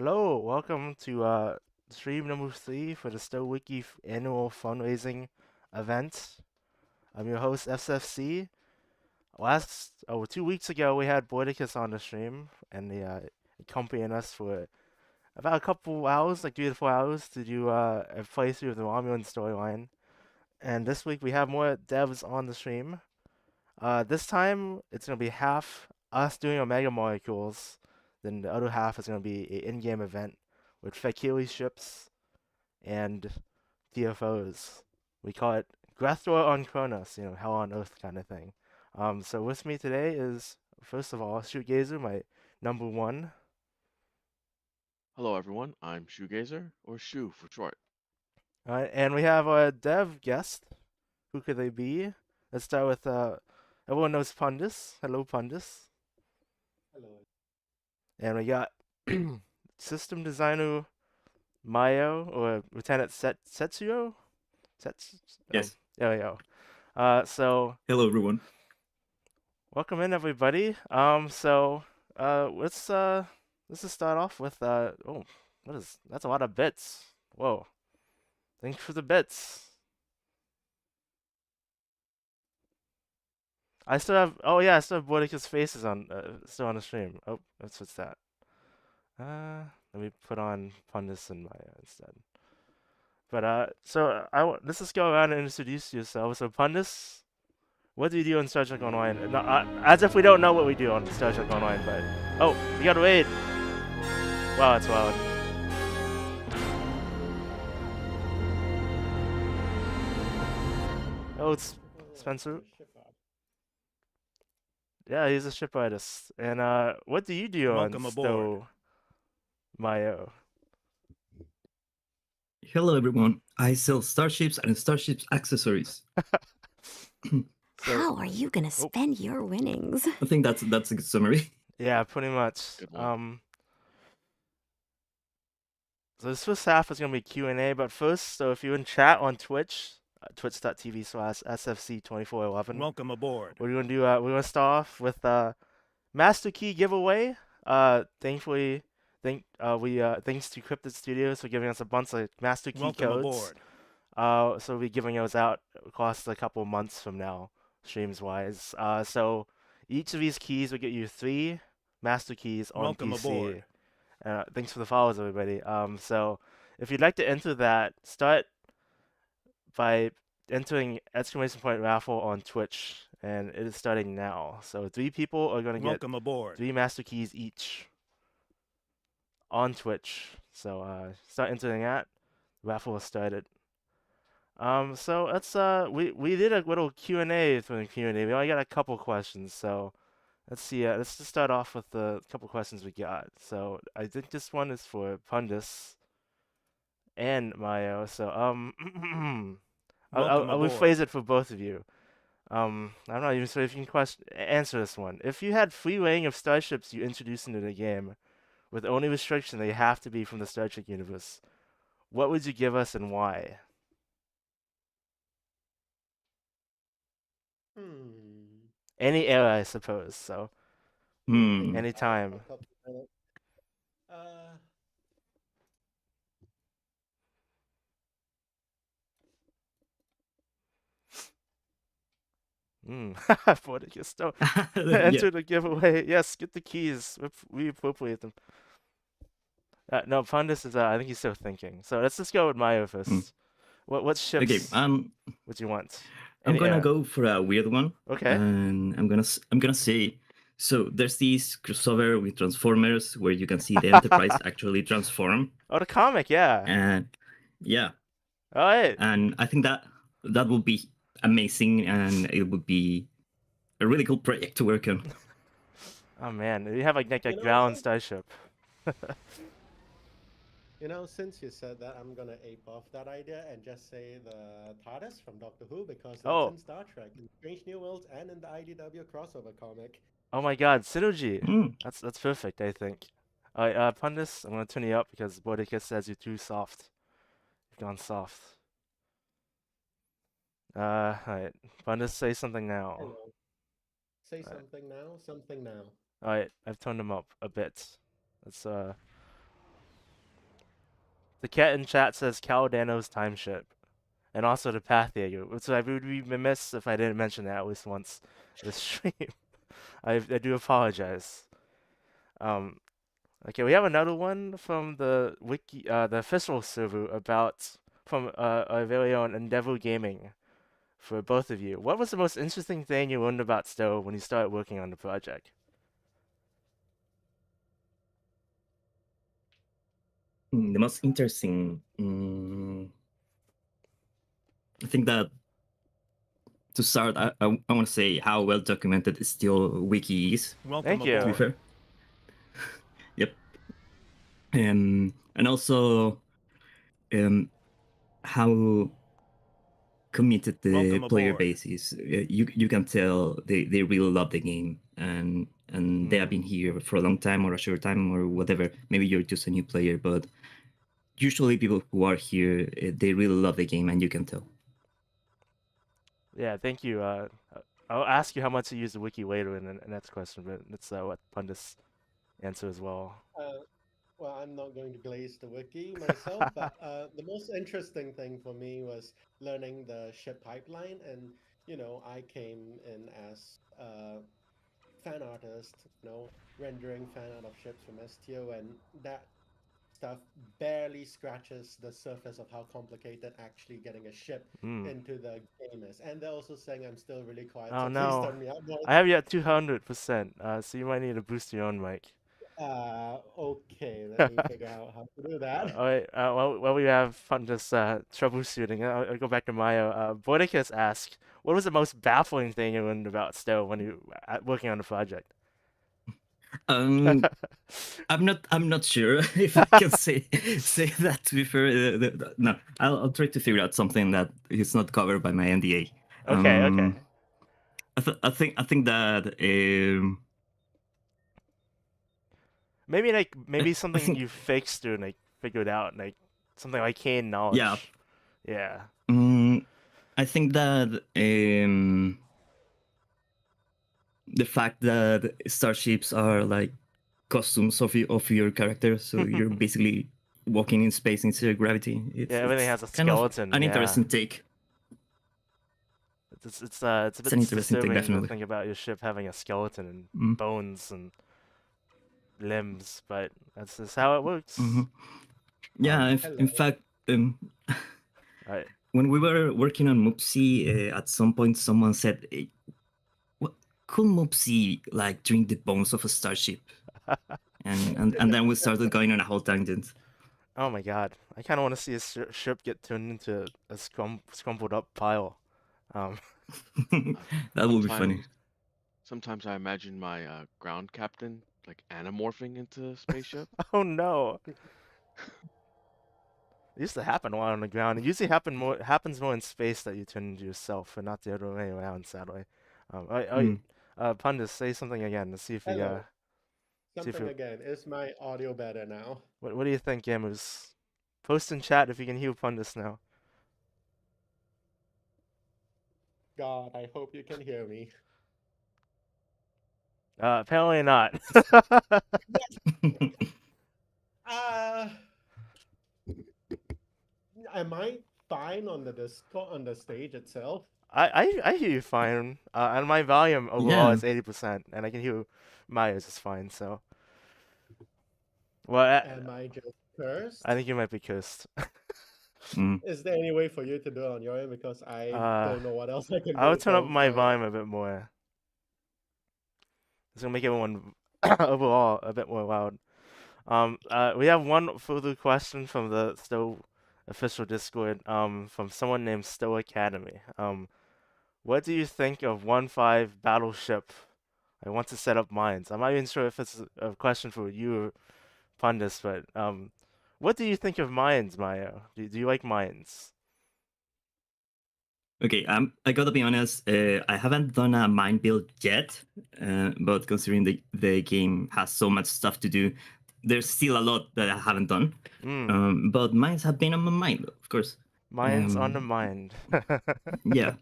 Hello, welcome to stream number 3 for the STO Wiki annual fundraising event. I'm your host, SFC. 2 weeks ago, we had Boydicus on the stream, and they accompanied us for about a couple hours, like 3 to 4 hours, to do a playthrough of the Romulan storyline. And this week, we have more devs on the stream. This time, it's going to be half us doing Omega Molecules, then the other half is going to be an in-game event with Fakiri ships and DFOs. We call it Grethor on Kronos, hell on earth kind of thing. So with me today is, first of all, Shootgazer, my number one. Hello, everyone. I'm Shoegazer, or Shoe for short. And we have a dev guest. Who could they be? Let's start with, everyone knows Pundus. Hello, Pundus. Hello. And we got system designer Mayo, or Lieutenant Setsuo? Yes. There we go. So Hello, everyone. welcome in, everybody. Let's just start off with that's a lot of bits. Whoa. Thanks for the bits. I still have Boudicca's faces on still on the stream. Oh, what's that? Let me put on Pundus and Maya instead. But let's just go around and introduce yourselves. So Pundus, what do you do on Star Trek Online? No, as if we don't know what we do on Star Trek Online, but oh, you gotta wait. Wow, it's loud. Oh, it's Spencer. Yeah, he's a ship artist. And what do you do Welcome on aboard. STO, Mayo? Hello, everyone. I sell starships and starships accessories. How are you gonna spend your winnings? I think that's a good summary. Yeah, pretty much. Good one. So this first half is gonna be Q&A, but first, so if you're in chat on Twitch, twitch.tv/SFC2411. Welcome aboard. We're gonna start off with Master Key giveaway. Thankfully, thanks to Cryptid Studios for giving us a bunch of Master Key Welcome codes. aboard. So we'll be giving those out across a couple months from now, streams wise. So each of these keys will get you 3 Master Keys on Welcome PC. aboard. Thanks for the follows, everybody. So if you'd like to enter that, start by entering !raffle on Twitch, and it is starting now. So 3 people are gonna get Welcome aboard. 3 Master Keys each on Twitch. So start entering that. Raffle has started. So let's we did a little Q&A for the community. We only got a couple questions, so let's see. Let's just start off with the couple questions we got. So I think this one is for Pundus and Mayo. So I'll rephrase it for both of you. I'm not even sure if you can answer this one. If you had free reign of starships you introduced into the game, with only restriction they have to be from the Star Trek universe, what would you give us and why? Any era, I suppose. So any time. Forticus, don't enter the giveaway. Yes, get the keys. We appropriate them. No, Pundus is. I think he's still thinking. So let's just go with Mayo first. What ships? Okay. What do you want? I'm gonna go for a weird one. Okay. And I'm gonna say. So there's this crossover with Transformers where you can see the Enterprise actually transform. Oh, the comic, yeah. And yeah. All right. And I think that would be amazing, and it would be a really cool project to work on. Oh man, you have like a ground starship. Since you said that, I'm gonna ape off that idea and just say the TARDIS from Doctor Who because it's in Star Trek, in Strange New Worlds, and in the IDW crossover comic. Oh my God, synergy! That's perfect, I think. Alright, Pundus, I'm gonna turn you up because Boudicca says you're too soft. You've gone soft. Alright, Pundus, say something now. Hello. Say something now. Alright, I've toned him up a bit. Let's The cat in chat says Caldano's time ship, and also the Path Jaeger, which I would be remiss if I didn't mention that at least once this stream. I do apologize. Okay, we have another one from the wiki, the official server about from our very own Endeavor Gaming. For both of you, what was the most interesting thing you learned about STO when you started working on the project? The most interesting. I think that to start, I want to say how well documented STO Wiki is. Thank To be you. fair. Yep. And also how committed the Welcome player aboard. base is. You can tell they really love the game, and they have been here for a long time or a short time or whatever. Maybe you're just a new player, but usually people who are here, they really love the game, and you can tell. Yeah, thank you. I'll ask you how much you use the wiki later in the next question, but that's what Pundus answer as well. Well, I'm not going to glaze the wiki myself, but the most interesting thing for me was learning the ship pipeline. And, I came in as a fan artist, rendering fan art of ships from STO, and that stuff barely scratches the surface of how complicated actually getting a ship into the game is. And they're also saying I'm still really quiet, Oh so please no, turn me up more. I have you at 200%. So you might need to boost your own mic. Okay, let me figure out how to do that. All right. While we have fun just troubleshooting, I'll go back to Mayo. Boydicus asked, "What was the most baffling thing you learned about STO when you working on the project?" I'm not sure if I can say that. To be fair, no, I'll try to figure out something that is not covered by my NDA. Okay. I think that maybe I something think- you fixed or figured out, something like Kane knowledge. Yeah. I think that the fact that starships are like costumes of your character, so you're basically walking in space instead of gravity. Everything has a kind of skeleton. an yeah. interesting take. It's a bit an interesting disturbing take, to definitely. think about your ship having a skeleton and bones and limbs, but that's just how it works. Yeah, in fact, Right. when we were working on Mupsi, at some point someone said, hey, "What could Mupsi like drink the bones of a starship?" and then we started going on a whole tangent. Oh my god, I kind of want to see a ship get turned into a scrumpled up pile. That would be funny. Sometimes I imagine my ground captain like anamorphing into a spaceship. Oh no. It used to happen a lot on the ground. It usually happens more in space that you turn into yourself, and not the other way around. Sadly. Pundus, say something again to see if we Something again. Is my audio better now? What do you think, gamers? Post in chat if you can hear Pundus now. God, I hope you can hear me. Apparently not. Am I fine on the Discord on the stage itself? I hear you fine. And my volume overall is 80%, and I can hear Mayo's is fine. So, well, Am I just cursed? I think you might be cursed. Is there any way for you to do it on your end? Because I don't know what else I can do. I'll turn up my volume a bit more. It's gonna make everyone overall a bit more loud. We have one further question from the STO official Discord. From someone named STO Academy. What do you think of 1.5 Battleship? I want to set up mines. I'm not even sure if it's a question for you or Pundus, but what do you think of mines, Mayo? Do you like mines? Okay, I gotta be honest. I haven't done a mine build yet, but considering the game has so much stuff to do, there's still a lot that I haven't done. But mines have been on my mind, of course. Mines on the mind. Yeah.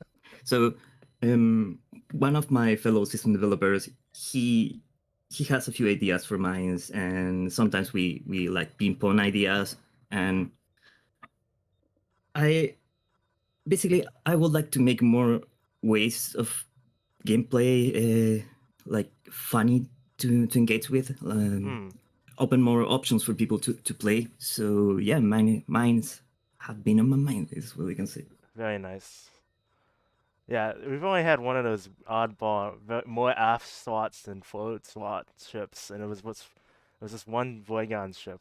So, one of my fellow system developers, he has a few ideas for mines, and sometimes we like ping pong ideas, and I basically I would like to make more ways of gameplay like funny to engage with. Open more options for people to play. So yeah, mines have been on my mind. Is what I can say. Very nice. Yeah, we've only had one of those oddball, more aft slots than float slot ships, and it was just one Voigon ship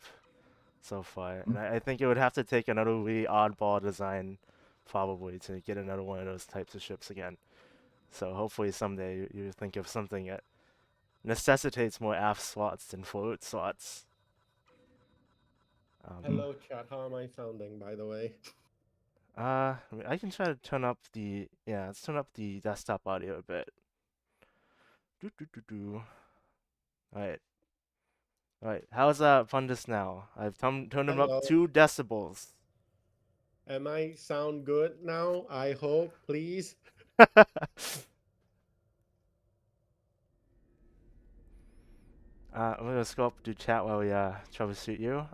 so far, and I think it would have to take another really oddball design, probably, to get another one of those types of ships again. So hopefully someday you think of something that necessitates more aft slots than float slots. Hello, chat. How am I sounding, by the way? I can try to turn up let's turn up the desktop audio a bit. Do do do do. All right. All right. How's Pundus now? I've turned him up Hello. 2 decibels. Am I sound good now? I hope, please. I'm gonna go up to chat while we troubleshoot you.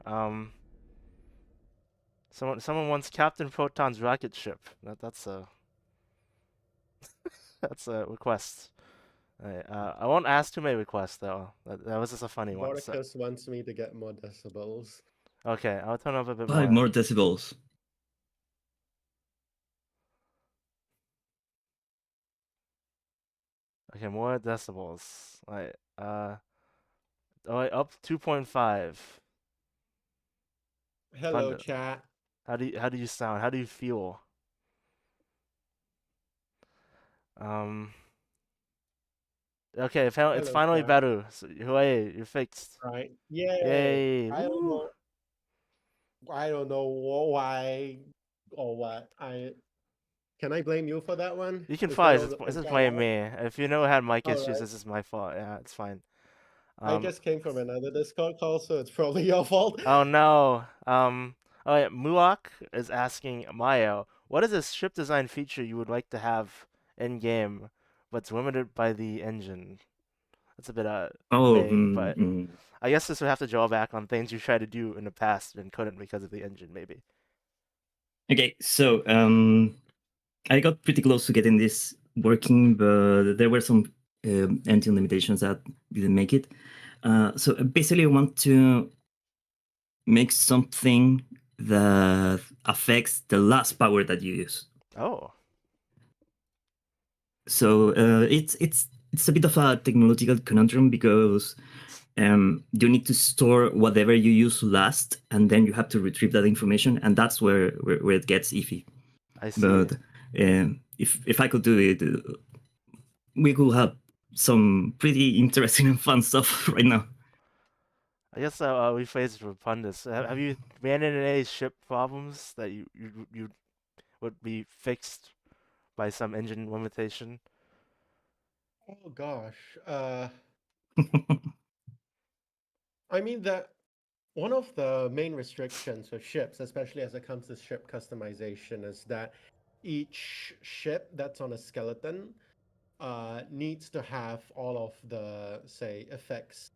Someone wants Captain Proton's rocket ship. That's a that's a request. Alright, I won't ask too many requests though. That was just a funny one. So Bordicus wants me to get more decibels. okay, I'll turn up a bit 5 more. more decibels. Okay, more decibels. Alright, wait, up 2.5. Hello, chat. How do you sound? How do you feel? Okay, it's Hello, finally chat. better. So, hooray, you're fixed. Right? Yay! Yay! I don't Woo! know. I don't know why or what. Can I blame you for that one? You can Instead fine. of This is instead blame of me. If you know I had mic all issues, right. this is my fault. Yeah, it's fine. I Um, just came from another Discord call, so it's probably your fault. oh no. Oh yeah, Muak is asking Mayo, what is a ship design feature you would like to have in game, but's limited by the engine? That's a bit Oh, vague, but I guess this would have to draw back on things you tried to do in the past and couldn't because of the engine, maybe. okay. So I got pretty close to getting this working, but there were some engine limitations that didn't make it. So basically, I want to make something that affects the last power that you use. Oh. So it's a bit of a technological conundrum because you need to store whatever you use last, and then you have to retrieve that information, and that's where it gets iffy. I see. But if I could do it, we could have some pretty interesting and fun stuff right now. I guess I'll rephrase it for Pundus. Have you ran into any ship problems that you would be fixed by some engine limitation? Oh gosh. I mean that one of the main restrictions for ships, especially as it comes to ship customization, is that each ship that's on a skeleton needs to have all of the, say, effects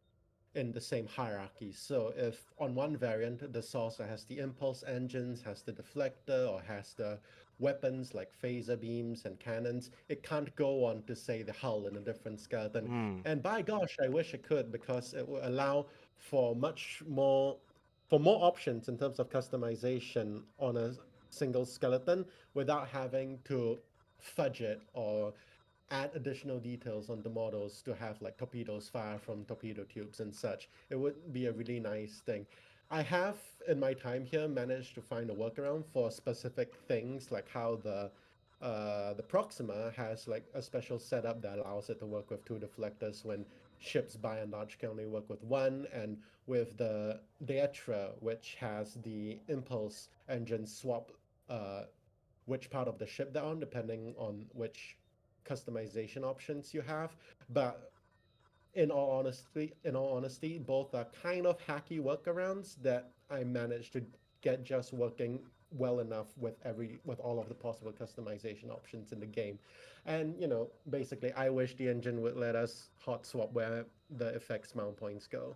in the same hierarchy. So if on one variant the saucer has the impulse engines, has the deflector, or has the weapons like phaser beams and cannons, it can't go on to say the hull in a different skeleton. And by gosh, I wish it could, because it will allow for much more for more options in terms of customization on a single skeleton without having to fudge it or add additional details on the models to have like torpedoes fire from torpedo tubes and such. It would be a really nice thing. I have in my time here managed to find a workaround for specific things, like how the Proxima has like a special setup that allows it to work with 2 deflectors when ships by and large can only work with 1, and with the Daetra, which has the impulse engine swap which part of the ship they're on, depending on which customization options you have. But in all honesty, both are kind of hacky workarounds that I managed to get just working well enough with all of the possible customization options in the game. And basically, I wish the engine would let us hot swap where the effects mount points go.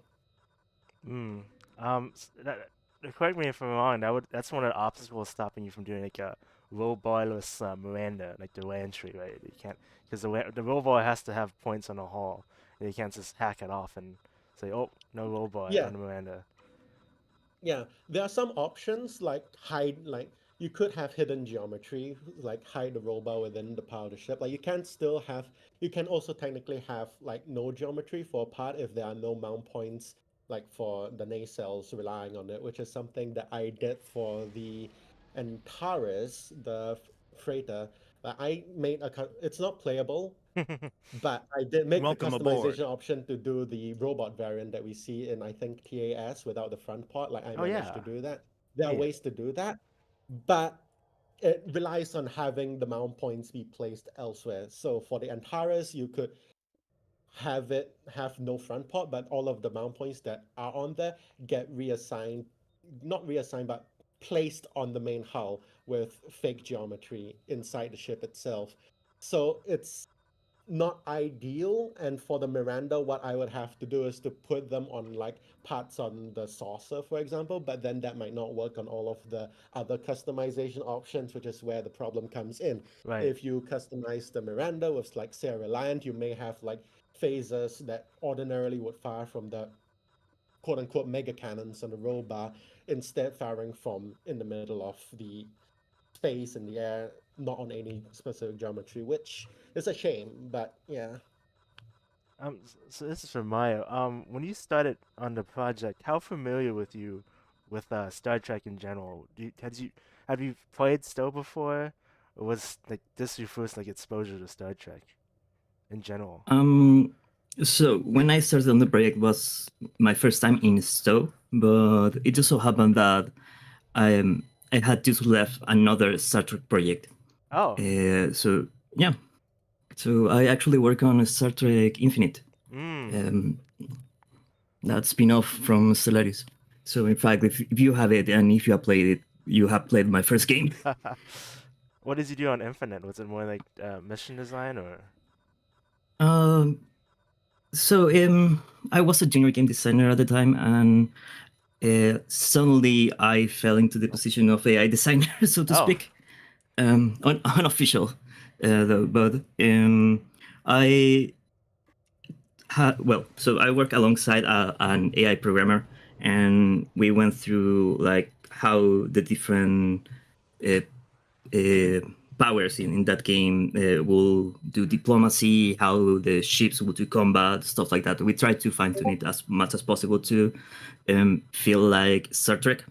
Hmm. Um. s- That, correct me if I'm wrong. That's one of the obstacles stopping you from doing like a roll barless Miranda, like the land tree, right? You can't because the roll bar has to have points on the hall, and you can't just hack it off and say, oh, no roll bar Yeah, on the Miranda. yeah. There are some options like hide, like you could have hidden geometry, like hide the roll bar within the part of the ship. Like you can also technically have like no geometry for a part if there are no mount points, like for the nacelles relying on it, which is something that I did for the Antares, the freighter. I made it's not playable, but I did make the Welcome aboard. customization option to do the robot variant that we see in, I think, TAS without the front part. Like I Oh managed to yeah, do that. There are neat. ways to do that, but it relies on having the mount points be placed elsewhere. So for the Antares, you could have no front part, but all of the mount points that are on there get reassigned, not reassigned, but placed on the main hull with fake geometry inside the ship itself. So it's not ideal. And for the Miranda, what I would have to do is to put them on like parts on the saucer, for example, but then that might not work on all of the other customization options, which is where the problem comes in. Right. If you customize the Miranda with like say a Reliant, you may have like phasers that ordinarily would fire from the quote unquote mega cannons on the roll bar, instead firing from in the middle of the space in the air, not on any specific geometry, which is a shame. But yeah. So this is for Mayo. When you started on the project, how familiar with you with Star Trek in general? Have you played STO before, or was like this your first like exposure to Star Trek in general? So when I started on the project was my first time in STO, but it just so happened that I had just left another Star Trek project. Oh. So yeah, so I actually work on Star Trek Infinite. Mm. That spin-off from Stellaris. So in fact, if you have it and if you have played it, you have played my first game. What did you do on Infinite? Was it more like mission design or? So I was a junior game designer at the time, and suddenly I fell into the position of AI designer, so to Oh. speak. Unofficial, though. But I so I work alongside an AI programmer, and we went through like how the different powers in that game will do diplomacy, how the ships will do combat, stuff like that. We try to fine tune it as much as possible to feel like Star Trek.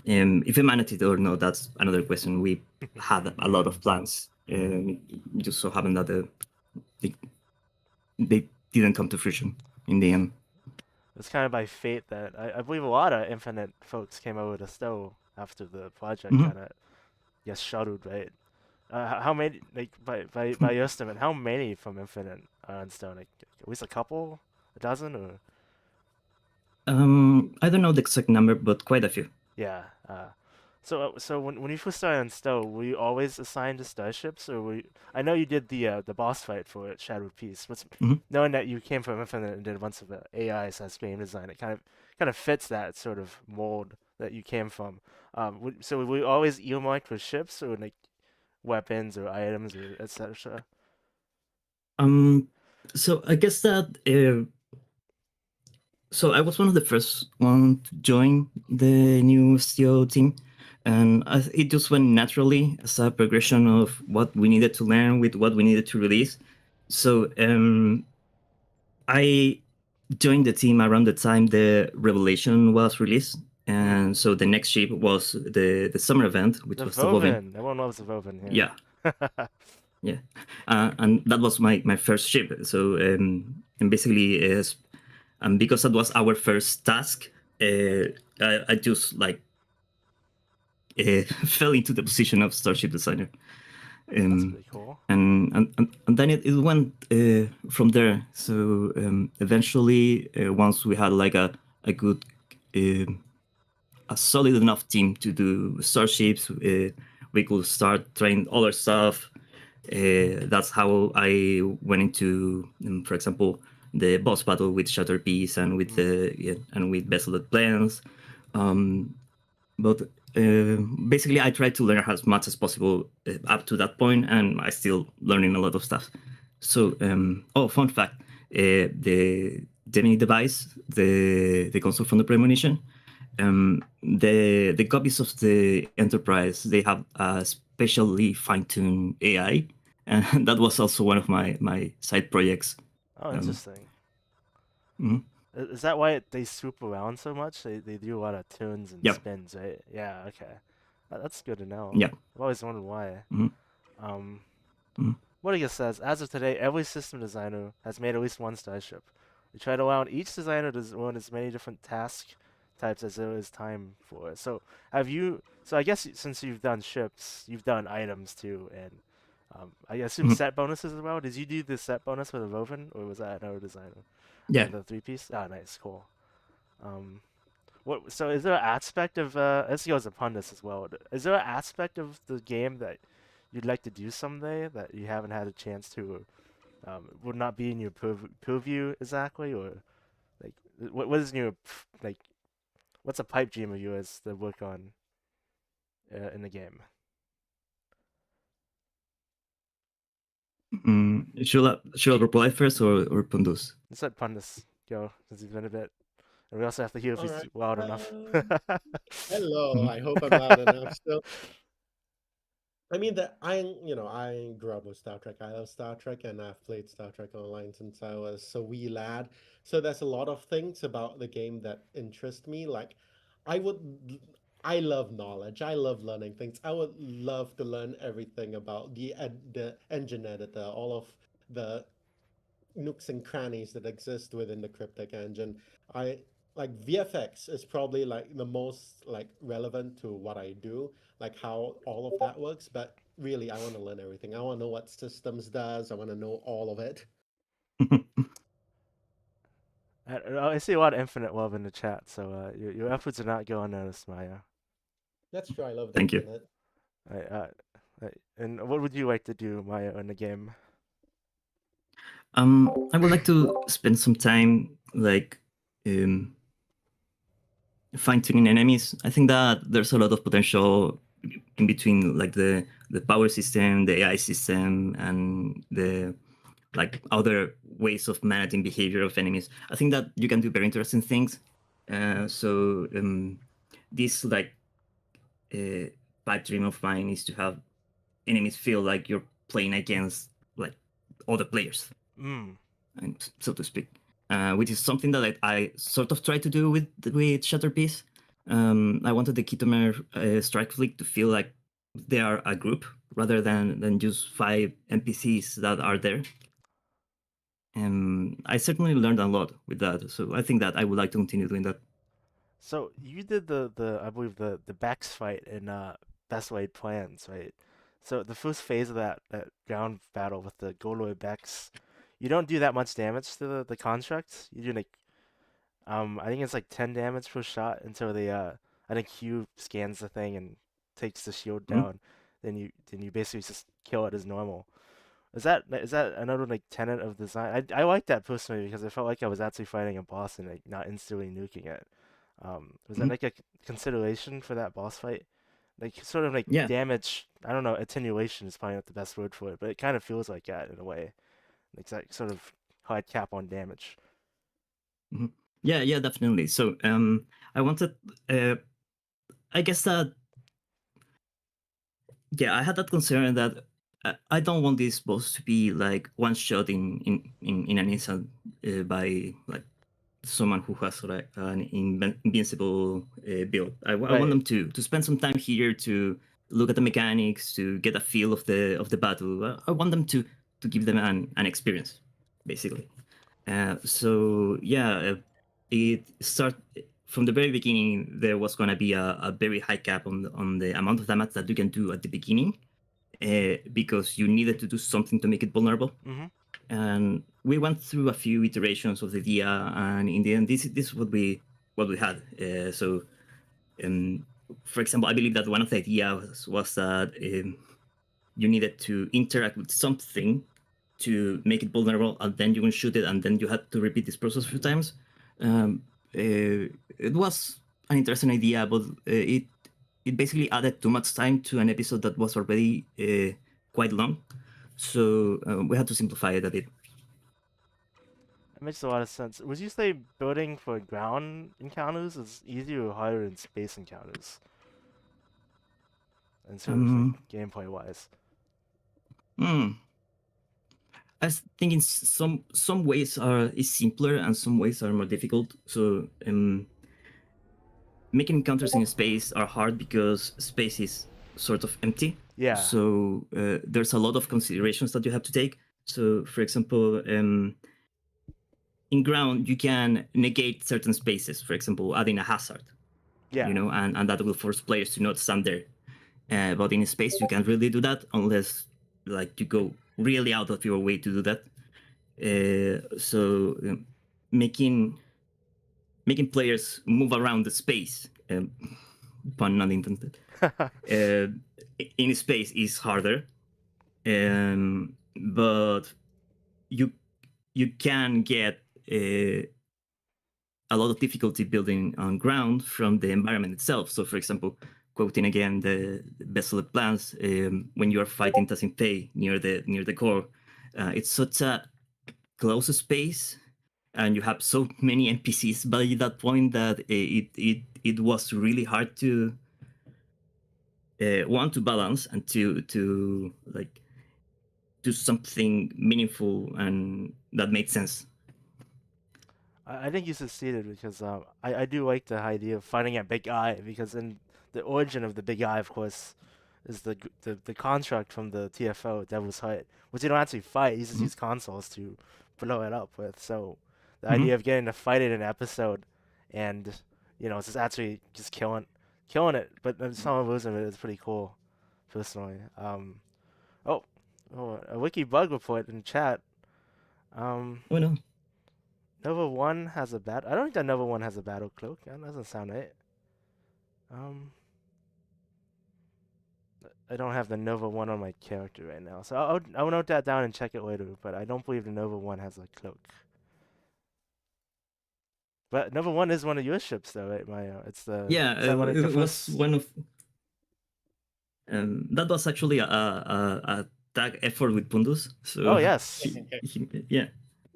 If we managed it or not, that's another question. We had a lot of plans. Just so happened that they didn't come to fruition in the end. It's kind of by fate that I believe a lot of Infinite folks came over to STO after the project kind of gets shuttled, right? How many, like, by your estimate, how many from Infinite are on STO? Like, at least a couple? A dozen? Or? I don't know the exact number, but quite a few. Yeah. So when you first started on STO, were you always assigned to starships, or were you, I know you did the boss fight for Shattered Peace. Knowing that you came from Infinite and did a bunch of AI / game design, it kind of fits that sort of mold that you came from. So were you always earmarked for ships or like weapons or items or etc.? So I guess that so I was one of the first one to join the new STO team, and it just went naturally as a progression of what we needed to learn with what we needed to release. So I joined the team around the time the Revelation was released, and so the next ship was the summer event, which was the Vovin. Everyone loves the Vovin. Yeah. Yeah, and that was my first ship. So and basically is, and because that was our first task, I just like fell into the position of starship designer. That's pretty cool. And then it went from there. So eventually, once we had like a good, a solid enough team to do starships, we could start trying other stuff. That's how I went into, for example, the boss battle with Shattered Peace and with the and with Desolate Plans. But basically, I tried to learn as much as possible up to that point, and I still learning a lot of stuff. So, fun fact: the mini device, the console from the premonition, the copies of the Enterprise, they have a specially fine-tuned AI, and that was also one of my side projects. Oh, interesting. Mhm. Is that why they swoop around so much? They do a lot of tunes and Yeah. spins, right? Yeah, okay. That's good to know. Yeah. I've always wondered why. Mhm. Um, Mhm. Wiki says, as of today, every system designer has made at least one starship. We try to allow each designer to run as many different task types as there is time for. So have you? So I guess since you've done ships, you've done items too, and I assume Mhm. set bonuses as well. Did you do the set bonus for the Roven, or was that another designer? Yeah. The 3-piece. Ah, nice, cool. Um, what? So is there an aspect of this goes to Pundus as well? Is there an aspect of the game that you'd like to do someday that you haven't had a chance to, or would not be in your purview exactly, or like what is in your like what's a pipe dream of yours to work on in the game? Should I reply first or Pundus? Let's let Pundus go since he's been a bit, and we also have to hear if All he's right. loud enough. Hello. Mhm. I hope I'm loud enough still. I mean that I grew up with Star Trek. I love Star Trek, and I've played Star Trek Online since I was a wee lad. So there's a lot of things about the game that interest me. Like, I would, I love knowledge. I love learning things. I would love to learn everything about the engine editor, all of the nooks and crannies that exist within the cryptic engine. I like VFX is probably like the most like relevant to what I do, like how all of that works. But really, I want to learn everything. I want to know what systems does. I want to know all of it. I see a lot of infinite love in the chat, so your efforts are not going unnoticed, Maya. That's true. I love the Thank you. infinite. Right, and what would you like to do, Maya, in the game? I would like to spend some time like fine tuning enemies. I think that there's a lot of potential in between like the power system, the AI system, and the like other ways of managing behavior of enemies. I think that you can do very interesting things. So this like pipe dream of mine is to have enemies feel like you're playing against like other players, Mm. and so to speak, which is something that I sort of try to do with Shatterpiece. I wanted the Kitomer Strike Fleet to feel like they are a group rather than just 5 NPCs that are there. And I certainly learned a lot with that, so I think that I would like to continue doing that. So you did the I believe the Bex fight in Best Laid Plans, right? So the first phase of that ground battle with the Goloi Bex, you don't do that much damage to the construct. You do like I think it's like 10 damage per shot until the I think Q scans the thing and takes the shield Mhm. down. Then you basically just kill it as normal. Is that another like tenet of design? I like that personally because I felt like I was actually fighting a boss and like not instantly nuking it. Was that Mhm. like a consideration for that boss fight? Like sort of like Yeah. damage. I don't know. Attenuation is probably not the best word for it, but it kind of feels like that in a way. Like that sort of hard cap on damage. Mhm. Yeah, definitely. So I wanted, I guess that, yeah, I had that concern that I don't want this boss to be like one shot in an instant by like someone who has like an invincible build. I want Right. them to spend some time here to look at the mechanics, to get a feel of the battle. I want them to give them an experience, basically. So yeah, it start from the very beginning. There was gonna be a very high cap on the amount of damage that you can do at the beginning, because you needed to do something to make it vulnerable. Mm-hmm. And we went through a few iterations of the idea, and in the end, this is what we had. So, um, for example, I believe that one of the ideas was that you needed to interact with something to make it vulnerable, and then you can shoot it, and then you had to repeat this process a few times. It was an interesting idea, but it basically added too much time to an episode that was already quite long. So we had to simplify it a bit. It makes a lot of sense. Would you say building for ground encounters is easier or harder than space encounters? In terms of like gameplay wise. I was thinking some ways is simpler and some ways are more difficult. So making encounters in space are hard because space is sort of empty. Yeah. So there's a lot of considerations that you have to take. So, for example, in ground you can negate certain spaces. For example, adding a hazard. Yeah. You know, and that will force players to not stand there. But in space you can't really do that unless like you go really out of your way to do that. So making players move around the space, pun not intended, in space is harder, but you can get a lot of difficulty building on ground from the environment itself. So, for example, quoting again the Besselet plans, when you are fighting Tassing near the core, it's such a close space, and you have so many NPCs by that point that it was really hard to one, to balance, and to like do something meaningful and that made sense. I think you succeeded because I do like the idea of fighting a big eye, because in the origin of the big eye, of course, is the construct from the TFO Devil's Height, which you don't actually fight. You just use consoles to blow it up with. So the idea of getting to fight it in an episode, and it's just actually just killing it, but some losing it is pretty cool, personally. Oh, a wiki bug report in chat. Oh no. Nova 1 has a I don't think that Nova 1 has a battle cloak. That doesn't sound right. I don't have the Nova 1 on my character right now, so I'll note that down and check it later, but I don't believe the Nova 1 has a cloak. But Nova 1 is one of your ships, though, right, Mayo? It's the... it was one of... that was actually a tag effort with Pundus. So oh, yes. Yeah.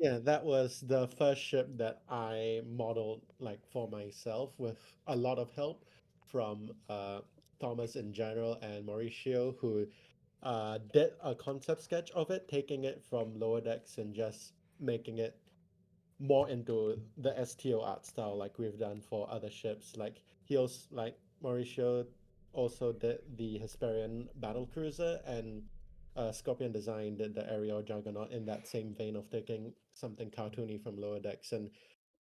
Yeah, that was the first ship that I modeled like for myself with a lot of help from Thomas in general and Mauricio, who did a concept sketch of it, taking it from lower decks and just making it more into the STO art style like we've done for other ships. Like Mauricio also did the Hesperian battle cruiser, and Scorpion Design did the aerial juggernaut in that same vein of taking something cartoony from lower decks and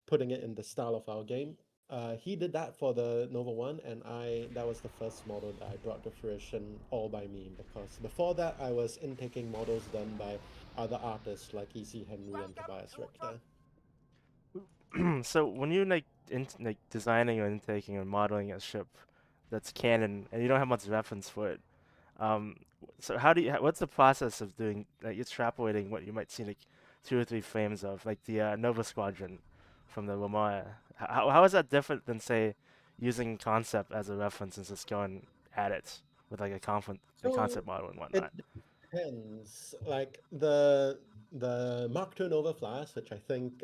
putting it in the style of our game. He did that for the Nova 1, and that was the first model that I brought to fruition all by me, because before that I was intaking models done by other artists like E.C. Henry and Tobias Richter. So when you're designing or intaking or modeling a ship that's canon and you don't have much reference for it, so what's the process of doing extrapolating what you might see 2 or 3 frames of, like the Nova Squadron from the Lamar? How is that different than, say, using concept as a reference and just going at it with like a concept model and whatnot? It depends. Like the Mark II Nova Flash, which I think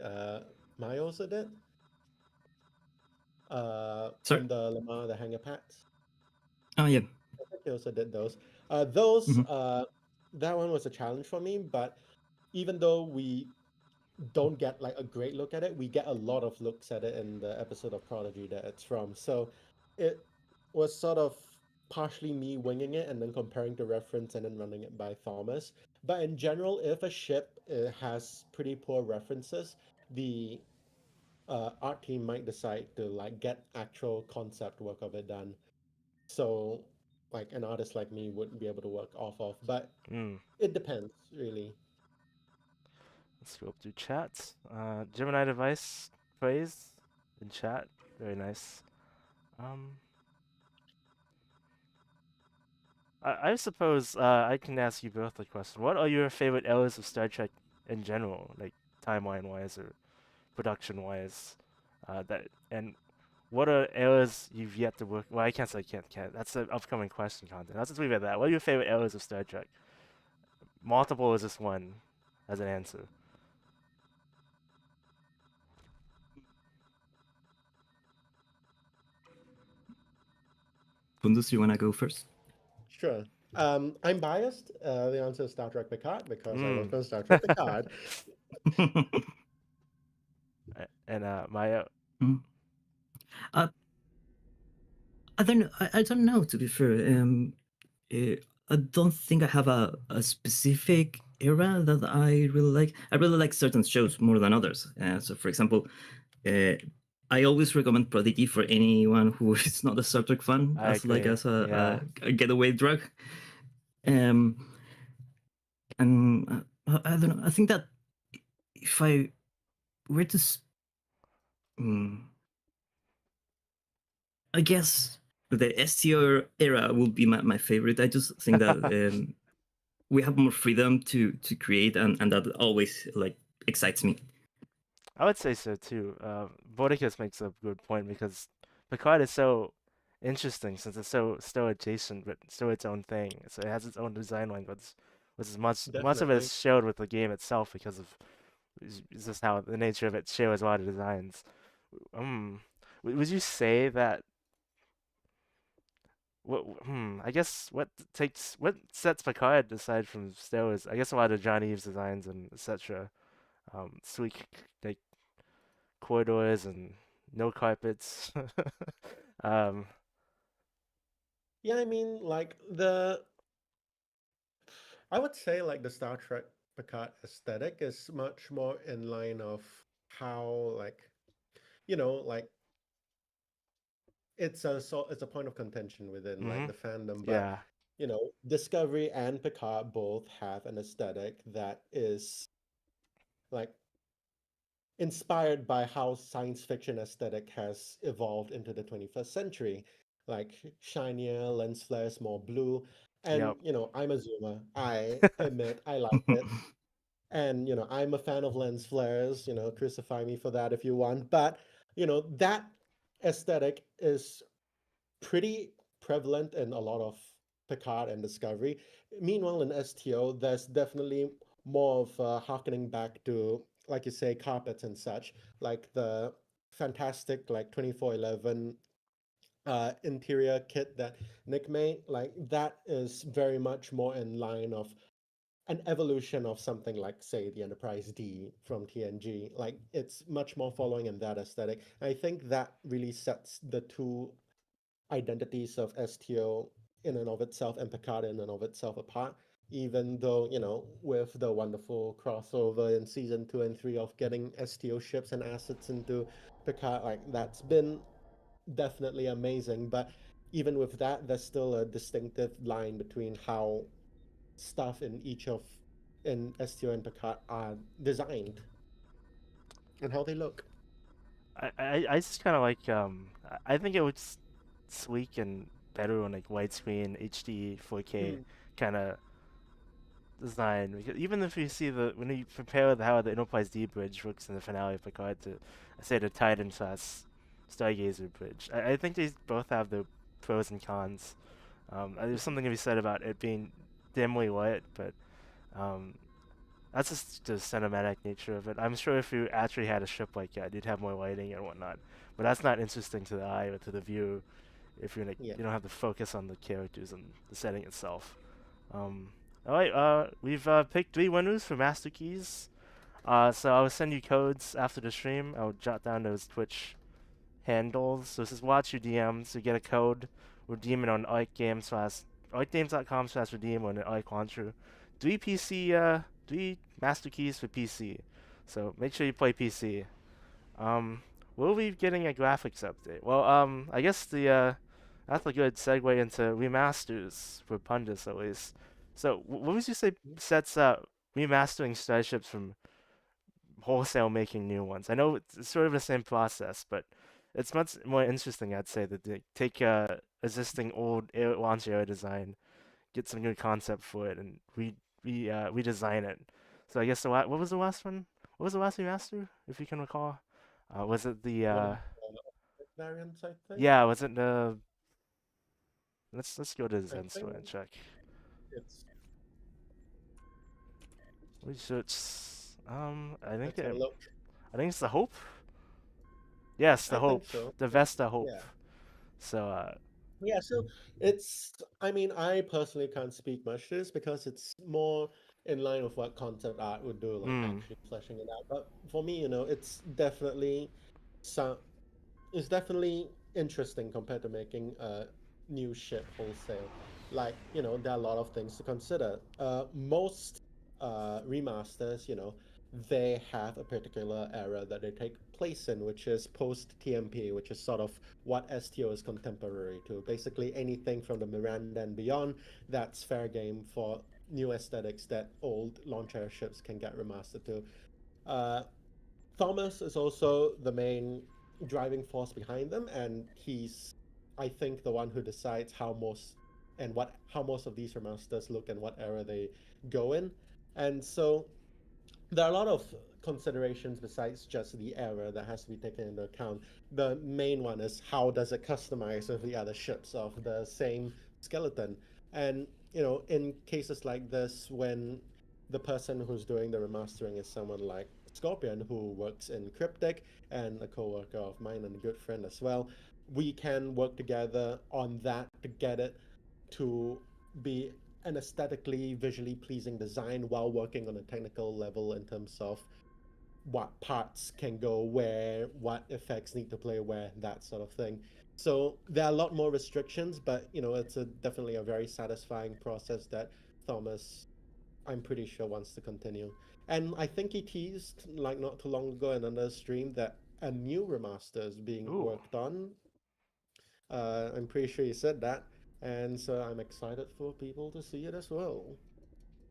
Mayo also did. On the Lamar, the hanger packs. Oh yeah. I think they also did those. That one was a challenge for me, but even though we don't get like a great look at it, we get a lot of looks at it in the episode of Prodigy that it's from. So it was sort of partially me winging it and then comparing to reference and then running it by Thomas. But in general, if a ship has pretty poor references, the art team might decide to like get actual concept work of it done. So like an artist like me wouldn't be able to work off of, but it depends really. Let's go up to chats. Gemini device praise in chat. Very nice. I suppose I can ask you both the question. What are your favorite eras of Star Trek in general, like timeline-wise or production-wise? And what are eras you've yet to work? Well, I can't say can't. That's an upcoming question, content. Let's just leave it at that. What are your favorite eras of Star Trek? Multiple is just one as an answer. Pundus, you wanna go first? Sure. I'm biased. The answer is Star Trek Picard because I Mm. worked on Star Trek Picard. And Mayo. Mm. uh, I don't know. I don't know, to be fair. I don't think I have a specific era that I really like. I really like certain shows more than others. So, for example, I always recommend Prodigy for anyone who is not a Star Trek fan, I agree. as Yeah. a getaway drug. Um, and I don't know. I think that if I were to, I guess the STO era would be my favorite. I just think that we have more freedom to create, and that always like excites me. I would say so too. Bordicus makes a good point because Picard is so interesting since it's so still adjacent but still its own thing. So it has its own design language, which is much of it Definitely. is showed with the game itself because of it's just how the nature of it shows a lot of designs. Would you say that I guess what sets Picard aside from Stowe is I guess a lot of John Eves designs and etc. Sweet like corridors and no carpets. um, Yeah, I mean, I would say like the Star Trek Picard aesthetic is much more in line of how like it's a point of contention within like hmm the fandom, but Yeah. Discovery and Picard both have an aesthetic that is like inspired by how science fiction aesthetic has evolved into the 21st century, like shinier, lens flares, more blue. And Yep. I'm a zoomer. I admit I like it. And I'm a fan of lens flares, crucify me for that if you want. But that aesthetic is pretty prevalent in a lot of Picard and Discovery. Meanwhile, in STO, there's definitely more of harkening back to, like you say, carpets and such, like the fantastic, like 2411 interior kit that Nick made. Like that is very much more in line of an evolution of something like, say, the Enterprise D from TNG. Like it's much more following in that aesthetic. I think that really sets the two identities of STO in and of itself and Picard in and of itself apart. Even though, with the wonderful crossover in season 2 and 3 of getting STO ships and assets into Picard, like that's been definitely amazing. But even with that, there's still a distinctive line between how stuff in STO and Picard are designed and how they look. I just kind of like I think it would sleek and better on like widescreen HD 4K Mm, kind of design. Because even if you see when you compare how the Enterprise D bridge looks in the finale of Picard to say the Titan class Stargazer bridge, I think these both have their pros and cons. There's mhm. something to be said about it being dimly lit, but um, that's just the cinematic nature of it. I'm sure if you actually had a ship like that, you'd have more lighting and whatnot. But that's not interesting to the eye or to the view if you're like, Yeah. you don't have to focus on the characters and the setting itself. Um, all right, we've picked 3 winners for Master Keys. So I'll send you codes after the stream. I'll jot down those Twitch handles. So this is watch your DMs. So get a code, redeem it on arcgames.com/redeem on the Arc launcher. 3 Master Keys for PC. So make sure you play PC. Um, we'll be getting a graphics update. Well, I guess that's a good segue into remasters for Pundus at least. So what would you say sets remastering starships from wholesale making new ones? I know it's sort of the same process, but it's much more interesting, I'd say, that they take existing old launch era design, get some new concept for it, and redesign it. So I guess what was the last one? What was the last remaster, if you can recall? Was it the What variants, I think. Yeah, wasn't the let's go to the I Zen think store and check. it's. We should. Let's have a look. I think it's the Hope. Yes, I the think Hope, so. the Vesta Hope. Yeah. So Yeah, so it's, I mean, I personally can't speak much to this because it's more in line with what concept art would do, like mm, actually fleshing it out. But for me, so it's definitely interesting compared to making a new ship wholesale. Like, there are a lot of things to consider. Most remasters, they have a particular era that they take place in, which is post TMP, which is sort of what STO is contemporary to. Basically, anything from the Miranda and beyond, that's fair game for new aesthetics that old launch airships can get remastered to. Uh, Thomas is also the main driving force behind them, and he's, I think, the one who decides how most of these remasters look and what era they go in. And so there are a lot of considerations besides just the error that has to be taken into account. The main one is how does it customize with the other ships of the same skeleton? And in cases like this, when the person who's doing the remastering is someone like Scorpion, who works in Cryptic and a coworker of mine and a good friend as well, we can work together on that to get it to be an aesthetically, visually pleasing design while working on a technical level in terms of what parts can go where, what effects need to play where, that sort of thing. So there are a lot more restrictions, but it's definitely a very satisfying process that Thomas, I'm pretty sure, wants to continue. And I think he teased, like not too long ago in another stream, that a new remaster is being ooh, worked on. I'm pretty sure he said that. And so I'm excited for people to see it as well.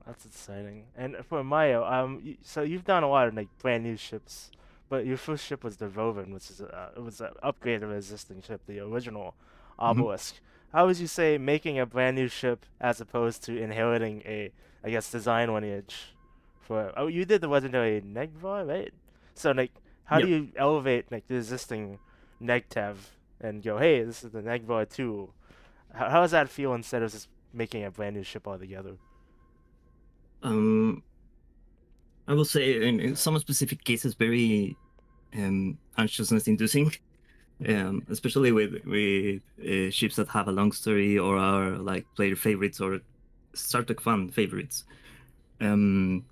that's exciting. And for Mayo, so you've done a lot of like brand new ships, but your first ship was the Rovan, which is it was an upgrade of an existing ship, the original Mhm. Obelisk. How would you say making a brand new ship as opposed to inheriting a, I guess, design lineage for? Oh, you did the legendary Negvar, right? So like, how do Yep. you elevate like the existing Negtev and go, hey, this is the Negvar 2? How does that feel instead of just making a brand new ship altogether? Um, I will say in some specific cases, very anxiousness inducing. Especially with ships that have a long story or are like player favorites or Star Trek fan favorites. Um,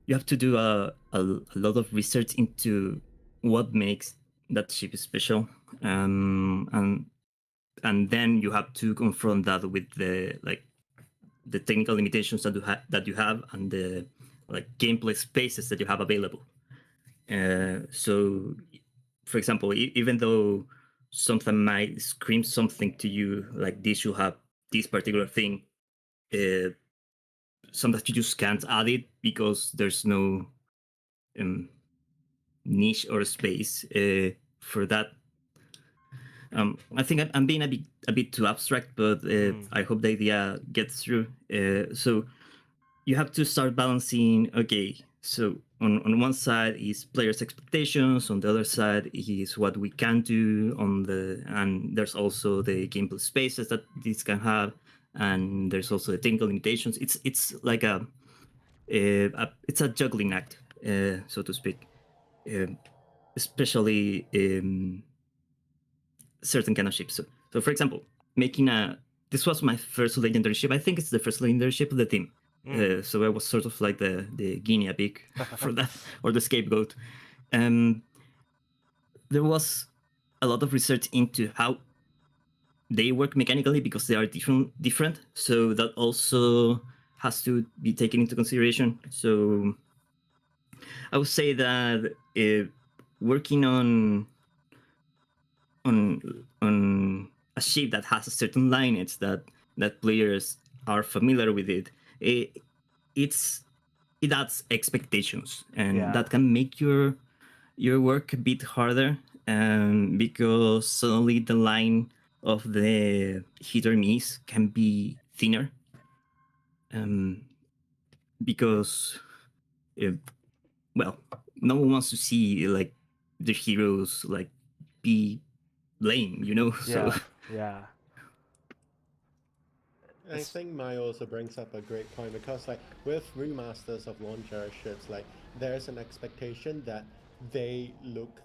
you have to do a lot of research into what makes that ship special, and then you have to confront that with the technical limitations that you have and the like gameplay spaces that you have available. So, for example, even though something might scream something to you like this should have this particular thing, uh, sometimes you just can't add it because there's no um, niche or space for that. I think I'm being a bit too abstract, but I hope the idea gets through. So you have to start balancing. Okay, so on one side is players' expectations, on the other side is what we can do and there's also the gameplay spaces that this can have, and there's also the technical limitations. It's like it's a juggling act, so to speak, um, especially certain kind of ships. So for example, making this was my first legendary ship. I think it's the first legendary ship of the team. So I was sort of like the guinea pig for that, or the scapegoat. There was a lot of research into how they work mechanically because they are different. So that also has to be taken into consideration. So I would say that working on a ship that has a certain lineage that players are familiar with it adds expectations, and Yeah. that can make your work a bit harder, because suddenly the line of the hit or miss can be thinner, um, because uh, well, no one wants to see like the heroes like be lame, you know. So Yeah, yeah. I It's think Mayo also brings up a great point because, like, with remasters of launch era ships, like, there's an expectation that they look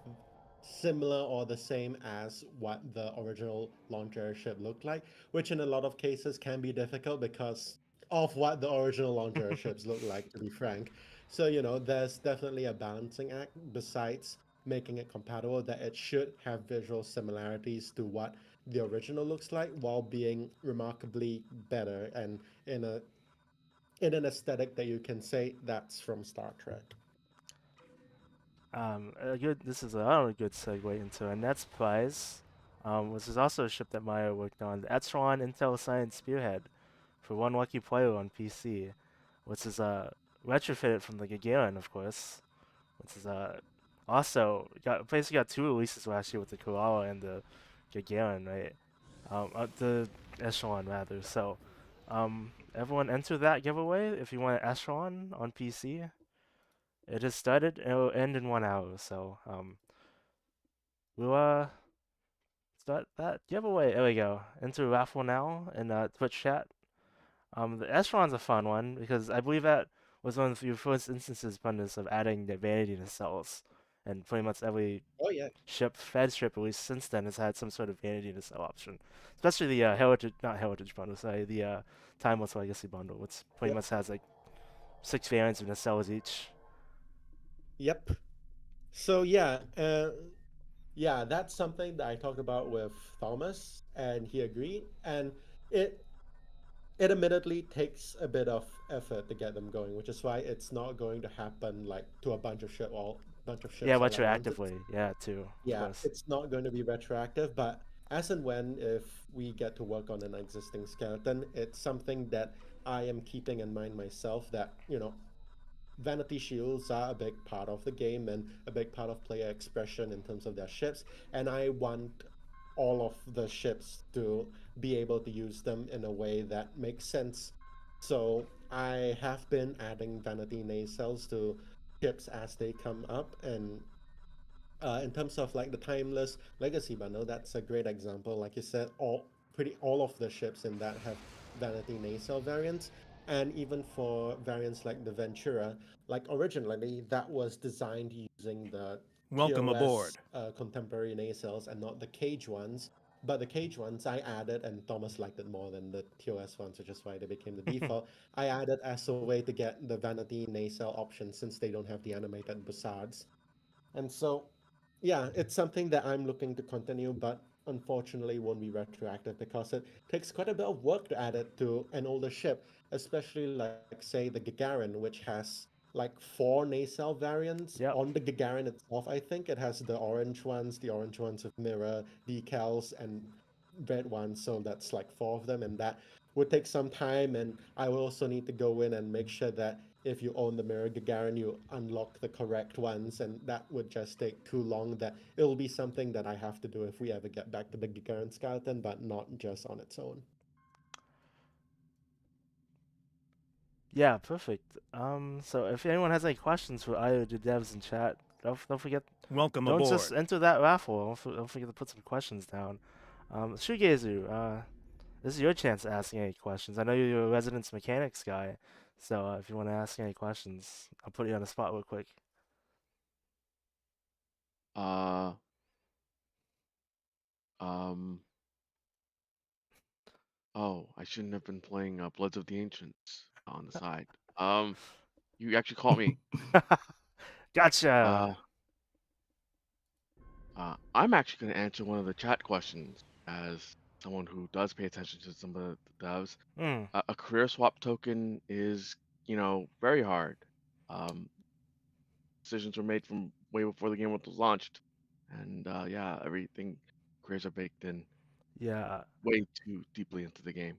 similar or the same as what the original launch era ship looked like, which in a lot of cases can be difficult because of what the original launch era ships look like, to be frank. So, there's definitely a balancing act besides making it compatible that it should have visual similarities to what the original looks like while being remarkably better and in a in an aesthetic that you can say that's from Star Trek. a good. This is another good segue into a Nets prize, which is also a ship that Mayo worked on, the Etron Intel Science Spearhead, for one lucky player on PC, which is retrofitted from the Gagarin, of course, which is also basically got two releases last year with the Koala and the Gagarin, right? The Echelon rather. So, everyone enter that giveaway if you want an Echelon on PC. It has started and it'll end in 1 hour. So, we'll start that giveaway. There we go. Enter raffle now in Twitch chat. The Echelon's a fun one because I believe that was one of your first instances, Pundus, of adding the vanity to cells, and pretty much every Oh yeah, Fed ship, at least since then, has had some sort of vanity to sell option. Especially the Heritage, not Heritage bundle, sorry, the Timeless Legacy bundle, which pretty yep, much has like 6 variants of nacelles each. yep. So yeah, that's something that I talked about with Thomas, and he agreed. And it it admittedly takes a bit of effort to get them going, which is why it's not going to happen like to a bunch of Yeah, ships all at once. retroactively, yeah, too, of Yeah, course. it's not going to be retroactive, but as and when if we get to work on an existing skeleton, it's something that I am keeping in mind myself that, vanity shields are a big part of the game and a big part of player expression in terms of their ships, and I want all of the ships to be able to use them in a way that makes sense. So I have been adding vanity nacelles to ships as they come up, and in terms of like the timeless legacy bundle, that's a great example. Like you said, all of the ships in that have vanity nacelle variants, and even for variants like the Ventura, like originally that was designed using the Welcome TOS aboard. contemporary nacelles and not the cage ones. But the cage ones I added, and Thomas liked it more than the TOS ones, which is why they became the default. I added as a way to get the vanity nacelle option since they don't have the animated bussards. And so, yeah, it's something that I'm looking to continue, but unfortunately won't be retroactive because it takes quite a bit of work to add it to an older ship, especially like say the Gagarin, which has like 4 nacelle variants Yep. on the Gagarin itself. I think it has the orange ones with mirror decals, and red ones. So that's like 4 of them, and that would take some time. And I will also need to go in and make sure that if you own the Mirror Gagarin, you unlock the correct ones, and that would just take too long. That it'll be something that I have to do if we ever get back to the Gagarin skeleton, but not just on its own. Yeah, perfect. So if anyone has any questions for either of the devs in chat, don't forget, Welcome don't just aboard. enter that raffle. Don't forget to put some questions down. Shugezu, this is your chance to ask any questions. I know you're a residence mechanics guy, so if you want to ask any questions, I'll put you on the spot real quick. Uh, um, oh, I shouldn't have been playing Bloods of the Ancients on the side. You actually caught me. Gotcha. Uh, I'm actually going to answer one of the chat questions as someone who does pay attention to some of the devs. Hmm. A career swap token is, very hard. Um, Decisions were made from way before the game was launched, and yeah, everything careers are baked in Yeah. way too deeply into the game.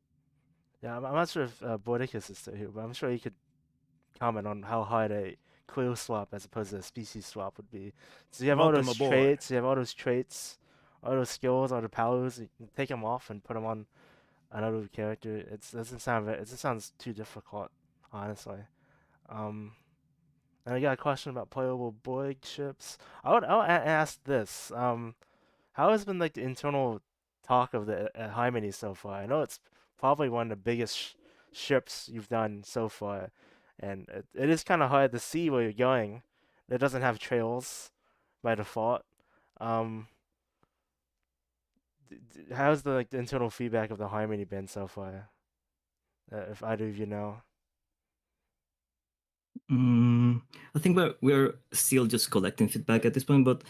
Yeah. I'm not sure if Bordicus is still here, but I'm sure he could comment on how hard a quill swap as opposed to a species swap would be. So you have all Welcome those aboard. traits, all those skills, all the powers. You can take them off and put them on another character. It doesn't sound too difficult, honestly. Um, and I got a question about playable Borg ships. I'll ask this. how has been like the internal talk of the Harmony so far? I know it's probably one of the biggest ships you've done so far, and it is kind of hard to see where you're going. It doesn't have trails by default. Um, how's the like the internal feedback of the Harmony been so far? If either of you know. I think we're still just collecting feedback at this point, but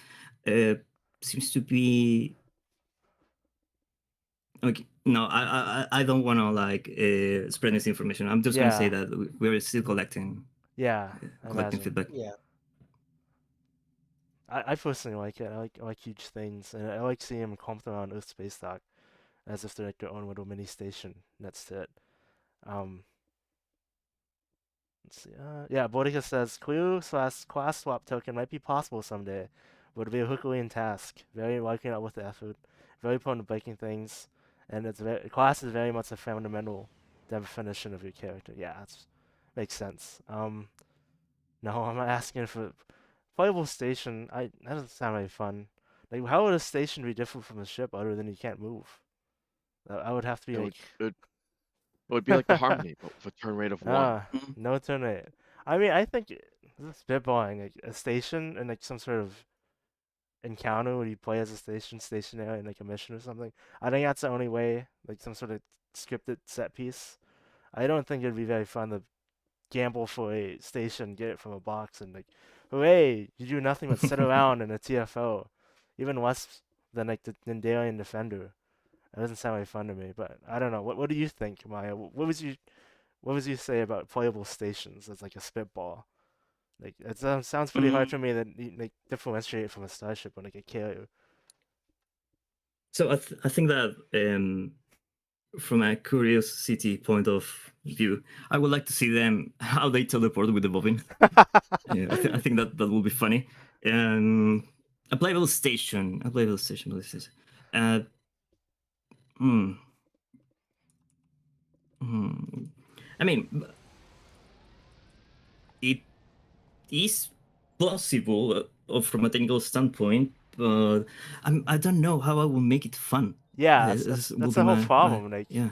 seems to be okay. No, I don't want to like spread this information. I'm just gonna say Yeah, that we're still collecting yeah, I collecting imagine. feedback. Yeah. I personally like it. I like huge things, and I like seeing them clumped around Earth Space Dock as if they're like their own little mini station. That's it. Um, let's see. Yeah, Boudica says Clue/class swap token might be possible someday, but it'll be a Herculean task. Very likely not worth the effort. Very prone to breaking things, and class is very much a fundamental definition of your character. Yeah, that's makes sense. No, I'm not asking for playable station. That doesn't sound very fun. Like, how would a station be different from a ship other than you can't move? I would have to be It like, would it would be like the Harmony, but with a turn rate of 1. no turn rate. I mean, I think this is spitballing. Like a station and like some sort of encounter where you play as a stationary in like a mission or something. I think that's the only way. Like some sort of scripted set piece. I don't think it'd be very fun to gamble for a station, get it from a box, and like, hooray! You do nothing but sit around in a TFO. Even less than like the Nindarian Defender. It doesn't sound very fun to me, but I don't know. What do you think, Maya? What would you say about playable stations as like a spitball? Like it sounds pretty hard to me that you like differentiate it from a starship or like a carrier. So I think that from a curiosity point of view, I would like to see them how they teleport with the bobbin. Yeah, I think that will be funny. A playable station. What is this? Hmm. I mean, it is possible from a technical standpoint, but I don't know how I will make it fun. Yeah, This will that's be the whole my problem. Like yeah.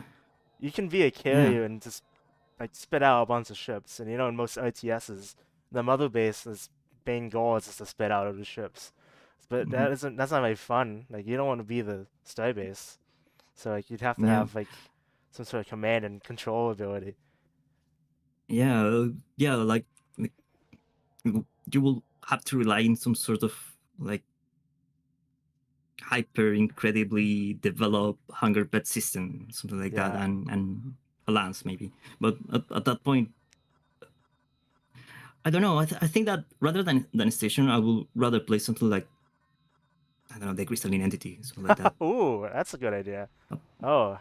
you can be a Yeah. carrier and just like spit out a bunch of ships, and in most ITSs, the mother base's main goal is just to spit out of the ships. But Mhm. that's not very fun. Like you don't want to be the star base, so like you'd have to Yeah. have like some sort of command and control ability. Yeah, like you will have to rely on some sort of like hyper incredibly developed hunger pet system, something like that, Yeah. and a lance maybe. But at that point, I don't know. I think that rather than a station, I will rather play something like I don't know, the crystalline entity, something like that. Ooh, that's a good idea. Uh, Oh,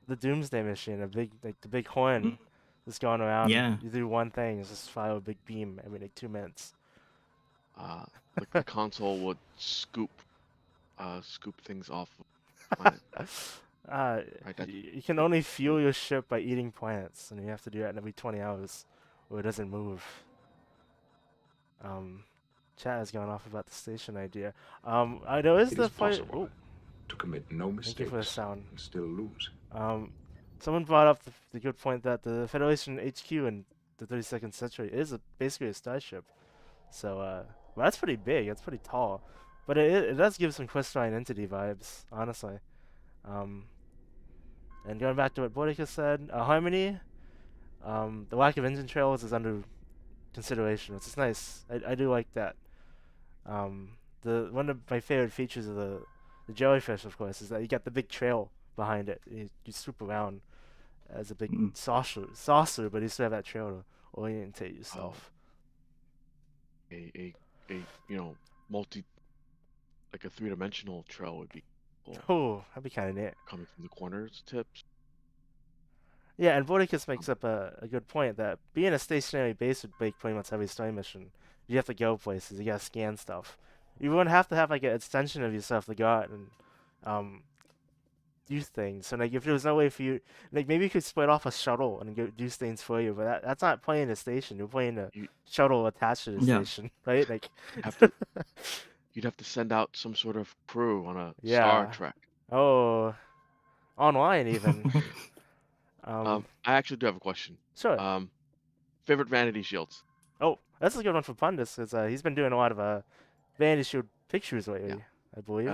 the Doomsday Machine, the big horn that's going around. Yeah. You do one thing, it's just fire a big beam every like 2 minutes. The console would scoop things off of the planet. Right, that You can only fuel your ship by eating plants, and you have to do that every 20 hours, or it doesn't move. Um, Chat has gone off about the station idea. There is It the is fight. possible to commit no Thank you for the mistakes sound. and still lose. Someone brought up the good point that the Federation HQ in the 32nd century is basically a starship. So, well, that's pretty big. That's pretty tall, but it does give some crystalline entity vibes, honestly. And going back to what Boudica said, Harmony, the lack of engine trails is under consideration, which is nice. I do like that. The one of my favorite features of the jellyfish, of course, is that you got the big trail behind it. You swoop around as a big Mm. saucer, but you still have that trail to orientate oh, yourself. a multi like a 3-dimensional trail would be cool. Oh, that'd be kind of neat. Coming from the corners tips. Yeah, and Vorticus makes up a good point that being a stationary base would make pretty much every story mission. You have to go places, you gotta scan stuff. You wouldn't have to have like an extension of yourself to go out and do things. So like if there was no way for you, like maybe you could split off a shuttle and go do things for you, but that's not playing the station. You're playing the You shuttle attached to the Yeah. station, right? Like have to you'd have to send out some sort of crew on a Star Yeah. Trek. Oh, online even. I actually do have a question. Sure. Favorite vanity shields? Oh, that's a good one for Pundus because he's been doing a lot of Vanity Shield pictures Yeah. lately, I believe.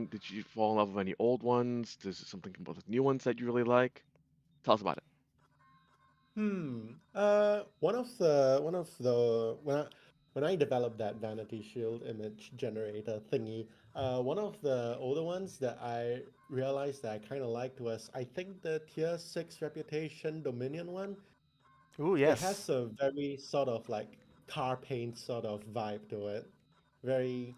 Did you fall in love with any old ones? Does something come up with new ones that you really like? Tell us about it. One of the when I developed that Vanity Shield image generator thingy, one of the older ones that I realized that I kind of liked was I think the Tier 6 Reputation Dominion one. Ooh, It yes. has a very sort of like car paint sort of vibe to it. Very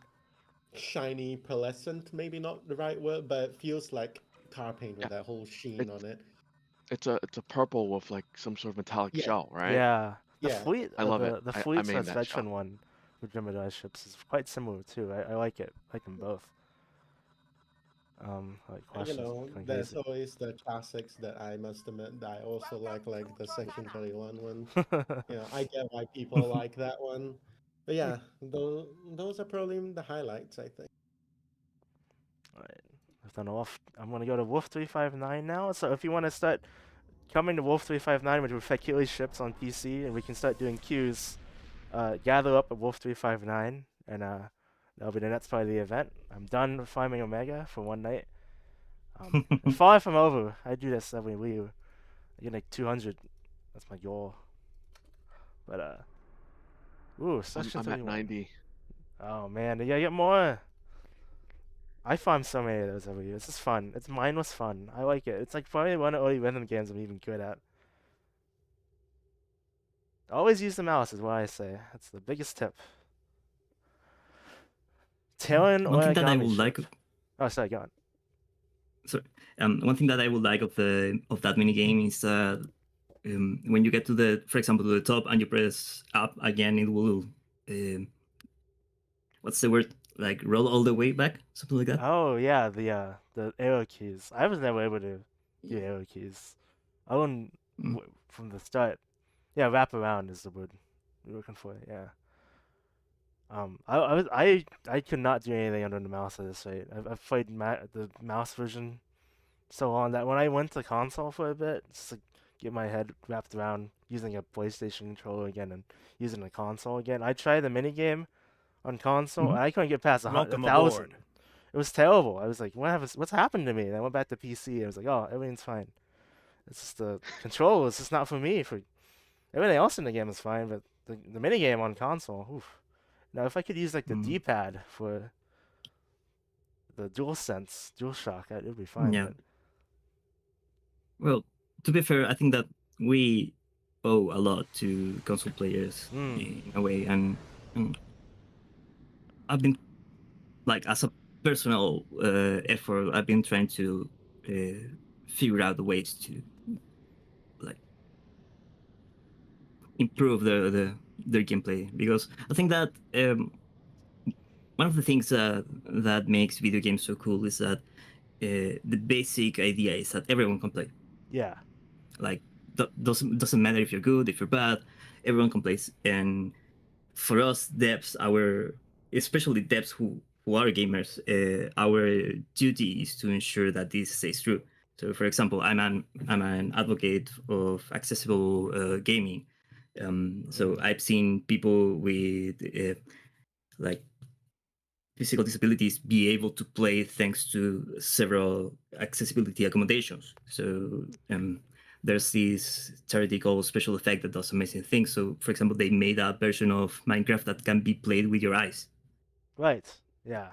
shiny, pearlescent, maybe not the right word, but it feels like car paint Yeah, with that whole sheen it's on it. it's a purple with like some sort of metallic Yeah, shell, right? Yeah. The yeah. fleet, I love it. the I fleet made slash that shell. veteran one with Gemini ships is quite similar too. I like it. I like them both. Like You questions know, going there's crazy. always the classics that I must admit that I also like the Section 31 one. You know, I get why people like that one. But yeah, those are probably the highlights, I think. Alright. I've done Wolf. I'm gonna go to Wolf 359 now. So if you want to start coming to Wolf 359 with your Fekili ships on PC, and we can start doing queues, gather up at Wolf 359, and that'll be the next part of the event. I'm done farming Omega for one night. Far from over. I do this every week. I get like 200. That's my goal. But Section I'm at 31. 90. Oh man, you gotta get more. I farm so many of those every year. This is fun. It's mindless fun. I like it. It's like probably one of the only rhythm games I'm even good at. Always use the mouse is what I say. That's the biggest tip. Talon One thing that I origami would ship. like. Oh, sorry, go on. Sorry. One thing that I would like of that mini game is when you get to for example, to the top and you press up again, it will what's the word? Like roll all the way back, something like that. Oh yeah, the arrow keys. I was never able to do arrow keys. I wouldn't from the start. Yeah, wrap around is the word we're looking for. Yeah. I could not do anything under the mouse at this rate. I've played the mouse version so long that when I went to console for a bit, just to get my head wrapped around using a PlayStation controller again and using the console again, I tried the mini game on console and I couldn't get past a Welcome 1,000. aboard. It was terrible. I was like, what's happened to me? And I went back to PC and I was like, oh, everything's fine. It's just the controller. It's just not for me. For everything else in the game is fine, but the mini game on console, oof. Now, if I could use like the D-pad for the DualShock, it would be fine. Yeah. But well, to be fair, I think that we owe a lot to console players in a way, and I've been like as a personal effort, I've been trying to figure out the ways to like improve their gameplay, because I think that one of the things that makes video games so cool is that the basic idea is that everyone can play. Yeah. Like doesn't matter if you're good, if you're bad, everyone can play. And for us devs, especially devs who are gamers, our duty is to ensure that this stays true. So, for example, I'm an advocate of accessible gaming. So I've seen people with like physical disabilities be able to play thanks to several accessibility accommodations. So there's this charity called Special Effect that does amazing things. So, for example, they made a version of Minecraft that can be played with your eyes. Right. Yeah.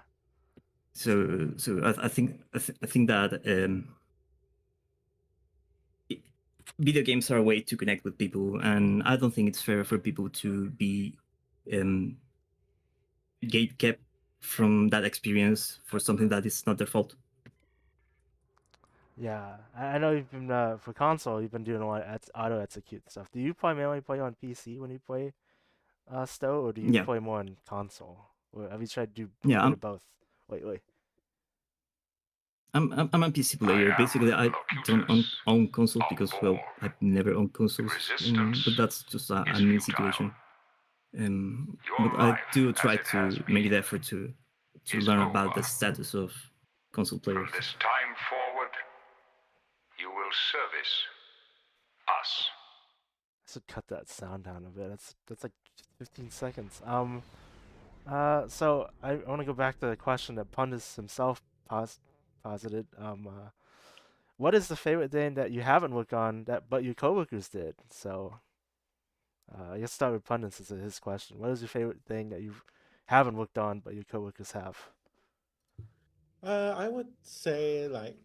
So I think that video games are a way to connect with people, and I don't think it's fair for people to be gatekept from that experience for something that is not their fault. Yeah. I know you've been for console. You've been doing a lot of auto execute stuff. Do you primarily play on PC when you play STO, or do you play more on console? Or have you tried to do a bit of both? Wait. I'm a PC player. Basically, I don't own consoles because, well, I've never owned consoles. But that's just a me situation. But I do try to make the effort to to learn about the status of console players. From this time forward, you will service us. I should cut that sound down a bit. That's like 15 seconds. So I want to go back to the question that Pundus himself posited. What is the favorite thing that you haven't worked on but your coworkers did? So, I guess start with Pundus is his question. What is your favorite thing that you haven't worked on but your coworkers have? I would say like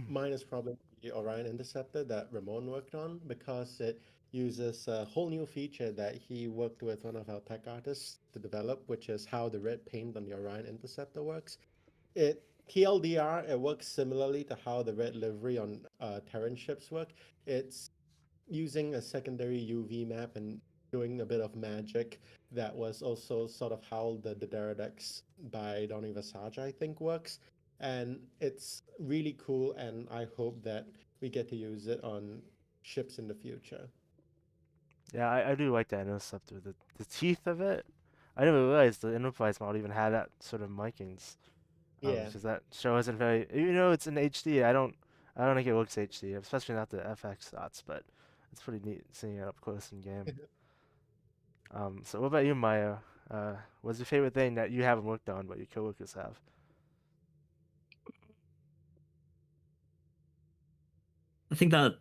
mine is probably the Orion Interceptor that Ramon worked on because it uses a whole new feature that he worked with one of our tech artists to develop, which is how the red paint on the Orion Interceptor works. It TLDR, it works similarly to how the red livery on Terran ships work. It's using a secondary UV map and doing a bit of magic. That was also sort of how the Daredeks by Donny Versace, I think, works. And it's really cool, and I hope that we get to use it on ships in the future. Yeah, I do like that interceptor. The teeth of it. I didn't realize the Enterprise model even had that sort of markings. Yeah. Because that show isn't very. It's in HD. I don't think it looks HD, especially not the FX dots. But it's pretty neat seeing it up close in game. So what about you, Mayo? What's your favorite thing that you haven't worked on but your coworkers have? I think that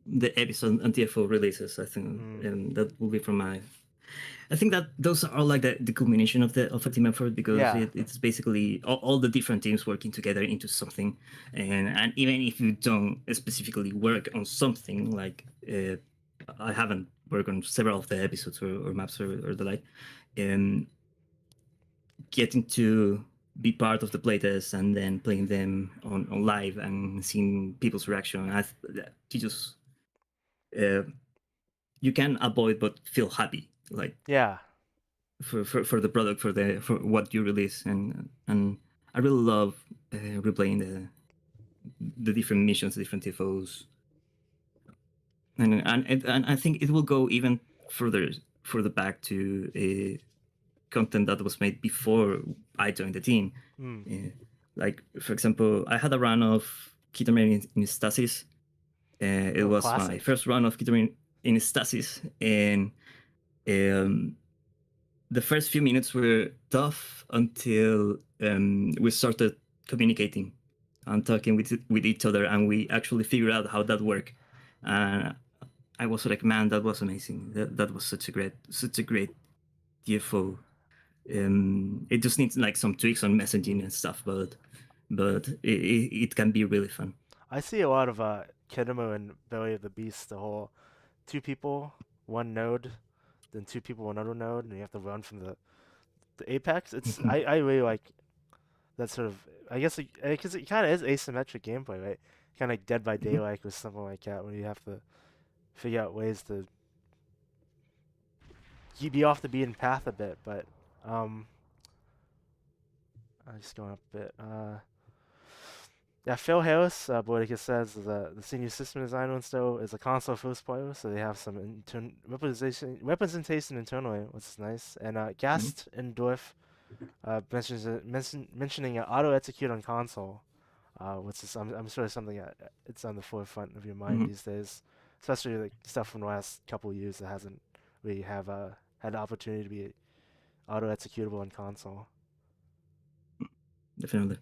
the episode and TFO releases, I think that will be from my. I think that those are like the culmination of a team effort because it's basically all the different teams working together into something, and even if you don't specifically work on something, like I haven't worked on several of the episodes or maps or the like, getting to be part of the playtest and then playing them on live and seeing people's reaction, you just you can avoid but feel happy, like for the product, for what you release, and I really love replaying the different missions, the different TFOs, and I think it will go even further back to content that was made before I joined the team. Like, for example, I had a run of Ketamine in Stasis. It was classic. My first run of Ketamine in Stasis, and the first few minutes were tough until we started communicating and talking with each other, and we actually figured out how that worked. I was like, man, that was amazing. That was such a great TFO. It just needs like some tweaks on messaging and stuff, but it can be really fun. I see a lot of Kedemo and Belly of the Beast, the whole 2 people, 1 node, then 2 people, another node, and you have to run from the apex. It's I really like that sort of, I guess, because it kind of is asymmetric gameplay, right? Kind of like Dead by Daylight or something like that, where you have to figure out ways to be off the beaten path a bit, but I'm just going up a bit. Yeah, Phil Harris, Boydica says, the senior system designer in STO is a console first player, so they have some representation internally, which is nice. And Gast and Dorf mentioning auto execute on console, which is I'm sure something that it's on the forefront of your mind these days, especially like stuff from the last couple of years that hasn't really had the opportunity to be auto executable on console. Definitely.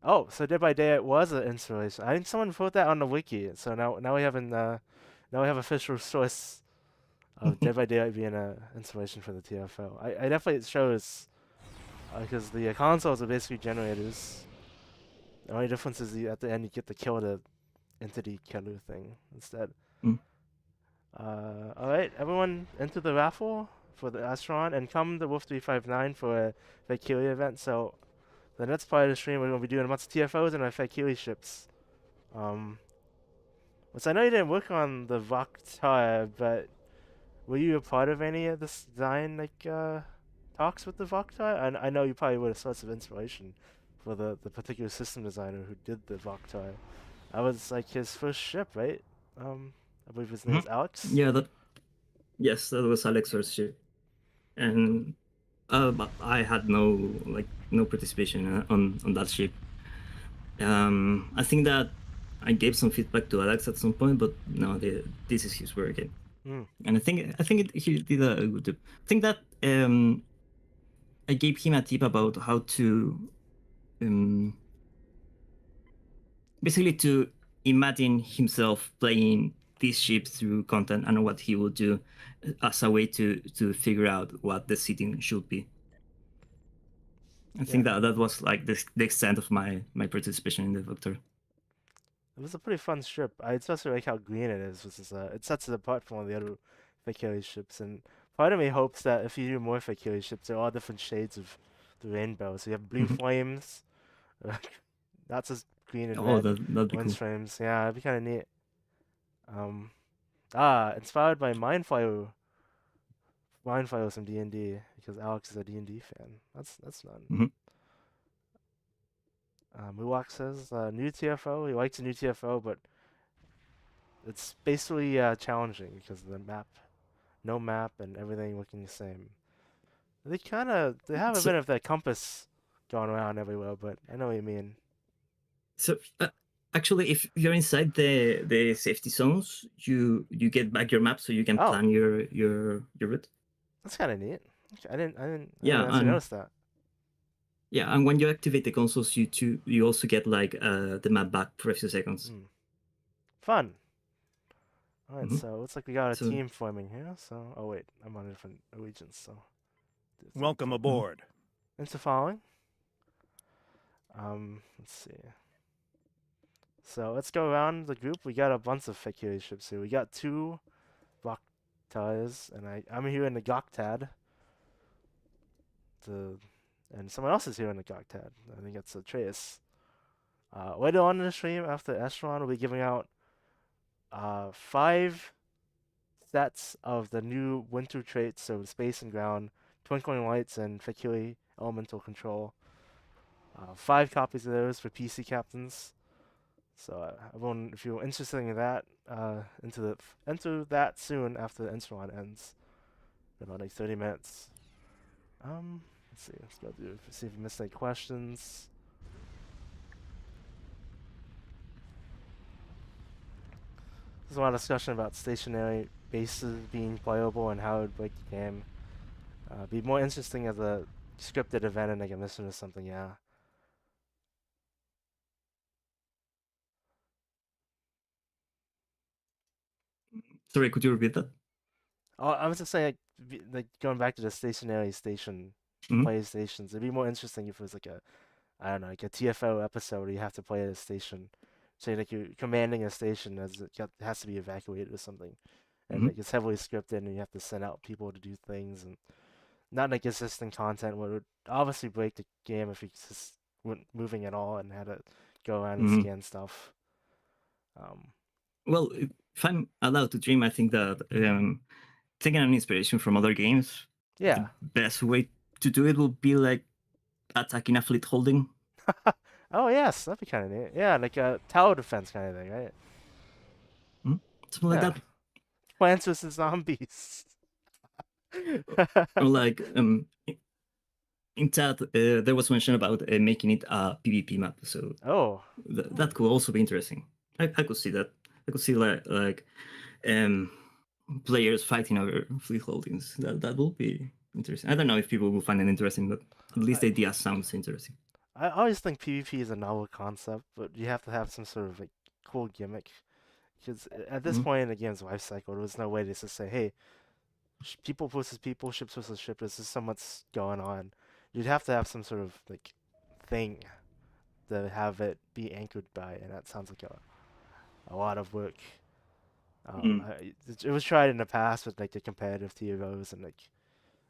Oh, so Dead by Day it was an inspiration. I think someone put that on the wiki. So now we have now we have official source of Dead by Daylight being an inspiration for the TFO. I definitely, it shows because the consoles are basically generators. The only difference is at the end you get to kill the entity killer thing instead. All right, everyone enter the raffle for the Astron and come to Wolf 359 for a Valkyrie event. So the next part of the stream, we're going to be doing a bunch of TFOs and our Valkyrie ships. Which I know you didn't work on the Vaktar, but were you a part of any of this design talks with the Vaktar? And I know you probably were a source of inspiration for the particular system designer who did the Vaktar. I was like his first ship, right? I believe his name is Alex. Yeah, yes, that was Alex's ship, and But I had no participation on that ship. I think that I gave some feedback to Alex at some point, but no, this is his work again. And I think he did a good job. I think that I gave him a tip about how to basically to imagine himself playing this ship through content and what he will do as a way to figure out what the setting should be. I think that was like the extent of my participation in the Vector. It was a pretty fun strip. I especially like how green it is. Which is it sets it apart from all the other Fakiri ships. And part of me hopes that if you do more Fakiri ships, they're all different shades of the rainbow. So you have blue flames, not just green and red. That'd be orange cool. flames. Yeah, it'd be kind of neat. Inspired by Mindfire from D&D because Alex is a D&D fan. That's none. Muwak says new TFO. He likes a new TFO, but it's basically challenging because of the map, no map, and everything looking the same. They have a bit of that compass going around everywhere, but I know what you mean. So actually, if you're inside the safety zones, you get back your map so you can plan your route. That's kind of neat. I didn't Yeah, actually notice that. Yeah, and when you activate the consoles, you also get like the map back for a few seconds. Fun. All right, so looks like we got a team forming here. So, oh wait, I'm on a different allegiance. So, welcome aboard. Thanks for following. Let's see. So let's go around the group. We got a bunch of Fakiri ships here. We got 2 Goktas, and I'm here in the Goktad. And someone else is here in the Goktad. I think it's Atreus. Later on in the stream, after Echelon, we'll be giving out 5 sets of the new winter traits, so Space and Ground, Twinkling Lights, and Fakiri Elemental Control. 5 copies of those for PC captains. So everyone, if you're interested in that, enter that soon after the Echelon ends. In about like 30 minutes. Let's see. Let's go through. See if we missed any questions. There's a lot of discussion about stationary bases being playable and how it would break the game. Be more interesting as a scripted event and like a mission or something. Yeah. Sorry, could you repeat that? Oh, I was just saying, like going back to the stationary station, play stations. It'd be more interesting if it was like I don't know, like a TFO episode where you have to play at a station. Say like you're commanding a station as it has to be evacuated or something, and like it's heavily scripted and you have to send out people to do things and not like consistent content where it would obviously break the game if you just weren't moving at all and had to go around and scan stuff. Well, if I'm allowed to dream, I think that taking an inspiration from other games, the best way to do it would be like attacking a fleet holding. Oh yes, that'd be kind of neat. Yeah, like a tower defense kind of thing, right? Something like that. Plants vs Zombies. Or like in chat, there was mention about making it a PvP map, so that could also be interesting. I could see that. I could see like players fighting over fleet holdings. That will be interesting. I don't know if people will find it interesting, but at least the idea sounds interesting. I always think PvP is a novel concept, but you have to have some sort of like cool gimmick. Because at this point in the game's life cycle, there was no way to just say, "Hey, people versus people, ships versus ship. This is so much going on." You'd have to have some sort of like thing to have it be anchored by, and that sounds like a lot of work. It was tried in the past with like the competitive TVOs and like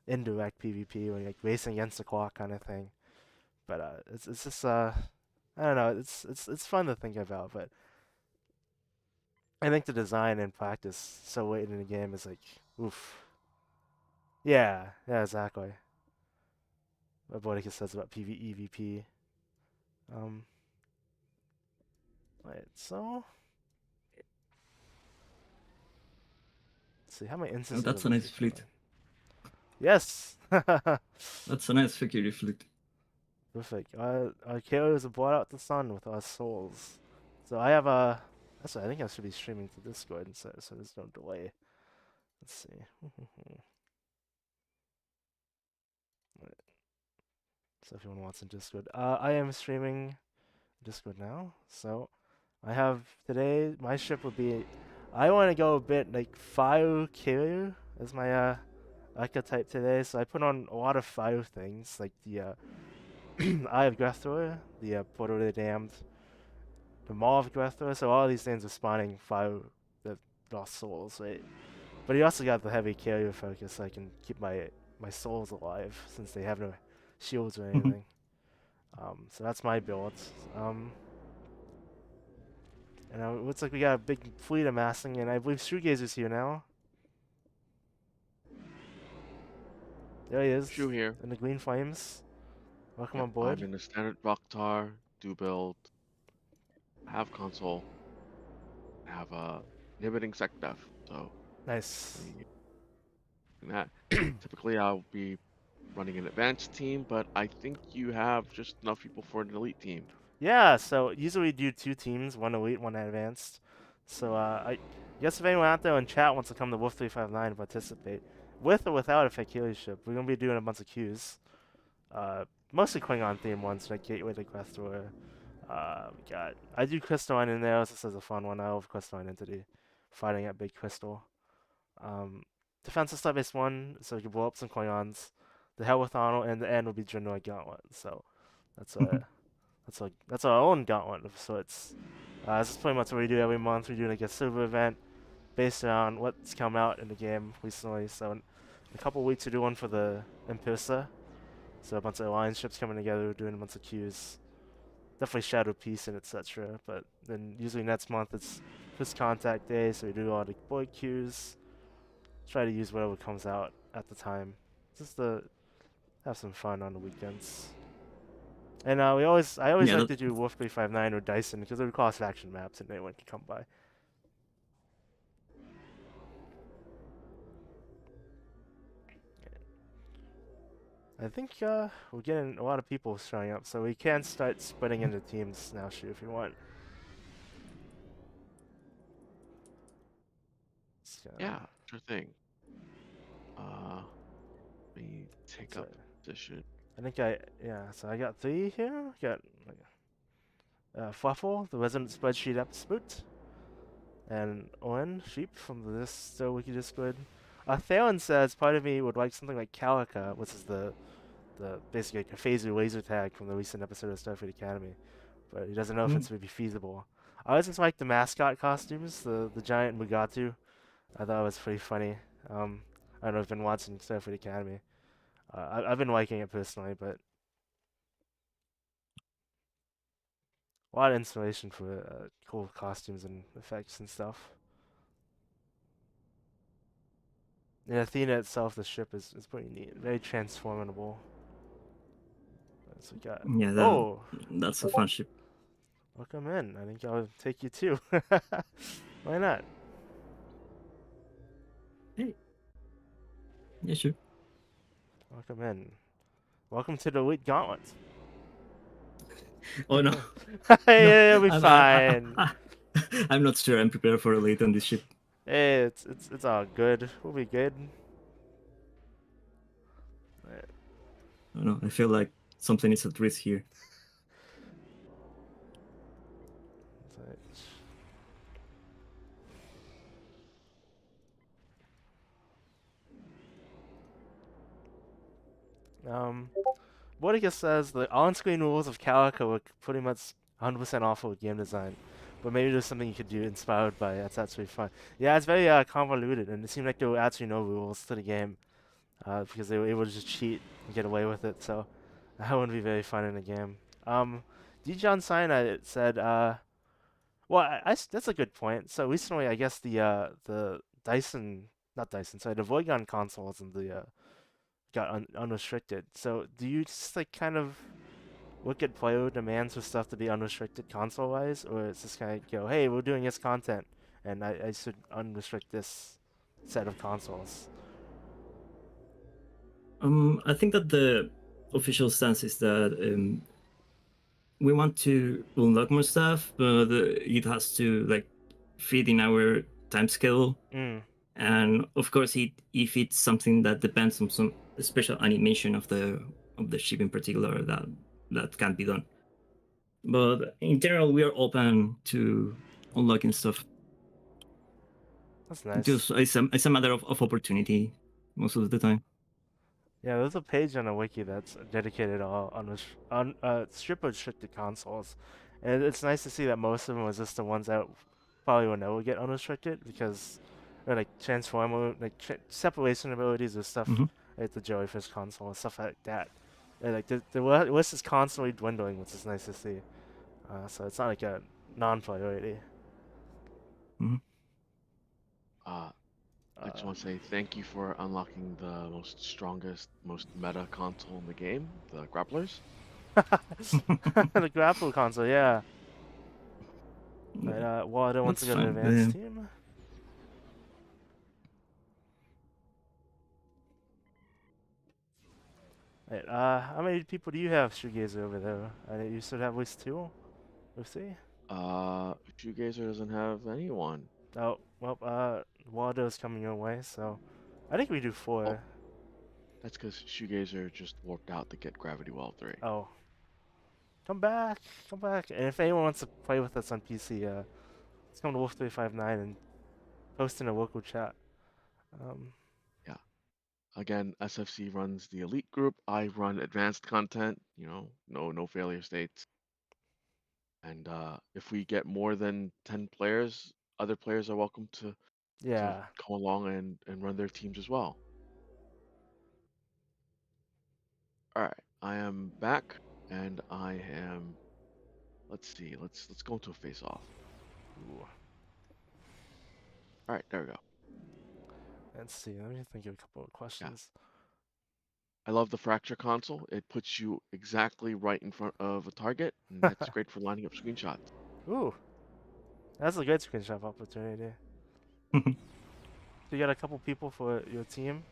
indirect PvP, or like racing against the clock kind of thing. But it's just I don't know. It's fun to think about, but I think the design and practice so late in the game is like oof. Yeah, exactly. What Bodika says about PvEVP. Right, so let's see how many instances. Oh, that's a nice fleet. Yes. That's a nice figure you flicked. Perfect. Our heroes have brought out the sun with our souls. So I have a. Actually, I think I should be streaming to Discord instead, so there's no delay. Let's see. Right. So if you want to watch in Discord, I am streaming Discord now. So I have today. My ship would be. I want to go a bit like fire carrier as my archetype today. So I put on a lot of fire things like the Eye of Grethor, the Portal of the Damned, the Maw of Grethor. So all these things are spawning fire, the lost souls, right? But he also got the heavy carrier focus, so I can keep my souls alive since they have no shields or anything. So that's my build. And it looks like we got a big fleet amassing, and I believe Shoegazer's here now. There he is. Shoe here. In the green flames. Welcome Yep, on board. I'm in the standard Rocktar, do build, have console, have inhibiting sec def. So Nice. that typically I'll be running an advanced team, but I think you have just enough people for an elite team. Yeah, so usually we do 2 teams, 1 elite, 1 advanced. So I guess if anyone out there in chat wants to come to Wolf 359 and participate, with or without a Fakiri ship, we're gonna be doing a bunch of queues. Mostly Klingon themed ones like Gateway to Questor. We got I do Crystalline in there, this is a fun one. I love Crystalline Entity. Fighting at Big Crystal. Defensive star base 1, so we can blow up some Klingons. The Hell with Arnold, and the end will be Genoid Gauntlet. So that's that's our own gauntlet of sorts. This is pretty much what we do every month. We do like a silver event based around what's come out in the game recently. So in a couple weeks we do one for the Impulsa. So a bunch of alliance ships coming together, we're doing a bunch of queues. Definitely Shadow Peace and etc. But then usually next month it's First Contact Day, so we do all the boy queues. Try to use whatever comes out at the time. Just to have some fun on the weekends. And I always like to do Wolf 359 or Dyson because they're cost action maps and anyone can come by. I think we're getting a lot of people showing up, so we can start splitting into teams now, Shu, if you want. Yeah, sure thing. Let me take up position. I think so I got 3 here. Got Fluffle, the resident spreadsheet expert, and Owen, Sheep from the STO Wiki Discord. Theon says part of me would like something like Calica, which is the basically like a phaser laser tag from the recent episode of Starfleet Academy, but he doesn't know if it's maybe feasible. I always just like the mascot costumes, the giant Mugatu. I thought it was pretty funny. I don't know if you've been watching Starfleet Academy. I've been liking it personally, but a lot of inspiration for cool costumes and effects and stuff. And Athena itself, the ship, is pretty neat. Very transformable. So we got... Yeah, that's a fun ship. Welcome in. I think I'll take you too. Why not? Hey. Yeah, sure. Welcome in. Welcome to the Elite Gauntlet. Oh no. Hey, it'll be fine. I'm not sure I'm prepared for Elite on this ship. Hey, it's all good. We'll be good. Right. I don't know. I feel like something is at risk here. Botica says the on-screen rules of Calico are pretty much 100% awful with game design, but maybe there's something you could do inspired by it. That's actually fun. Yeah, it's very convoluted, and it seemed like there were actually no rules to the game because they were able to just cheat and get away with it. So that wouldn't be very fun in a game. D. John Sinai said, well, that's a good point. So recently, I guess the Dyson, not Dyson, sorry, the Voigon consoles and the got unrestricted. So do you just like kind of look at player demands for stuff to be unrestricted console-wise, or it's just kind of go, hey, we're doing this content, and I should unrestrict this set of consoles? I think that the official stance is that we want to unlock more stuff, but it has to like fit in our time schedule. And of course, if it's something that depends on some special animation of the ship in particular, that can be done. But in general, we are open to unlocking stuff. That's nice. Just it's a matter of opportunity most of the time. Yeah, there's a page on the wiki that's dedicated all on strip restricted consoles, and it's nice to see that most of them was just the ones that probably will never get unrestricted because they're like transformer, like separation abilities or stuff like the Jellyfish console and stuff like that. And like the list is constantly dwindling, which is nice to see. So it's not like a non-priority. I just want to say thank you for unlocking the strongest, most meta console in the game, the grapplers. The grapple console, yeah. But Water wants to go to the advanced team. Right, how many people do you have shoegazer over there? You should have at least 2 or 3? Shoegazer doesn't have anyone. Oh, well, Waldo's coming your way, so I think we do 4. Oh, that's because Shoegazer just warped out to get Gravity Well 3. Oh. Come back! Come back! And if anyone wants to play with us on PC, let's come to Wolf359 and post in a local chat. Yeah. Again, SFC runs the elite group. I run advanced content. You know, no failure states. And if we get more than 10 players, other players are welcome to come along and run their teams as well. All right, I am back, and I am. Let's see. Let's go into a face-off. All right, there we go. Let's see. Let me think of a couple of questions. Yeah. I love the fracture console. It puts you exactly right in front of a target, and that's great for lining up screenshots. Ooh, that's a great screenshot opportunity. You got a couple people for your team,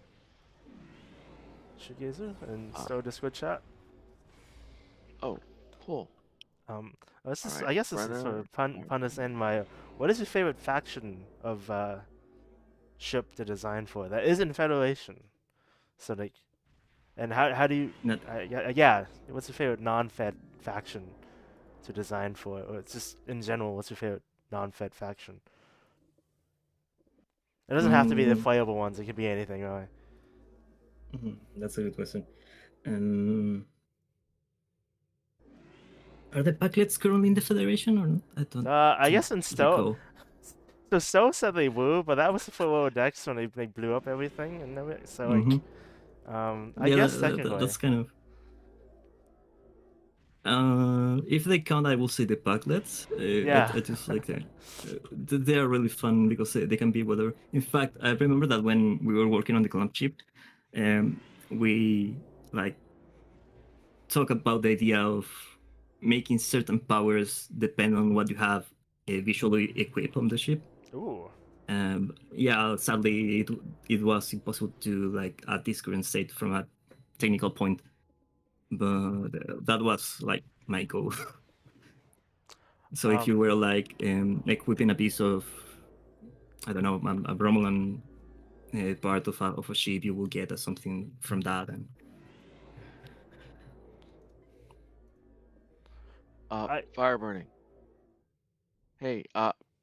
Shoegazer, and start a Discord chat. Oh, cool. This is, I guess this is for Pundus and Mayo. What is your favorite faction of ship to design for that isn't Federation? So like, and how do you? Yeah. What's your favorite non-Fed faction to design for, or it's just in general? What's your favorite non-Fed faction? It doesn't have to be the playable ones. It could be anything, really. That's a good question. Are the Packlets currently in the Federation or not? I don't. I guess in STO. So STO said they were, but that was for lower decks when they blew up everything and everything. So like, I guess technically that's kind of. If they count, I will say the Packlets. I just like them. They are really fun because they can be whatever. In fact, I remember that when we were working on the clamp chip, we like talk about the idea of making certain powers depend on what you have visually equipped on the ship. Ooh. Yeah, sadly, it was impossible to like add this current state from a technical point, but that was like my goal. So if you were like equipping a piece of, I don't know, a Romulan part of a ship, you will get something from that. And fire burning. Hey,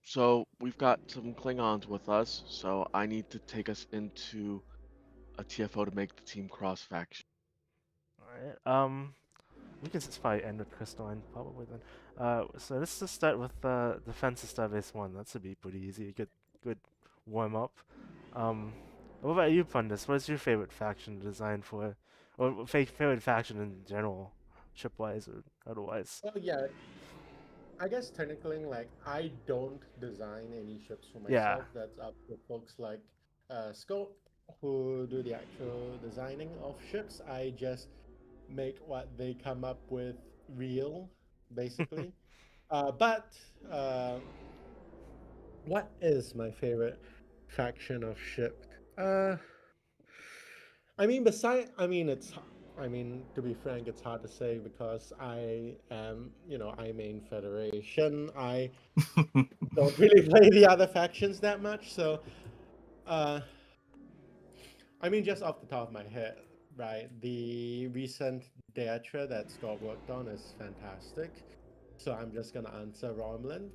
so we've got some Klingons with us, so I need to take us into a TFO to make the team cross faction. Alright, we can just probably end with Crystalline probably then. So let's just start with Defense of Starbase 1. That should be pretty easy. Good warm up. What about you, Pundus? What's your favorite faction to design for? Or favorite faction in general, ship-wise or otherwise? Well, yeah. I guess technically, like, I don't design any ships for myself. That's up to folks like Scope, who do the actual designing of ships. I just make what they come up with real, basically. But what is my favorite faction of ship? I mean, to be frank, it's hard to say because I main Federation. I don't really play the other factions that much, so, uh, I mean, just off the top of my head, right? The recent Daetra that Scott worked on is fantastic. So I'm just gonna answer Romlin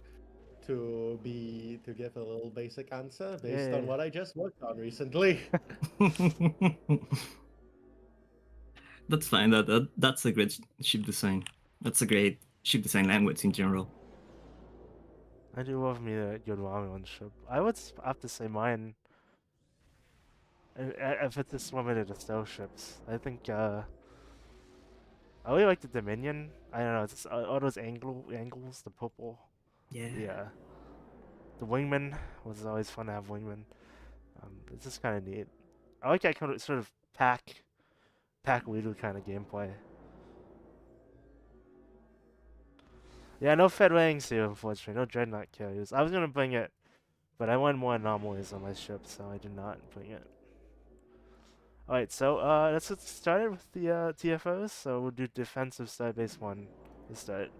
to give a little basic answer based on Yay. what I just worked on recently. That's fine. That's a great ship design. That's a great ship design language in general. I do love me a good Romulan ship. I would have to say mine. If it's just limited to STO ships, I think I really like the Dominion. I don't know, it's just, all those angles, the purple. Yeah. Yeah. The wingman was always fun to have wingman. It's just kind of neat. I like that kind of sort of pack leader kind of gameplay. Yeah, no Fed Wings here, unfortunately. No Dreadnought carriers. I was gonna bring it, but I wanted more anomalies on my ship, so I did not bring it. Alright, so let's get started with the TFOs. So we'll do defensive starbase 1 to start.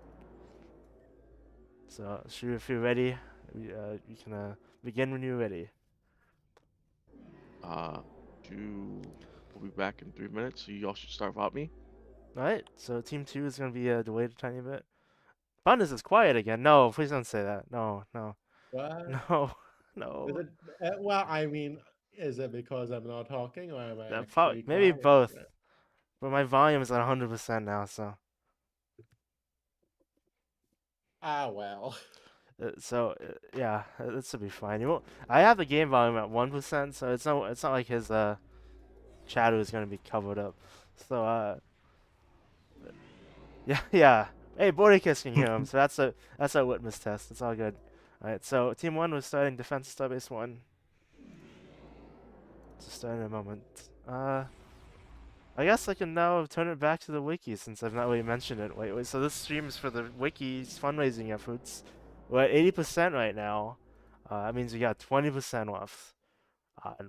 So, Shu, if you're ready, you can begin when you're ready. We'll be back in 3 minutes, so you all should start without me. Alright, so Team 2 is going to be delayed a tiny bit. Pundus is quiet again. No, please don't say that. No, no, What? no, Is no. it? Well, I mean, is it because I'm not talking, or am I actually Maybe quiet? both. But my volume is at 100% now, so. Ah, well. Yeah, this should be fine. You won't, I have the game volume at 1%, so it's not like his chatter is gonna be covered up. So yeah, yeah. Hey, Bordekiss can hear him, so that's a litmus test. It's all good. All right, so Team 1 was starting defense starbase 1. Just start in a moment. I guess I can now turn it back to the wiki since I've not really mentioned it. Wait. So this stream is for the wiki's fundraising efforts. We're at 80% right now. That means we got 20% left.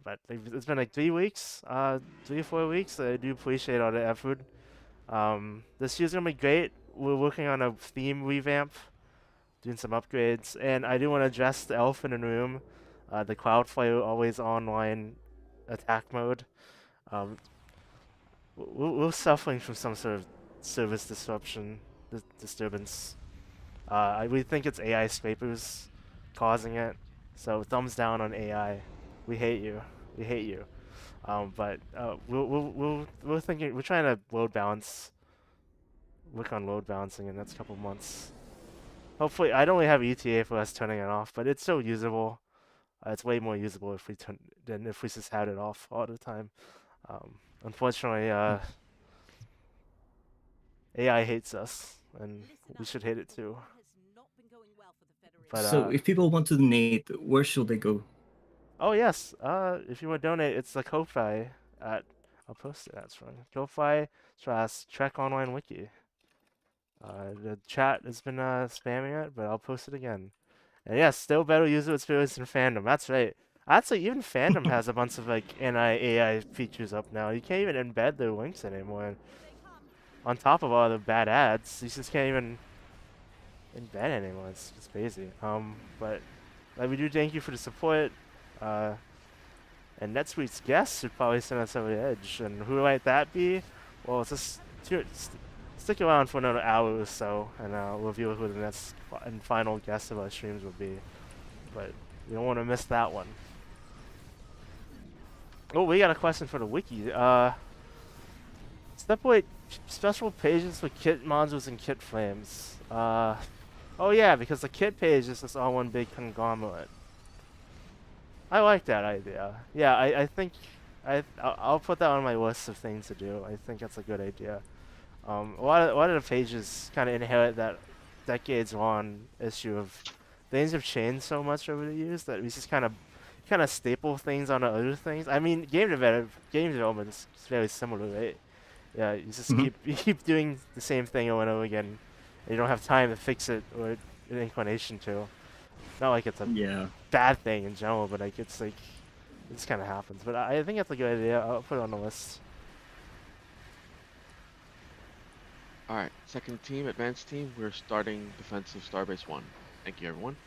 But it's been like 3 weeks, 3 or 4 weeks. I do appreciate all the effort. This year's gonna be great. We're working on a theme revamp, doing some upgrades, and I do want to address the elephant in the room, the Cloudflare always online attack mode. Um, we're suffering from some sort of service disruption, disturbance. We think it's AI scrapers causing it. So thumbs down on AI. We hate you. We hate you. But we're thinking, we're trying to work on load balancing in the next couple months. Hopefully, I don't really have ETA for us turning it off, but it's still usable. It's way more usable if we than if we just had it off all the time. Unfortunately, AI hates us, and we should hate it too. But, so if people want to donate, where should they go? Oh yes, if you want to donate, it's the Ko-Fi at, I'll post it, that's wrong. Ko-Fi/Trek Online Wiki. The chat has been spamming it, but I'll post it again. And yes, still better user experience than Fandom, that's right. Actually, even Fandom has a bunch of like anti-AI features up now. You can't even embed their links anymore. On top of all the bad ads, you just can't even embed anymore. It's just crazy. But we do thank you for the support. And NetSuite's guests should probably send us over the edge. And who might that be? Well, stick around for another hour or so, and we'll reveal who the next and final guest of our streams will be. But you don't want to miss that one. Oh, we got a question for the wiki. Separate special pages for kit modules and kit frames. Oh yeah, because the kit page is just all one big conglomerate. I like that idea. Yeah, I think I'll put that on my list of things to do. I think that's a good idea. A lot of the pages kind of inherit that decades-long issue of things have changed so much over the years that we just kind of staple things onto other things. I mean, game development is very similar, right? Yeah, you just you keep doing the same thing over and over again. And you don't have time to fix it or an inclination to. Not like it's a bad thing in general, but like it's like It just kind of happens. But I think that's a good idea. I'll put it on the list. All right, second team, advanced team. We're starting defensive Starbase 1. Thank you, everyone.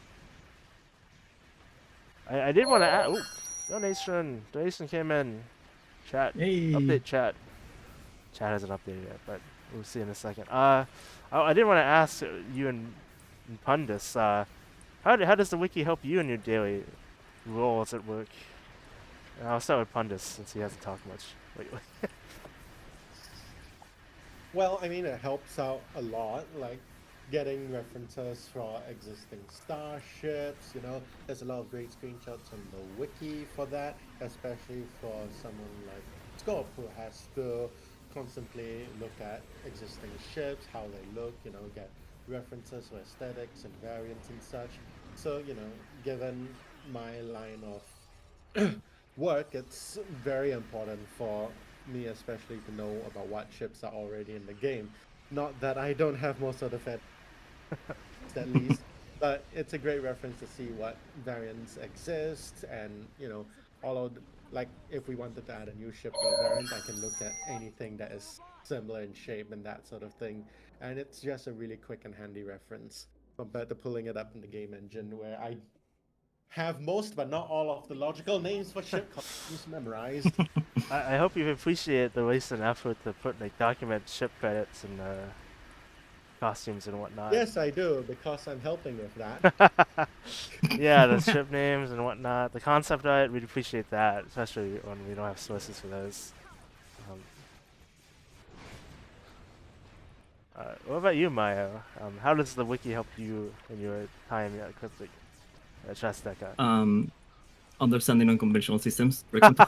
I did want to add. Oh, donation came in. Chat. Hey. Update chat. Chat hasn't updated yet, but we'll see in a second. I did want to ask you and Pundus. How does the wiki help you in your daily roles at work? I'll start with Pundus since he hasn't talked much lately. Well, I mean, it helps out a lot, like getting references for existing starships. There's a lot of great screenshots on the wiki for that, especially for someone like Scope who has to constantly look at existing ships, how they look, get references for aesthetics and variants and such. So, given my line of work, it's very important for me especially to know about what ships are already in the game. Not that I don't have most of the fed at least, but it's a great reference to see what variants exist and all of like if we wanted to add a new ship to a variant, I can look at anything that is similar in shape and that sort of thing, and it's just a really quick and handy reference compared to pulling it up in the game engine where I have most but not all of the logical names for ship costumes memorized. I hope you appreciate the waste and effort to put document ship credits and costumes and whatnot. Yes, I do, because I'm helping with that. Yeah, the ship names and whatnot. The concept art, we'd appreciate that, especially when we don't have sources for those. What about you, Mayo? How does the wiki help you in your time at Chasteka? Understanding unconventional systems, for example.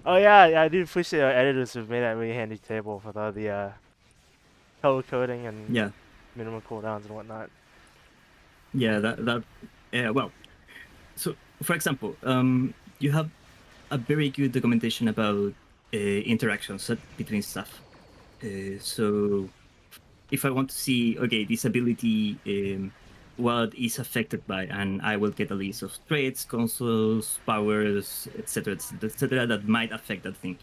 Oh yeah, I do appreciate our editors who've made that really handy table with all the color coding and Yeah. minimum cooldowns and whatnot. Yeah, well, so for example, you have a very good documentation about interactions between stuff. So if I want to see, okay, this ability, what is affected by, and I will get a list of traits, consoles, powers, etc., that might affect that thing,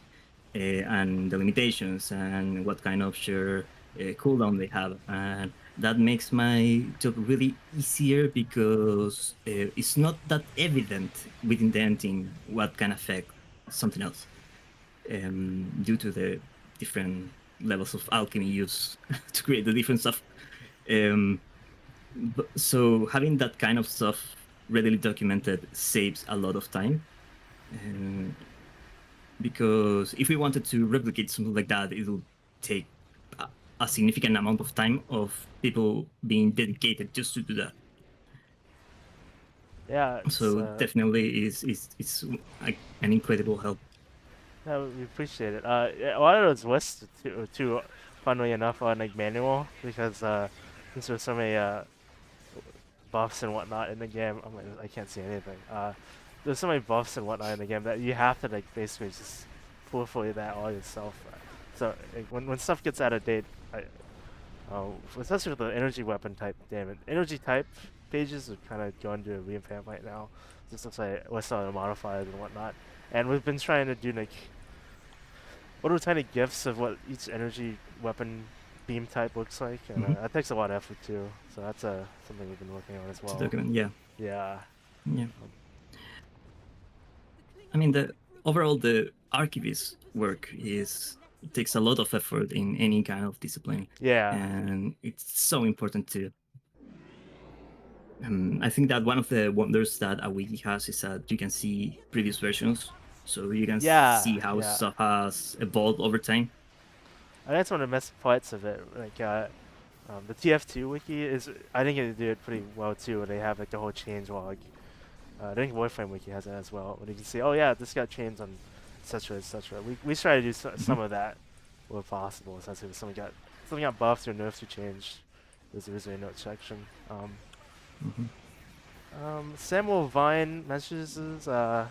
and the limitations, and what kind of sheer cooldown they have, and that makes my job really easier because it's not that evident within the engine what can affect something else, due to the different levels of alchemy used to create the different stuff. So having that kind of stuff readily documented saves a lot of time. Because if we wanted to replicate something like that, it'll take a significant amount of time of people being dedicated just to do that. Yeah. So definitely it's like an incredible help. Yeah, we appreciate it. A lot of those lists too, funnily enough, are manual because since there's so many buffs and whatnot in the game, I can't see anything. There's so many buffs and whatnot in the game that you have to basically just proliferate that all yourself. So when stuff gets out of date, especially with the energy weapon type, energy type pages are kind of going to a revamp right now. Just looks like lists all the modifiers and whatnot. And we've been trying to do little tiny gifs of what each energy weapon beam type looks like, and that takes a lot of effort too. So that's something we've been working on as well. To document, yeah. Yeah. Yeah. I mean, the archivist work takes a lot of effort in any kind of discipline. Yeah. And it's so important too. I think that one of the wonders that a wiki has is that you can see previous versions, so you can see how stuff has evolved over time. And that's one of the best parts of it. The TF2 wiki I think they do it pretty well too. They have the whole change log. I think Warframe wiki has that as well. When you can see, oh yeah, this got changed on etc. etc. We try to do some of that where possible. Essentially, if something got buffed or nerfed or changed, there's usually a note section. Samuel Vine messages, no,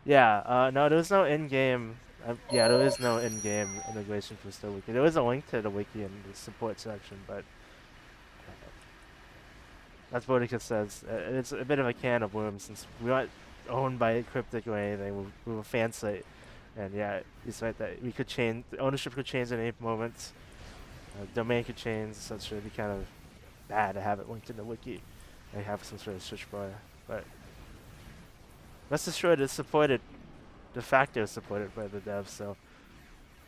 there's no in-game, there is no in-game integration for STO Wiki. There is a link to the wiki in the support section, but As Boudica says, it's a bit of a can of worms since we aren't owned by Cryptic or anything. We're a fan site, and yeah, he's right that we could change. The ownership could change at any moment. Domain could change, so it would be kind of bad to have it linked in the wiki and have some sort of switchbar. But rest assured, it's supported, de facto supported by the devs, so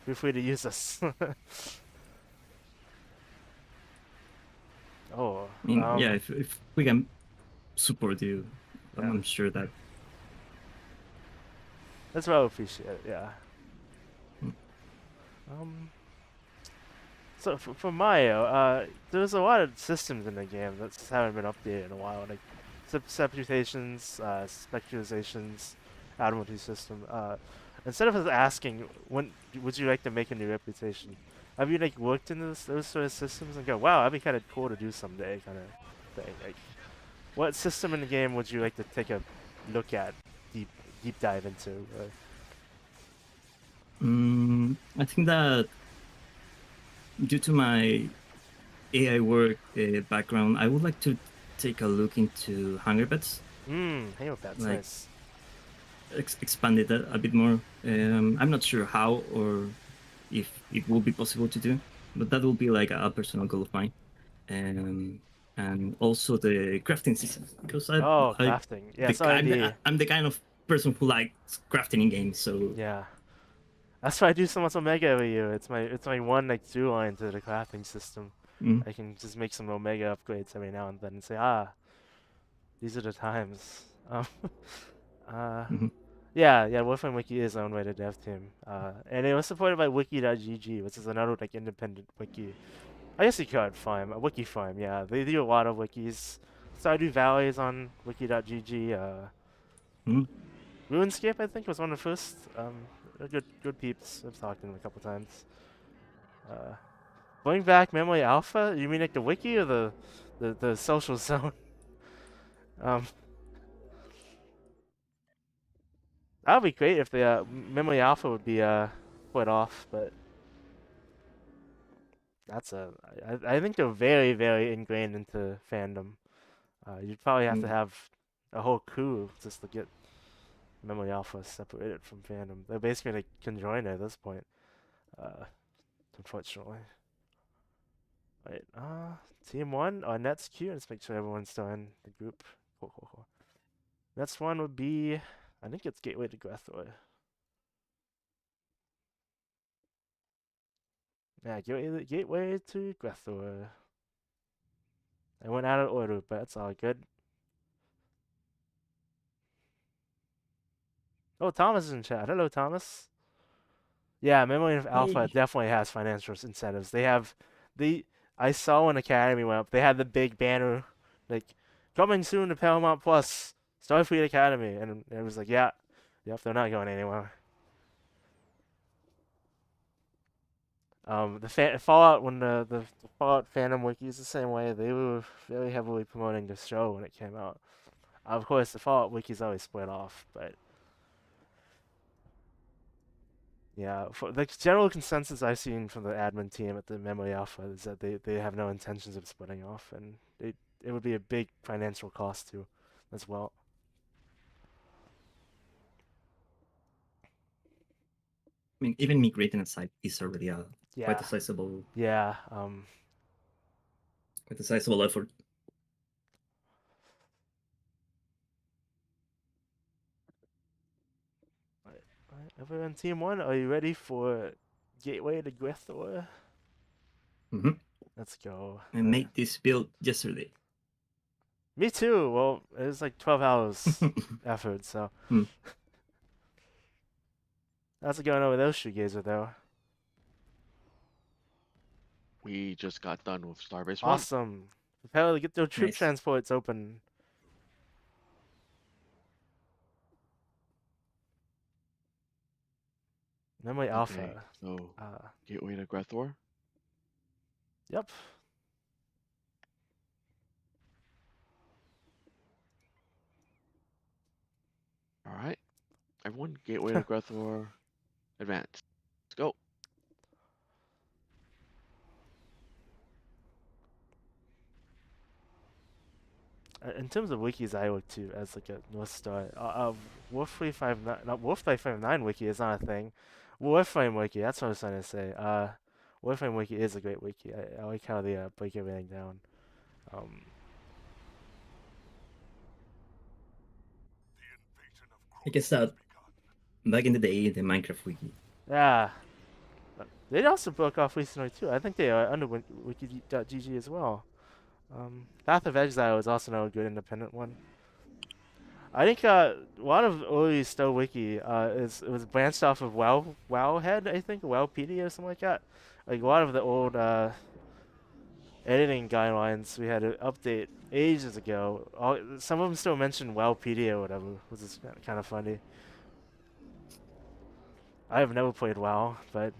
feel free to use us. Oh, I mean, yeah, if we can support you, yeah. I'm sure that. That's what I appreciate it, yeah. Mm. So for Mayo, there's a lot of systems in the game that haven't been updated in a while, like seputations, spectralizations, Admiralty system. Instead of us asking, when would you like to make a new reputation, have you like worked in those sort of systems and go, wow, that'd be kind of cool to do someday, kind of thing? Like, what system in the game would you like to take a look at, deep dive into? I think that due to my AI work background, I would like to take a look into Hunger Pets. Hunger Pets, like, nice. Expand it a bit more. I'm not sure how or if it will be possible to do, but that will be like a personal goal of mine. And also the crafting system, because Crafting. Yes, I'm the kind of person who likes crafting in games. So yeah. That's why I do so much Omega every year. It's my one like through line to the crafting system. I can just make some Omega upgrades every now and then and say, these are the times. Yeah, Warframe Wiki is owned by the dev team. And it was supported by Wiki.gg, which is another like independent wiki. I guess you could farm, a wiki farm, yeah. They do a lot of wikis. Stardew Valley is on Wiki.gg. RuneScape, I think, was one of the first. They're good peeps. I've talked to them a couple times. Going back Memory Alpha? You mean like the wiki or the social zone? That would be great if the Memory Alpha would be put off, but I think they're very, very ingrained into fandom. You'd probably have to have a whole crew just to get Memory Alpha separated from fandom. They're basically like conjoined at this point, unfortunately. Wait, Team 1 on Nets Q. Let's make sure everyone's still in the group. Cool. Next one would be, I think it's Gateway to Grethor. Yeah, Gateway to Grethor. I went out of order, but it's all good. Oh, Thomas is in chat. Hello, Thomas. Yeah, Memory of Alpha definitely has financial incentives. I saw when Academy went up, they had the big banner, like, coming soon to Paramount Plus, Starfleet Academy, and it was like, yep, they're not going anywhere. The Fallout, when the Fallout fandom wiki is the same way, they were very heavily promoting the show when it came out. Of course, the Fallout wiki's always split off, but yeah, for the general consensus I've seen from the admin team at the Memory Alpha is that they have no intentions of splitting off, and it would be a big financial cost too, as well. I mean, even migrating a site is already quite a sizable. Yeah. Quite a sizable effort. Everyone, Team 1, are you ready for Gateway to Grethor? Let's go. I made this build yesterday. Me too. Well, it was like 12 hours effort, so. How's it going over those shoegazer, though? We just got done with Starbase 1. Awesome. Prepare to get their troop transports open. Memory Alpha. So, Gateway to Grethor? Yep. Alright. Everyone, Gateway to Grethor, advance. Let's go. in terms of wikis, I look to as like a North Star. Wolf 359, not Wolf 359 wiki is not a thing. Warframe wiki, that's what I was trying to say. Warframe wiki is a great wiki. I like how they break everything down. Um, I guess that back in the day, the Minecraft wiki. yeah, they also broke off recently too. I think they are under wiki.gg as well. Path of Exile is also now a good independent one. I think a lot of early STO wiki it was branched off of Wowhead, I think, Wowpedia or something like that. Like a lot of the old editing guidelines we had to update ages ago. Some of them still mention Wowpedia or whatever, which is kind of funny. I have never played WoW, but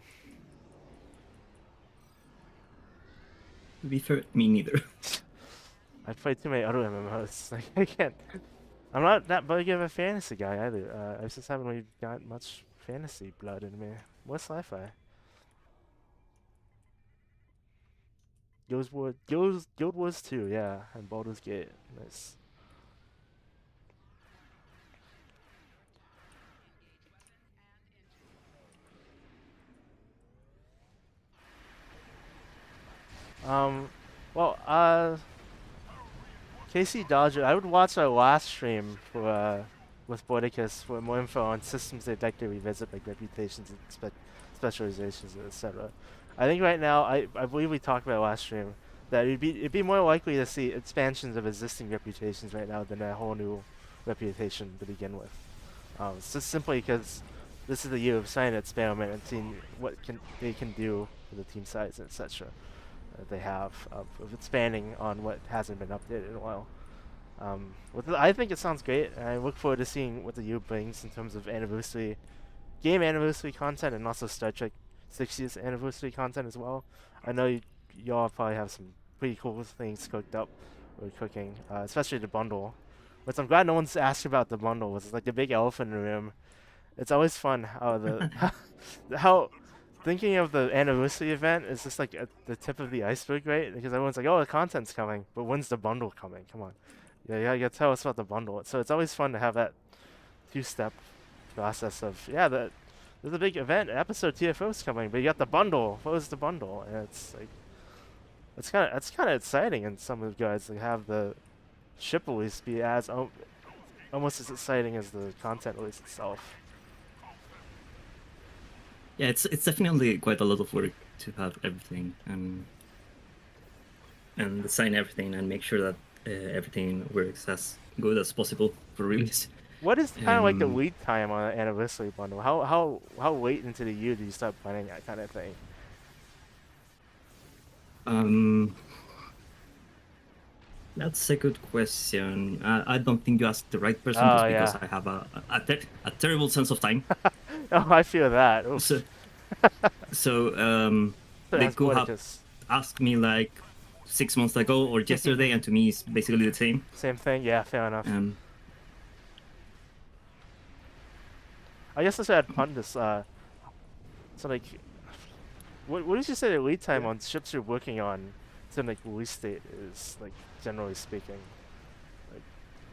To be fair, me neither. I played too many other MMOs. Like I can't. I'm not that big of a fantasy guy either. I just haven't really got much fantasy blood in me. What's sci-fi? Guild Wars 2, yeah, and Baldur's Gate. Nice. Um, well, Casey Dodger, I would watch our last stream for with Boydicus for more info on systems they'd like to revisit, like reputations and specializations, etc. I think right now, I believe we talked about last stream that it'd be more likely to see expansions of existing reputations right now than a whole new reputation to begin with. It's just simply because this is the year of signing experiment and seeing what they can do for the team size, etc. That they have of expanding on what hasn't been updated in a while. I think it sounds great, and I look forward to seeing what the year brings in terms of game anniversary content, and also Star Trek 60th anniversary content as well. I know y'all probably have some pretty cool things cooked up or cooking, especially the bundle. Which I'm glad no one's asked about the bundle. It's like a big elephant in the room. It's always fun how how thinking of the anniversary event is just like at the tip of the iceberg, right? Because everyone's like, oh, the content's coming, but when's the bundle coming? Come on. Yeah, you gotta tell us about the bundle. So it's always fun to have that two-step process of, there's a big event, episode TFO's coming, but you got the bundle. What was the bundle? And it's like, it's kind of exciting, and some of the guys like have the ship release be as almost as exciting as the content release itself. Yeah, it's definitely quite a lot of work to have everything and design everything and make sure that everything works as good as possible for release. What is kind of like the lead time on an anniversary bundle? How late into the year do you start planning that kind of thing? That's a good question. I don't think you asked the right person just because I have a terrible sense of time. Oh, I feel that. So they could have asked me like 6 months ago or yesterday, and to me it's basically the same. Same thing, yeah, fair enough. I guess let's add Pundus. So like, what did you say the lead time on ships you're working on to like release date is, like, generally speaking? Like,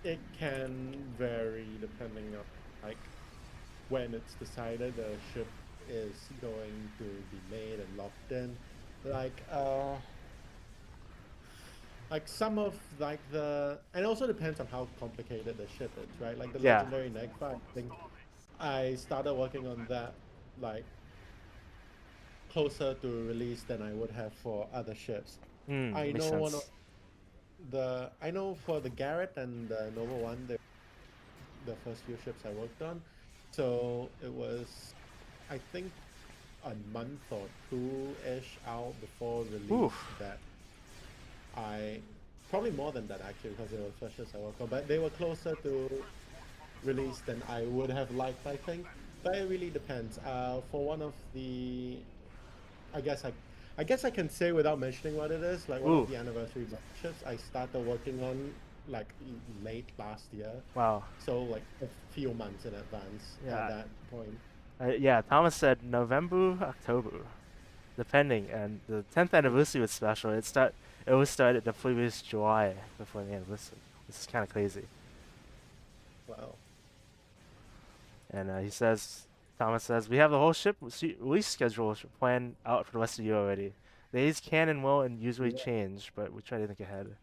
it can vary depending on like when it's decided the ship is going to be made and locked in. Like some of like and also depends on how complicated the ship is, right? Like the legendary Negva, I think I started working on that like closer to release than I would have for other ships. I know I know for the Garrett and the Nova One, the first few ships I worked on, so it was, I think, a month or two-ish out before release. That I probably more than that actually, because they were first ships I worked on, but they were closer to release than I would have liked, I think. But it really depends. For one of the, I guess I can say without mentioning what it is, like one of the anniversary ships I started working on like late last year. Wow. So like a few months in advance at that point. Thomas said November, October, depending, and the 10th anniversary was special. It was started the previous July before the anniversary. This is kind of crazy. Wow. And Thomas says, we have the whole release schedule planned out for the rest of the year already. Days can and will and usually Yeah. change, but we try to think ahead.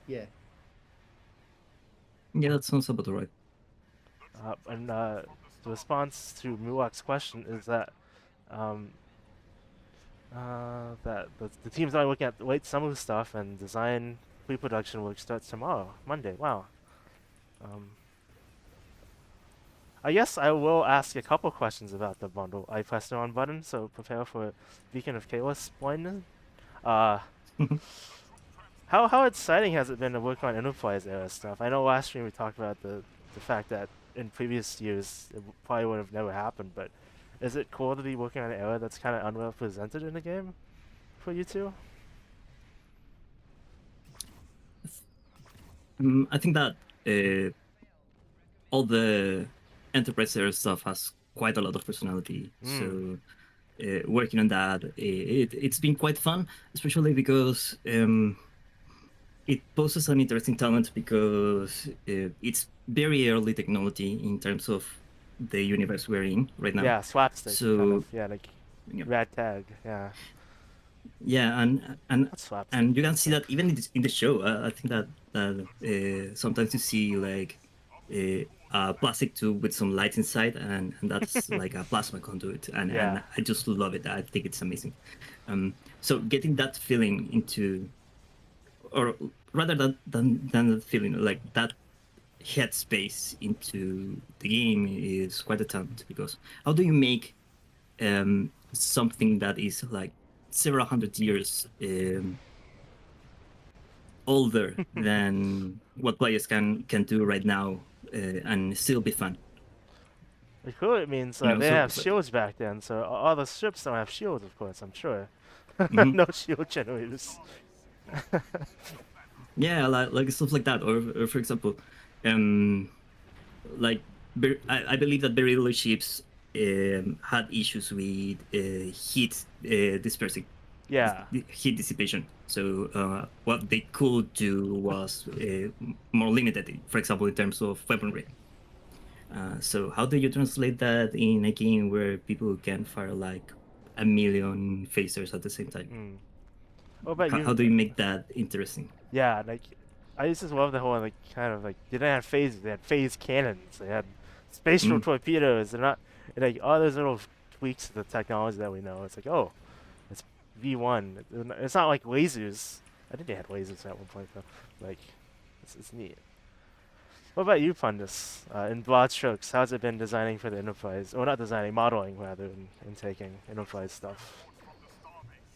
Yeah. Yeah, that sounds about right. The response to Muak's question is that the team's already looking at the late summer stuff, and design pre-production work starts tomorrow, Monday. Wow. I guess I will ask a couple questions about the bundle. I pressed the on button, so prepare for Beacon of Chaos blindness. How exciting has it been to work on Enterprise era stuff? I know last stream we talked about the fact that in previous years it probably would have never happened, but is it cool to be working on an era that's kind of unrepresented in the game for you two? I think that all the Enterprise era stuff has quite a lot of personality. So working on that, it's been quite fun, especially because it poses an interesting talent because it's very early technology in terms of the universe we're in right now. Yeah, slapstick. So kind of, yeah, like yeah. rat tag. Yeah. Yeah, That's slapstick. and you can see that even in the show. I think that sometimes you see like a plastic tube with some light inside, and that's like a plasma conduit, and I just love it. I think it's amazing. So getting that feeling into, or rather than that feeling, like that headspace into the game is quite a talent, because how do you make something that is like several hundred years older than what players can do right now and still be fun? Like, cool, it means they didn't have shields back then, so all the ships don't have shields, of course, I'm sure. No shield generators. Yeah, like stuff like that, or for example, like I believe that very early ships had issues with heat dispersing. Yeah. Heat dissipation. So what they could do was more limited, for example, in terms of weaponry. So how do you translate that in a game where people can fire like 1,000,000 phasers at the same time? What about you? How do you make that interesting? Yeah, like I used to love the whole like kind of like they didn't have phases, they had phase cannons, they had spatial torpedoes. They're not like all those little tweaks to the technology that we know. It's like, oh, it's V1. It's not like lasers. I think they had lasers at one point though. Like it's neat. What about you, Pundus? In broad strokes, how's it been designing for the Enterprise? Or not designing, modeling rather, in taking Enterprise stuff?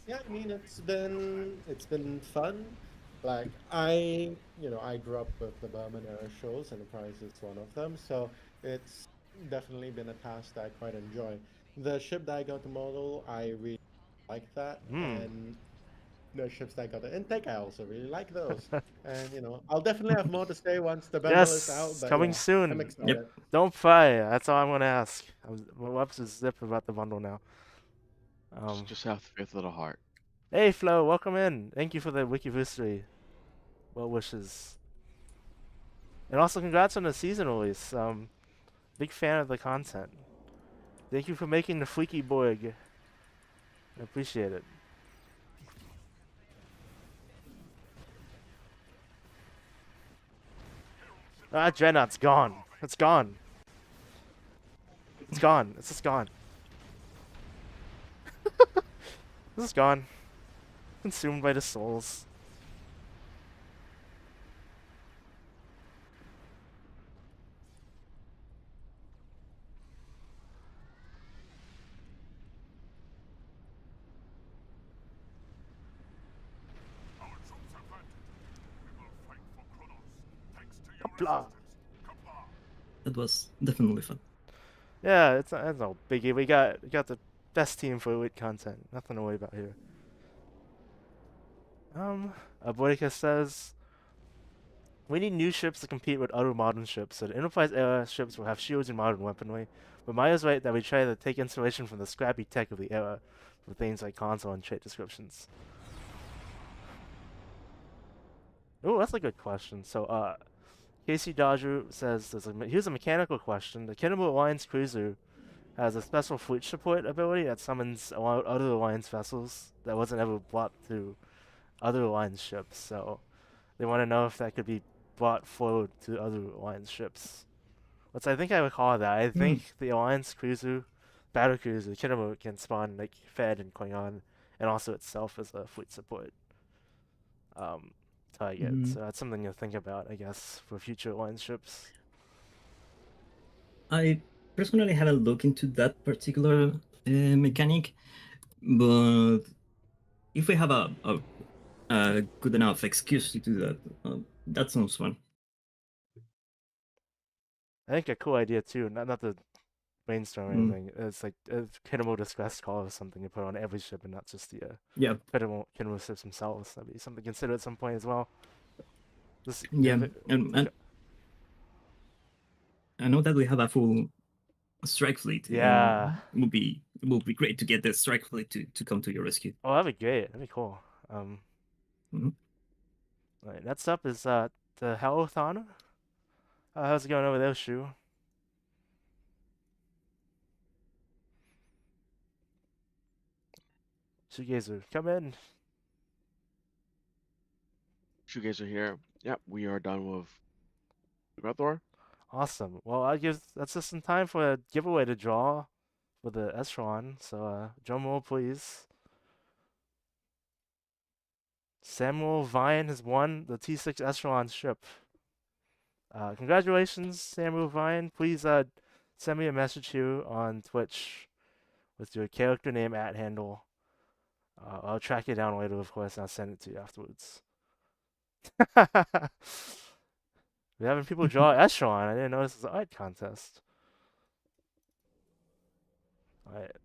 Yeah, I mean it's been fun. Like I grew up with the Berman era shows, Enterprise is one of them. So it's definitely been a task that I quite enjoy. The ship that I got to model, I really like that, and the ships that I got to intake, I also really like those. And I'll definitely have more to say once the bundle is out. But coming yeah, soon. I'm excited. Yep. Don't pry. That's all I'm gonna ask. I'm up to zip about the bundle now. Just have the fifth little heart. Hey Flo, welcome in. Thank you for the Wiki Boostery. Well wishes. And also congrats on the season release. Big fan of the content. Thank you for making the Freaky Borg. I appreciate it. Ah, Dreadnought's gone. It's gone. It's gone. It's just gone. This is gone. Consumed by the souls. Blah. That was definitely fun. Yeah, it's no biggie. We got the best team for elite content. Nothing to worry about here. Aboitica says we need new ships to compete with other modern ships. So the Enterprise era ships will have shields and modern weaponry. But Mayo's right that we try to take inspiration from the scrappy tech of the era for things like console and trait descriptions. Oh, that's a good question. So, Casey Dodger says, here's a mechanical question. The Kingdom Alliance cruiser has a special fleet support ability that summons other Alliance vessels that wasn't ever brought to other Alliance ships. So, they want to know if that could be brought forward to other Alliance ships. Which I think I recall that. I Hmm. think the Alliance cruiser, battle cruiser, Kingdom can spawn like Fed and Klingon, and also itself as a fleet support um, target. Mm, So that's something to think about, I guess, for future Alliance ships. I personally haven't looked into that particular mechanic, but if we have a good enough excuse to do that, that sounds fun. I think a cool idea too, not to brainstorm or Mm, anything, it's like a Kingdom Distress call or something to put on every ship and not just the yeah, Kingdom ships themselves. That'd be something to consider at some point as well. This, yeah, if it, and I know that we have a full strike fleet, yeah. and it would be great to get the strike fleet to come to your rescue. Oh, that'd be great. That'd be cool. Mhm. All right, next up is the Hellthon. How's it going over there, Shu? Shoegazer, come in. You guys are here. Yep, we are done with Thor. Awesome. Well, that's just in time for a giveaway to draw for the Echelon. So, drum roll, please. Samuel Vine has won the T6 Echelon ship. Congratulations, Samuel Vine. Please send me a message here on Twitch with your character name @ handle. I'll track it down later, of course, and I'll send it to you afterwards. We're having people draw Echelon. I didn't know this was an art contest. Alright.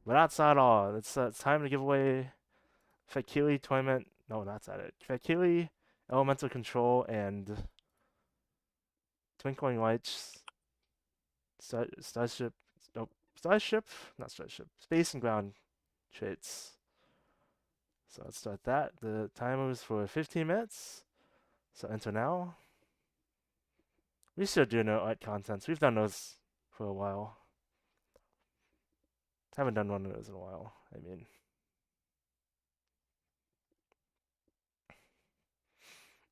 But that's not all. It's time to give away Fakiri Tournament. No, that's not it. Fakiri, Elemental Control, and Twinkling Lights. Starship. Nope. Starship? Not Starship. Space and Ground traits. So let's start that. The timer is for 15 minutes. So enter now. We still do no art contents. We've done those for a while. Haven't done one of those in a while. I mean,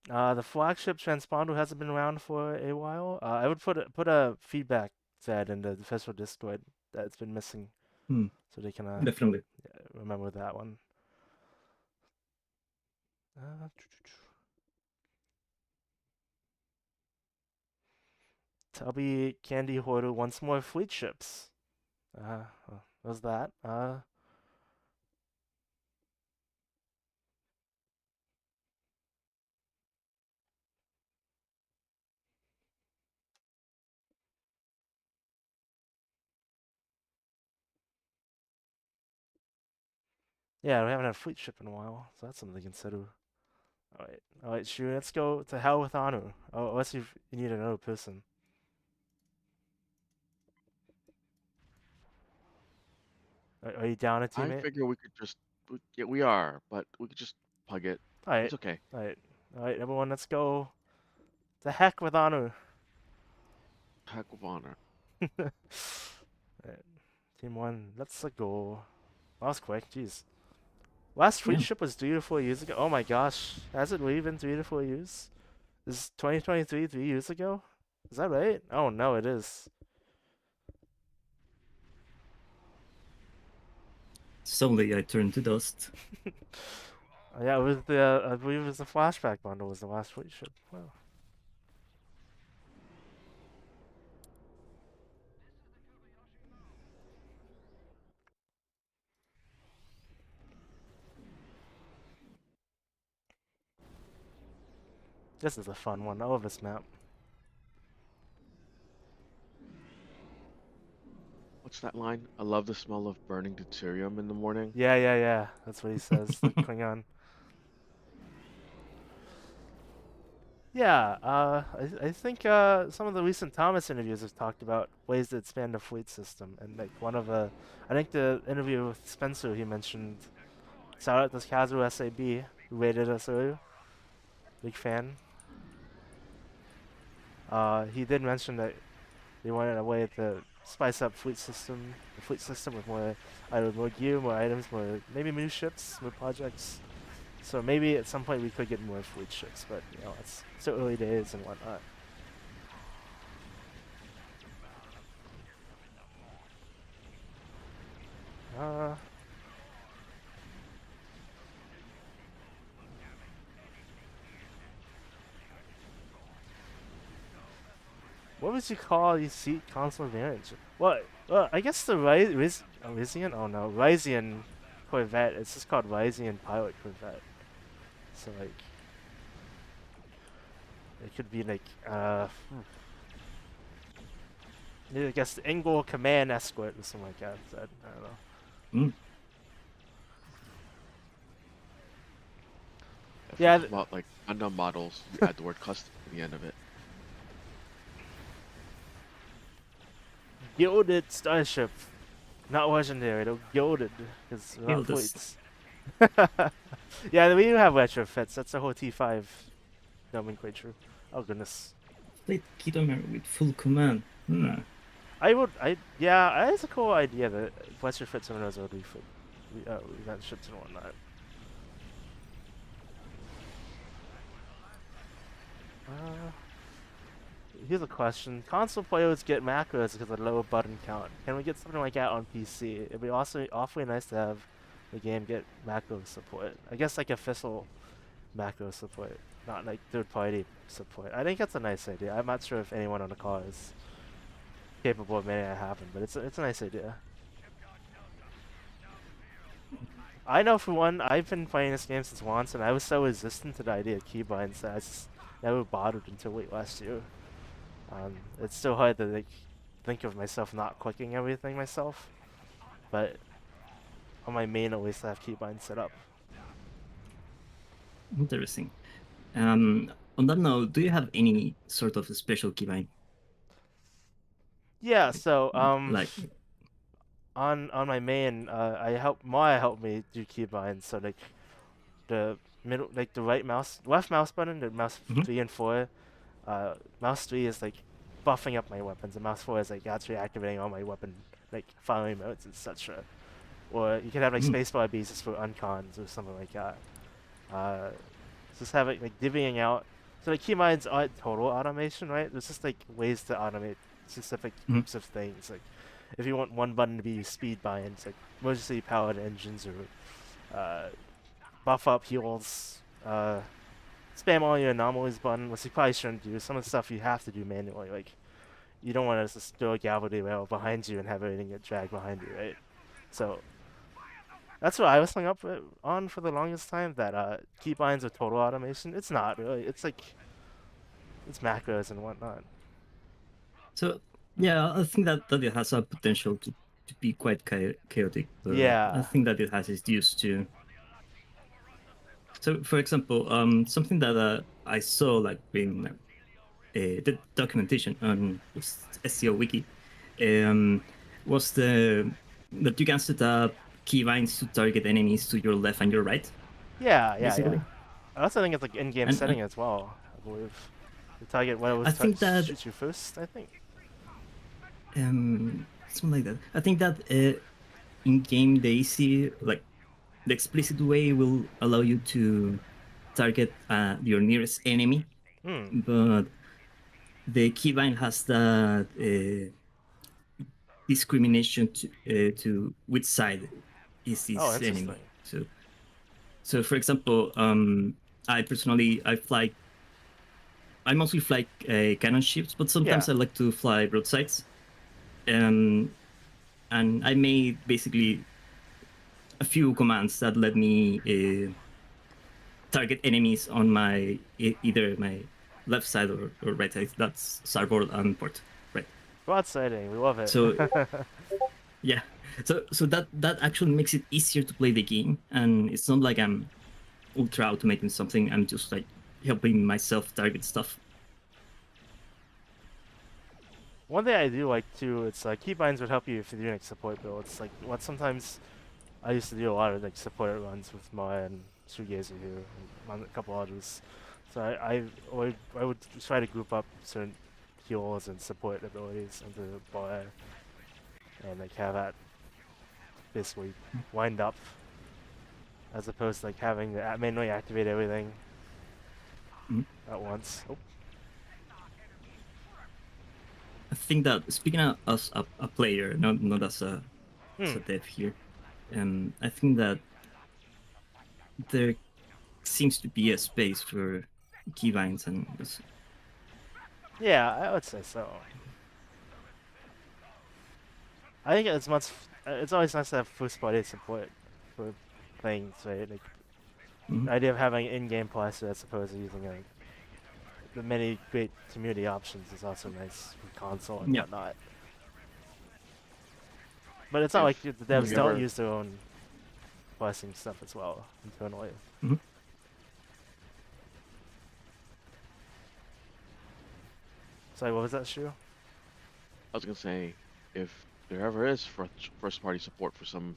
the flagship transponder hasn't been around for a while. I would put a feedback thread in the official Discord that it's been missing, Hmm, so they can definitely. remember that one. Uh, Tubby Candy Hoarder wants more fleet ships. What was that? Yeah, we haven't had a fleet ship in a while, so that's something to consider. All right, Shu, let's go to hell with honor. Oh, unless you need another person. Are you down a I teammate? figure we could just, yeah, we are, but we could just plug it. All right, It's okay. all right, all right, everyone, let's go. The heck with honor. Heck of honor. Alright, team one, let's go. That was quick, jeez. Last fleet Yeah, ship was 3 to 4 years ago. Oh my gosh, has it really been 3 to 4 years? Is 2023 3 years ago? Is that right? Oh no, it is. slowly I turn to dust. Yeah, it was the I believe it was the flashback bundle was the last fleet ship. Wow. This is a fun one. I love this map. What's that line? I love the smell of burning deuterium in the morning. Yeah, yeah, yeah. That's what he says. The Klingon. Yeah, I think some of the recent Thomas interviews have talked about ways to expand the fleet system, and like I think the interview with Spencer he mentioned. Shout out to Kazu SAB who rated us earlier. big fan. He did mention that they wanted a way to spice up the fleet system with more, either more gear, more items, more maybe new ships, more projects. So maybe at some point we could get more fleet ships, but you know it's still early days and whatnot. What would you call these seat console variants? Well, I guess the Ryzian? Oh no, Ryzian Corvette. It's just called Ryzian Pilot Corvette. So like, it could be like, maybe I guess the Engel Command Escort or something like that. I don't know. Mm. If Yeah, you talk about like Gundam models, you add the word custom at the end of it. Gilded Starship. Not legendary, though gilded. Because not Gilded. fleets. Yeah, we do have retrofits. That's the whole T5 nomenclature. Oh goodness. Played Kidomer with full command. Yeah, it's a cool idea that retrofit some of those OD for event ships and whatnot. Here's a question. Console players get macros because of low button count. Can we get something like that on PC? It'd be also awfully nice to have the game get macro support. I guess like official macro support, not like third-party support. I think that's a nice idea. I'm not sure if anyone on the call is capable of making that happen, but it's a nice idea. I know for one, I've been playing this game since launch, and I was so resistant to the idea of keybinds that I just never bothered until late last year. It's still hard to like think of myself not clicking everything myself, but on my main at least I have keybinds set up. Interesting. On that note, do you have any sort of special keybind? Yeah, so Like, on my main, Maya helped me do keybinds. So like the middle, like the left mouse button, the mouse 3 and 4. Mouse 3 is like buffing up my weapons, and mouse 4 is like actually activating all my weapon like firing modes, etc. Or you can have like spacebar Bs just for uncons or something like that. Just have it like divvying out. So like keybinds aren't total automation, right? There's just like ways to automate specific groups of things. Like if you want one button to be speed binds, like emergency powered engines, or buff up heals, spam all your anomalies button, which you probably shouldn't do. Some of the stuff you have to do manually, like you don't want to just throw a gravity rail behind you and have everything get dragged behind you, right? So that's what I was hung up on for the longest time, that keybinds are total automation. It's not really. It's like, it's macros and whatnot. so yeah, I think that it has a potential to be quite chaotic. But Yeah. I think that it has its use too. So, for example, something that I saw like in the documentation on STO Wiki was that you can set up keybinds to target enemies to your left and your right. Yeah. Basically. I also think it's like in-game setting as well, I believe. The target when it shoots you first, I think. Something like that. I think that in game the easy, like the explicit way, will allow you to target your nearest enemy, but the keybind has that discrimination to which side is this enemy. So for example, I mostly fly cannon ships, but sometimes I like to fly broadsides. And I made basically a few commands that let me target enemies on my either my left side or right side. That's starboard and port, right? Broadsiding, we love it. So yeah, so that actually makes it easier to play the game, and it's not like I'm ultra automating something. I'm just like helping myself target stuff. One thing I do like too, it's like keybinds would help you if you're doing like support builds. Like what sometimes I used to do a lot of like support runs with Maya and Sugazer here, and a couple others. So I would try to group up certain heals and support abilities into the bar, and like have that basically wind up, as opposed to like having to manually activate everything Mhm. at once. Oh. I think that speaking as a player, not as a dev here, I think that there seems to be a space for keybinds and Yeah, I would say so. I think it's much. It's always nice to have first party support for playing, right? Like the idea of having in-game plus as opposed to using like the many great community options is also nice for console and yeah. whatnot. But it's not like the If devs you don't ever use their own blessing stuff as well internally. Mhm. Sorry, what was that, Shu? I was gonna say, if there ever is first party support for some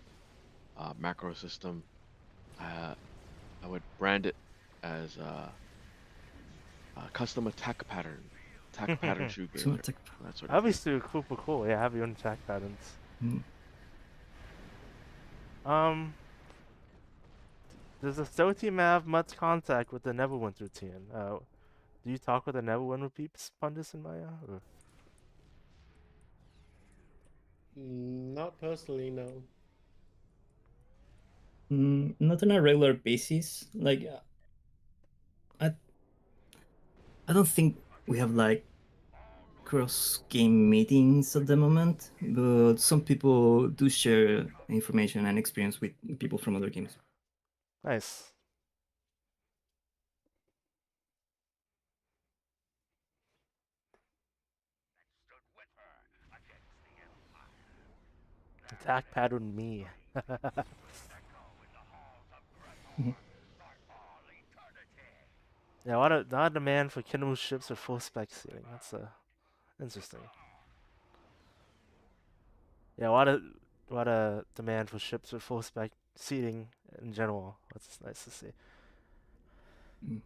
macro system, I would brand it as a custom attack pattern So shoegazer, it's like, that sort of That'd be thing. super cool. Yeah, have your own attack patterns. mm, Does the STO team have much contact with the Neverwinter team? Do you talk with the Neverwinter peeps, Pundus and Maya? Or? Not personally, no. not on a regular basis. Like I I don't think we have like cross game meetings at the moment, but some people do share information and experience with people from other games. Nice. Attack pattern me. Mhm. Yeah, lot of demand for Kindle ships with full spec seating. That's interesting. Yeah, a lot of demand for ships with full spec seating in general. That's nice to see. Mm.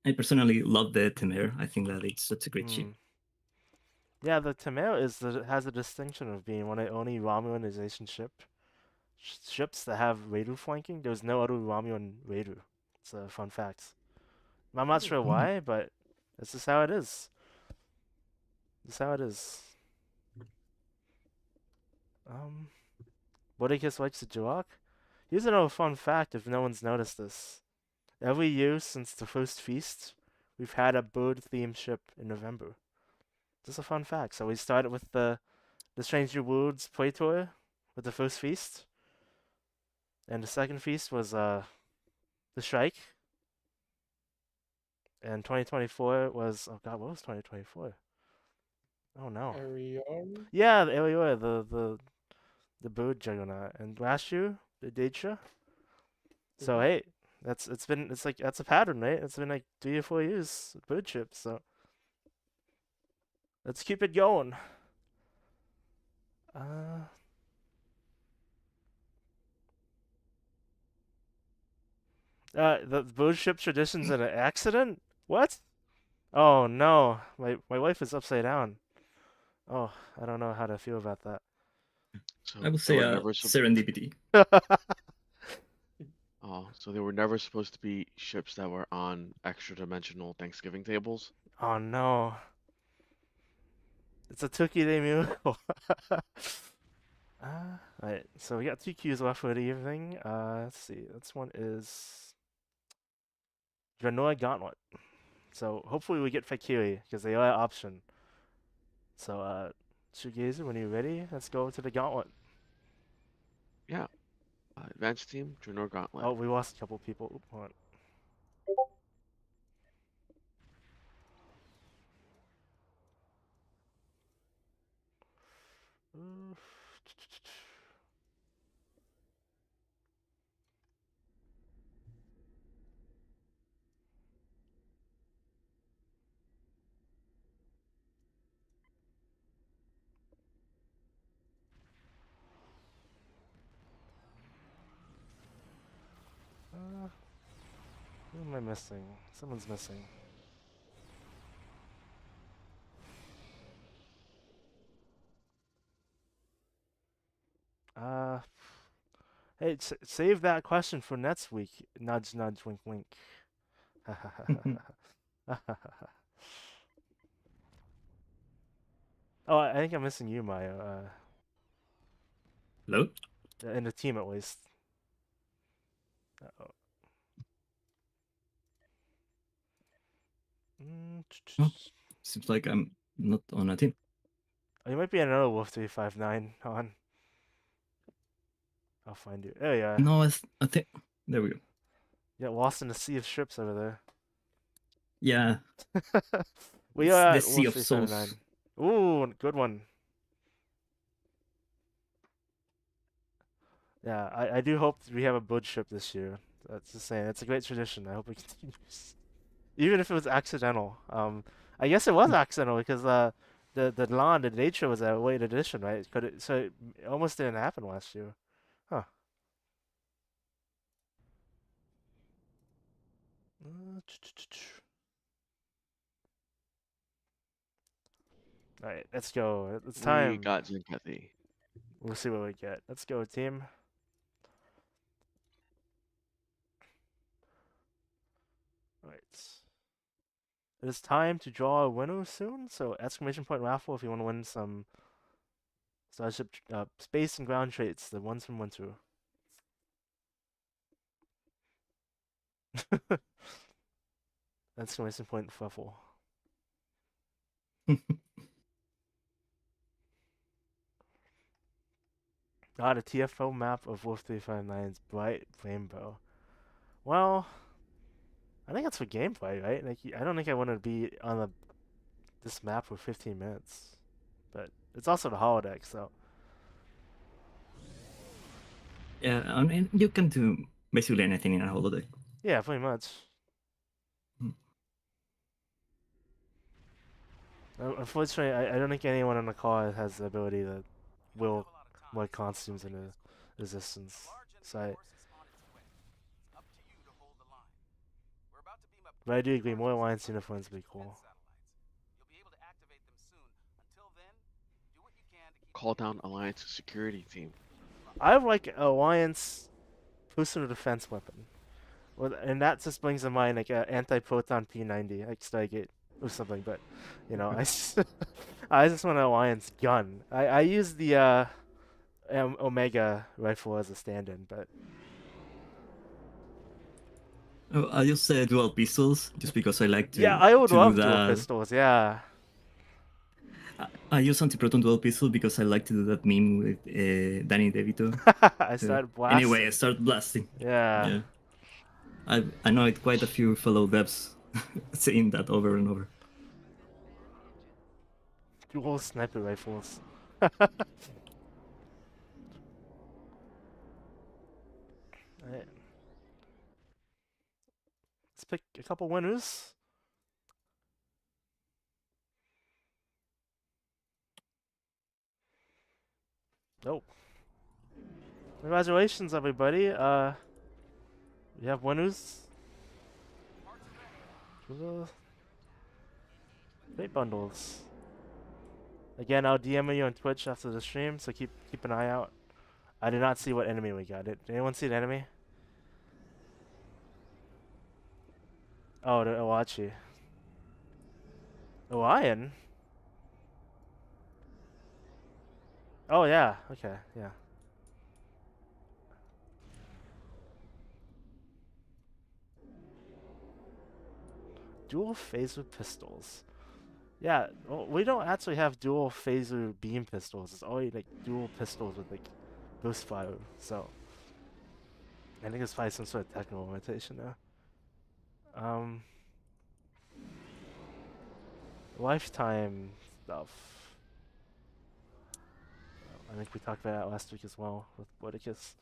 I personally love the Temere. I think that it's such a great ship. Yeah, the Tameo has a distinction of being one of the only Romulanization ships that have Raidu flanking. There's no other Romulan Raidu. It's a fun fact. I'm not sure Mhm. why, but this is how it is. This is how it is. Bodicus likes the Jawok. Here's another fun fact if no one's noticed this. Every year since the first feast, we've had a bird-themed ship in November. Just a fun fact. So we started with the Stranger Worlds play tour with the first feast. And the second feast was the Strike. And 2024 was, oh god, what was 2024? Oh no. Arion? Yeah, the Eliora, the bird juggernaut. And last year, the Daedra. So hey, it's like that's a pattern, right? It's been like 3 or 4 years with bird ships, so let's keep it going. Uh the bird ship tradition's an accident? What? Oh no. My wife is upside down. Oh, I don't know how to feel about that. I So would they say were a never serendipity. so they were never supposed to be ships that were on extra dimensional Thanksgiving tables. Oh no. It's a Tookie Day miracle. Right, so we got 2 queues left for the evening. Let's see. This one is Granola Gauntlet. So hopefully we get Fakiri, because they are an option. So, Shoegazer, when you're ready, let's go to the Gauntlet. Yeah, advanced team, Draenor Gauntlet. Oh, we lost a couple people. Oop, hold on. Who am I missing? Someone's missing. Uh, hey, save that question for next week. Nudge, nudge, wink, wink. Oh, I think I'm missing you, Mayo. Hello? In the team at least. Uh-oh. Oh, seems like I'm not on a team. Oh, you might be another Wolf 359 on. I'll find you. There you are. No, I think there we go. You got lost in the sea of ships over there. Yeah, We it's are the at Sea Wolf of Souls. 359. Ooh, good one. Yeah, I do hope we have a Bud ship this year. That's just saying. It's a great tradition. I hope it continues. Even if it was accidental. I guess it was accidental because the nature was a late edition, right? So it almost didn't happen last year. Huh. Alright, let's go. It's We time. got Zinkathy. We'll see what we get. Let's go, team. Alright. It is time to draw a winner soon, so exclamation point raffle if you want to win some Starship space and ground traits, the ones from Winter. Exclamation point raffle. The TFO map of Wolf 359's Bright Rainbow. Well, I think that's for gameplay, right? Like, I don't think I want to be on this map for 15 minutes. But it's also the holodeck, so. Yeah, I mean, you can do basically anything in a holodeck. Yeah, pretty much. Unfortunately, I don't think anyone on the call has the ability to will more costumes into existence. So but I do agree, more Alliance uniforms would be cool. Call down Alliance security team. I like Alliance personal defense weapon. Well, and that just brings to mind like an anti-proton P90, like Stargate or something. But you know, I just want an Alliance gun. I use the Omega rifle as a stand-in, but Oh, I just say dual pistols just because I like yeah, to I would do love dual that. pistols. Yeah. I use anti-proton dual pistol because I like to do that meme with Danny DeVito. I So, started blasting. anyway, I start blasting. Yeah. Yeah. I know it quite a few fellow devs saying that over and over. Dual sniper rifles. Alright. Let's pick a couple winners. Oh. Congratulations, everybody. We have winners. For the Fate bundles. Again, I'll DM you on Twitch after the stream, so keep an eye out. I did not see what enemy we got. Did anyone see the enemy? Oh, the Owachi. Orion? Oh, yeah. Okay, yeah. Dual phaser pistols. Yeah, well, we don't actually have dual phaser beam pistols. It's only like dual pistols with like burst fire. So I think it's probably some sort of technical limitation there. Lifetime stuff. I think we talked about that last week as well with Boticus.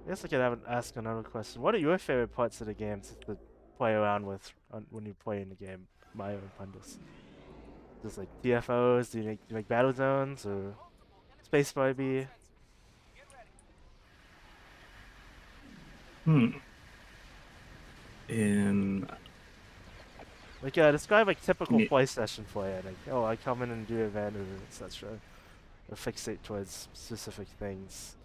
guess I could ask another question. What are your favorite parts of the games to play around with when you play in the game, Mayo and Pundus? Just like TFOs? Do you make battle zones or space maybe? Hmm. Um, Like describe like typical me- play session for you. Like I come in and do an event or etc. Or fixate towards specific things.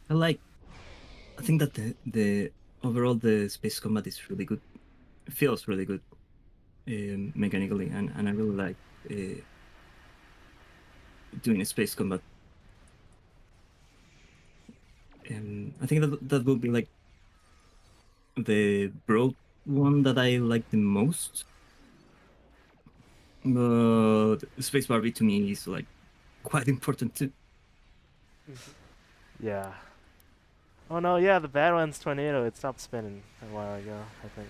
I like. I think that the overall the space combat is really good. It feels really good mechanically, and I really like doing space combat. I think that will be like the broad one that I like the most. But space Barbie to me is like quite important too. Yeah. Oh no, yeah, the Badlands tornado, it stopped spinning a while ago, I think.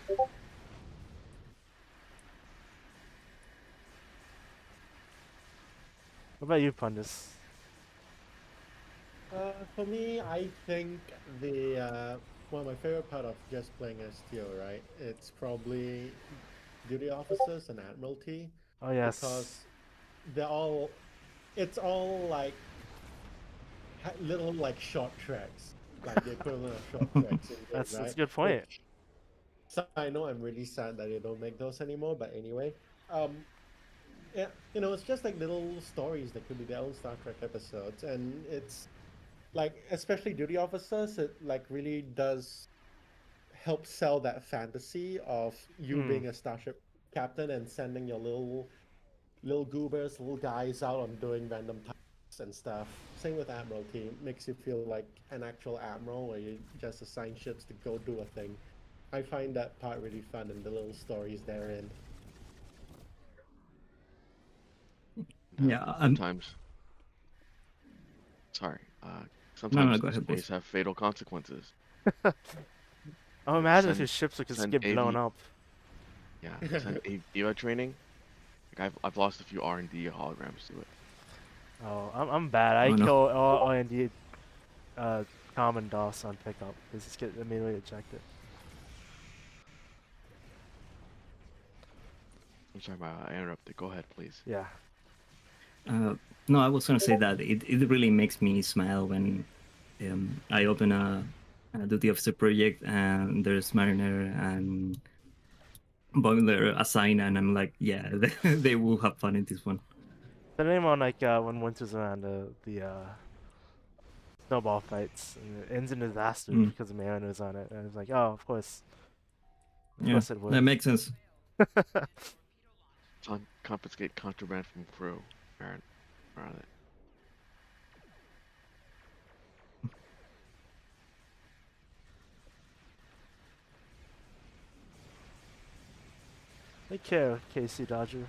What about you, Pundus? For me, I think the one of my favorite part of just playing STO, right? It's probably duty officers and admiralty Oh yes. because they're all. It's all like little like short tracks, like the equivalent of short tracks in game, That's right? a good point. So I know I'm really sad that they don't make those anymore, but anyway, yeah, it's just like little stories that could be their own Star Trek episodes, and it's like especially duty officers, it like really does help sell that fantasy of you being a starship captain and sending your little goobers, little guys out on doing random tasks and stuff. Same with Admiralty. Makes you feel like an actual admiral where you just assign ships to go do a thing. I find that part really fun and the little stories therein. Yeah, Sometimes, sorry, no, sometimes go ahead, boss. space have fatal consequences. Oh, Like imagine if send your ships could just send get blown AV, up. yeah, send AVA training. Like I've lost a few R&D holograms to it. Oh, I'm bad. I Oh no. kill all indeed common DOS on pickup. They just get immediately ejected. I'm sorry, I interrupted. Go ahead, please. Yeah. No, I was gonna say that it really makes me smile when I open a duty officer project and there's Mariner and Boiler assigned, and I'm like, yeah, they will have fun in this one. The name on like when winter's around the snowball fights and it ends in disaster because the Mariner's on it, and it's like, oh, of course Yeah, it would. that makes sense. Confiscate contraband from crew. Where are they? Take care, Casey Dodger.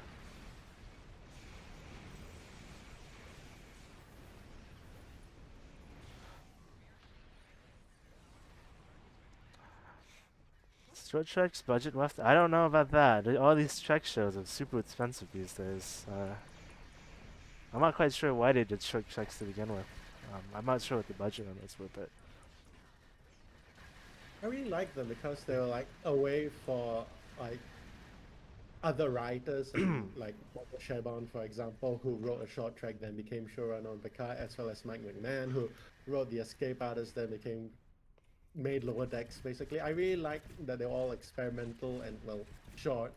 Short treks, budget left. I don't know about that. All these trek shows are super expensive these days. I'm not quite sure why they did short treks to begin with. I'm not sure what the budget on this were, but I really like them because they're like a way for like other writers and like Michael Chabon, for example, who wrote a short track then became showrunner on Picard, as well as Mike McMahon, who wrote The Escape Artist, then became made Lower Decks. Basically, I really like that they're all experimental and well short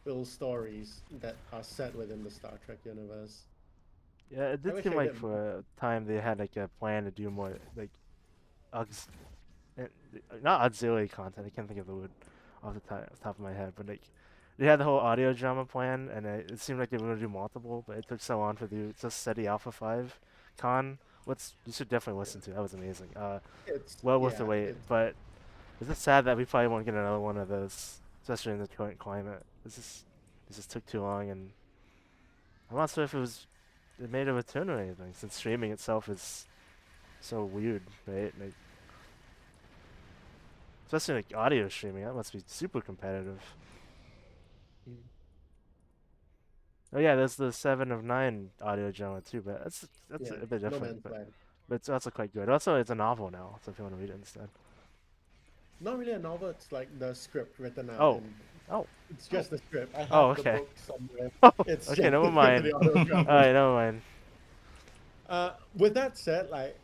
little stories that are set within the Star Trek universe. yeah, it I did wish seem I like get for a time they had like a plan to do more like aux- eh, not auxiliary content. I can't think of the word off the top of my head, but like they had the whole audio drama plan, and it seemed like they were gonna do multiple, but it took so long to do just SETI Alpha 5 con. What's you should definitely listen to. That was amazing. it's Well worth the yeah, wait, but it's just sad that we probably won't get another one of those, especially in the current climate. This just took too long, and I'm not sure if it made a return or anything, since streaming itself is so weird, right? Like, especially like audio streaming, that must be super competitive. Oh yeah, there's the 7 of 9 audio drama too, but that's yeah, a bit No different. Man's But Land. but it's also quite good. Also, it's a novel now, so if you want to read it instead. Not really a novel. It's like the script written out, Oh. and Oh. it's just the script. I have Oh, the okay. book somewhere. Oh, It's okay, just never the mind. audio drama. Alright, never mind. With that said, like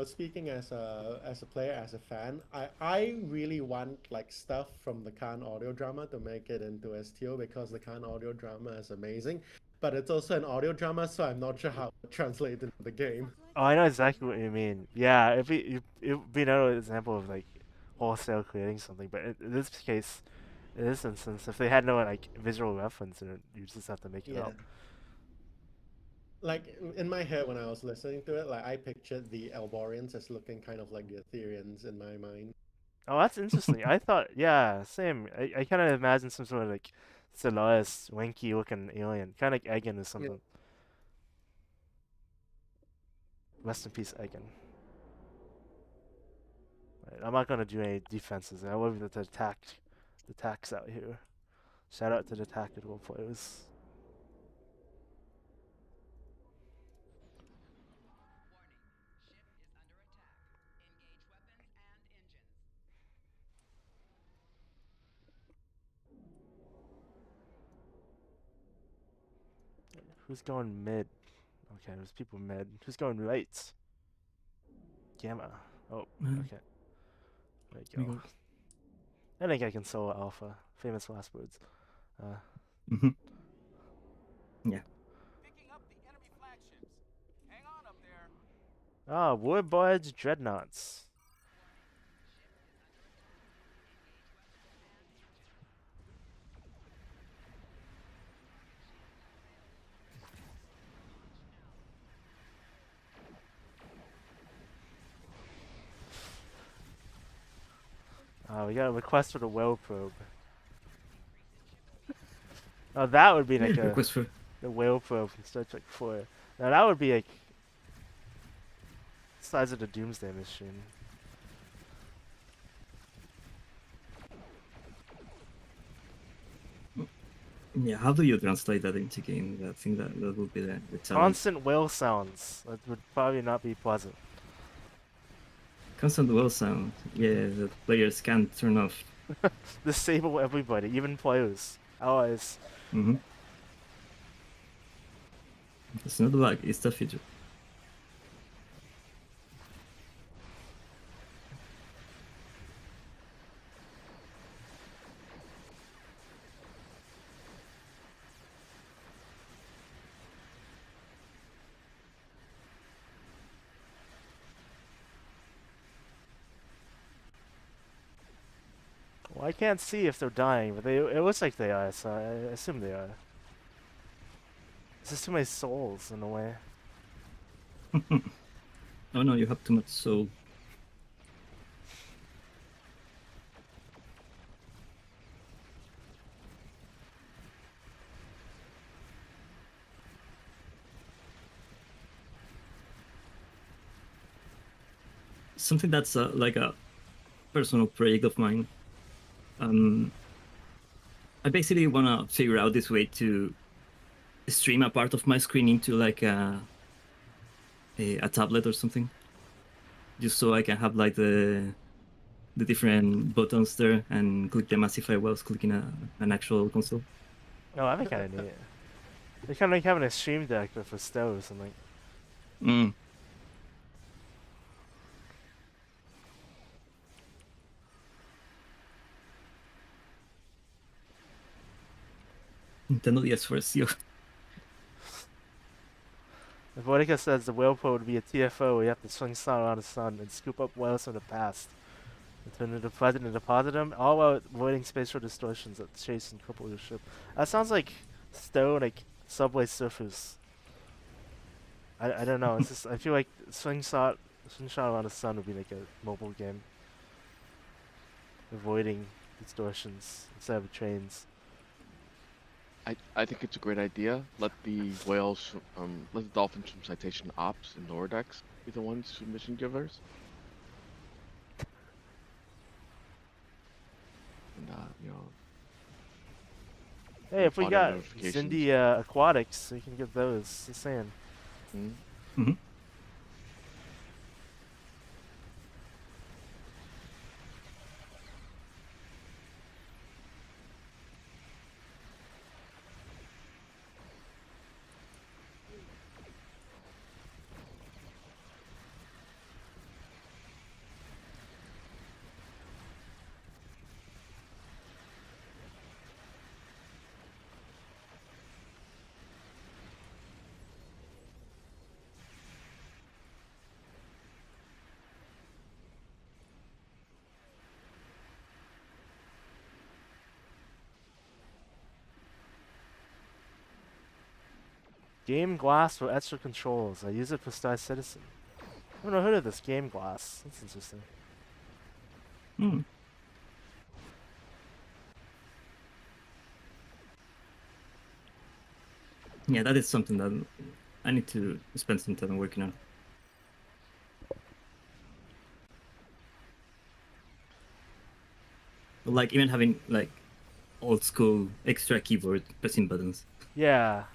speaking as a player, as a fan, I really want like stuff from the Khan audio drama to make it into STO because the Khan audio drama is amazing, but it's also an audio drama, so I'm not sure how to translate it into the game. Oh, I know exactly what you mean. Yeah, it'd be another example of like wholesale creating something, but in this case, in this instance, if they had no like visual reference in it, you just have to make it Yeah. up. Like in my head when I was listening to it, like I pictured the Elborians as looking kind of like the Ethereans in my mind. Oh, that's interesting. I thought, yeah, same. I kind of imagined some sort of like Stellaris, wanky looking alien, kind of like Egan or something. Rest in peace, Egan. Right, I'm not gonna do any defenses. I love the attacks out here. Shout out to the tactical players. Who's going mid? Okay, there's people mid. Who's going right? Gamma. Oh, okay. There you go. I think I can solo Alpha. Famous last words. Yeah. Picking up the enemy flagships. Hang on up there. Ah, Warboards Dreadnoughts. We got a request for the well probe. Oh, that would be like a Request for the whale probe from Star Trek 4. Now that would be like the size of the Doomsday Machine. yeah. How do you translate that into game? I think that would be the challenge. Constant whale sounds. That would probably not be pleasant. Constant whale sound. Yeah, the players can't turn off. Disable everybody, even players, allies. It's not a bug, it's the feature. Well, I can't see if they're dying, but it looks like they are, so I assume they are. It's just too many souls in a way. Oh no, you have too much soul. Something that's like a personal project of mine. I basically want to figure out this way to stream a part of my screen into like a tablet or something, just so I can have like the different buttons there and click them as if I was clicking an actual console. Oh, that'd be kind of neat. They kind of like having a stream deck, but for STO or something. Nintendo DS for SEO. If Vodika says the whale probe would be a TFO, we have to swing sun around the sun and scoop up whales from the past. Return to the present and deposit them, all while avoiding spatial distortions that chase and cripple your ship. That sounds like STO, like Subway Surfers. I don't know. It's just I feel like swing shot around the sun would be like a mobile game, avoiding distortions instead of trains. I think it's a great idea. Let the whales, let the dolphins from Citation Ops and Lower Decks be the ones who mission givers. And, Hey, if we Auto got notifications. Zindi Aquatics, we can get those. Just saying. Game Glass for extra controls. I use it for Star Citizen. I haven't heard of this Game Glass. That's interesting. Hmm. Yeah, that is something that I need to spend some time working on. Like even having like old school extra keyboard pressing buttons. Yeah.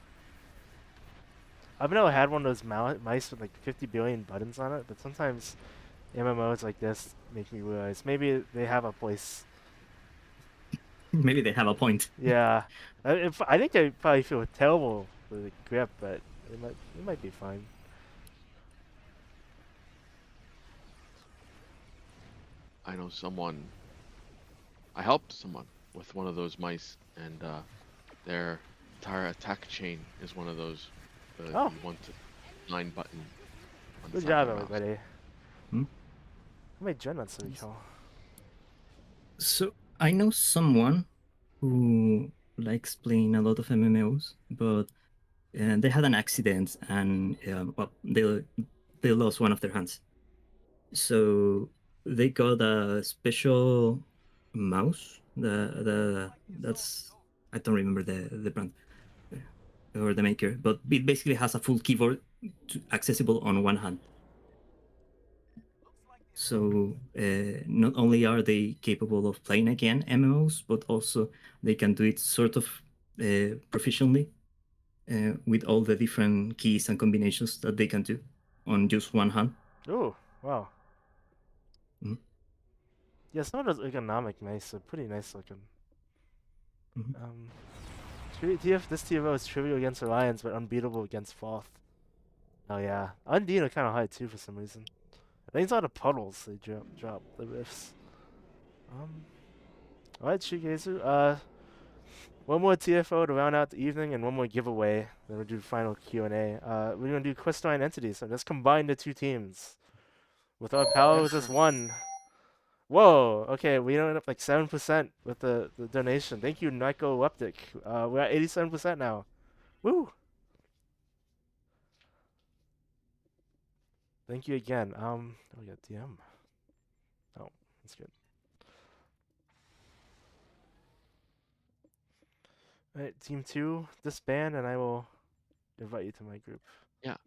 I've never had one of those mice with like 50 billion buttons on it, but sometimes MMOs like this make me realize maybe they have a place. Maybe they have a point. Yeah. I think they probably feel terrible with the grip, but it might be fine. I know someone. I helped someone with one of those mice, and their entire attack chain is one of those. Oh. You want to 9 button. On the Good side job, of the mouse. everybody. Hmm? How many gen nuts do we kill? So I know someone who likes playing a lot of MMOs, but they had an accident and well, they lost one of their hands. So they got a special mouse. That's I don't remember the brand or the maker, but it basically has a full keyboard accessible on one hand. So not only are they capable of playing again MMOs, but also they can do it sort of proficiently with all the different keys and combinations that they can do on just one hand. Ooh, wow. Mhm. Yeah, some of those ergonomic mice are pretty nice looking. Mhm. This TFO is trivial against Alliance, but unbeatable against Foth. Oh yeah, Undine are kind of high too for some reason. I think it's all the puddles they drop the riffs. Alright, Shigezu. One more TFO to round out the evening, and one more giveaway. Then we'll do final Q&A. We're gonna do Questline entities, so let's combine the two teams. With our powers as one. Whoa, okay, we ended up like 7% with the donation. Thank you, Nico Leptic. We're at 87% now. Woo! Thank you again. We got DM. Oh, that's good. Alright, team 2, disband, and I will invite you to my group. Yeah.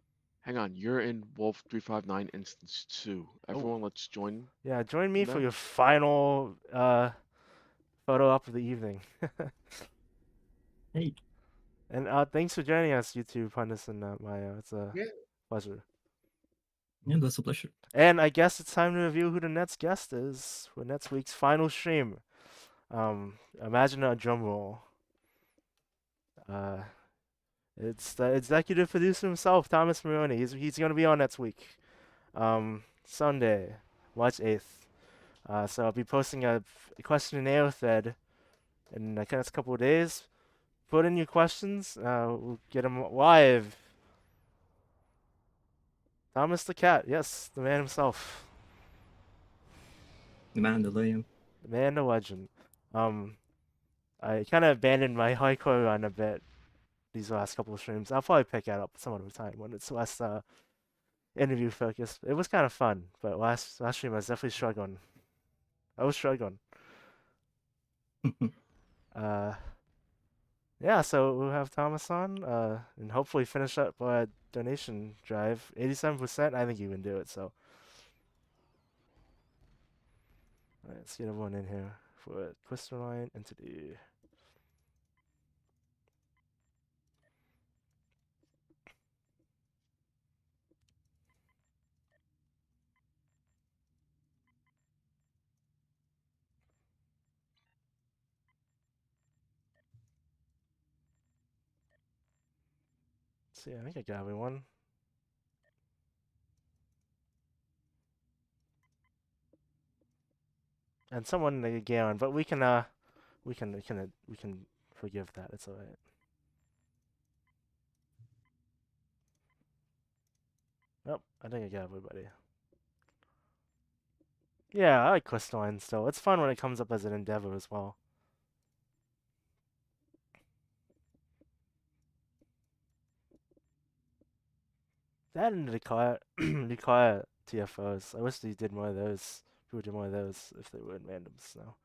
Hang on. You're in Wolf 359 instance 2. Everyone, let's join. Yeah, join me for them. your final photo op of the evening. Hey. And thanks for joining us, you two, Pundus and Mayo. It's a Yeah. pleasure. Yeah, that's a pleasure. And I guess it's time to reveal who the next guest is for next week's final stream. Imagine a drum roll. It's the executive producer himself, Thomas Maroney. He's gonna be on next week, Sunday, March 8th. So I'll be posting a questionnaire thread in the next couple of days. Put in your questions. We'll get them live. Thomas the Cat, yes, the man himself. The man, the lion. The man, the legend. I kind of abandoned my hardcore run a bit these last couple of streams. I'll probably pick that up some other time when it's less interview focused. It was kind of fun, but last stream I was definitely struggling. I was struggling. Yeah, so we'll have Thomas on, and hopefully finish up a donation drive. 87%, I think you can do it, so. Alright, let's get everyone in here for a Questline entity. Let's see, I think I got everyone. And someone named Galen, but we can forgive that. It's alright. Oh, I think I got everybody. Yeah, I like Questline still. It's fun when it comes up as an endeavor as well. That and require TFOs. I wish they did more of those. People did more of those if they were in randoms now.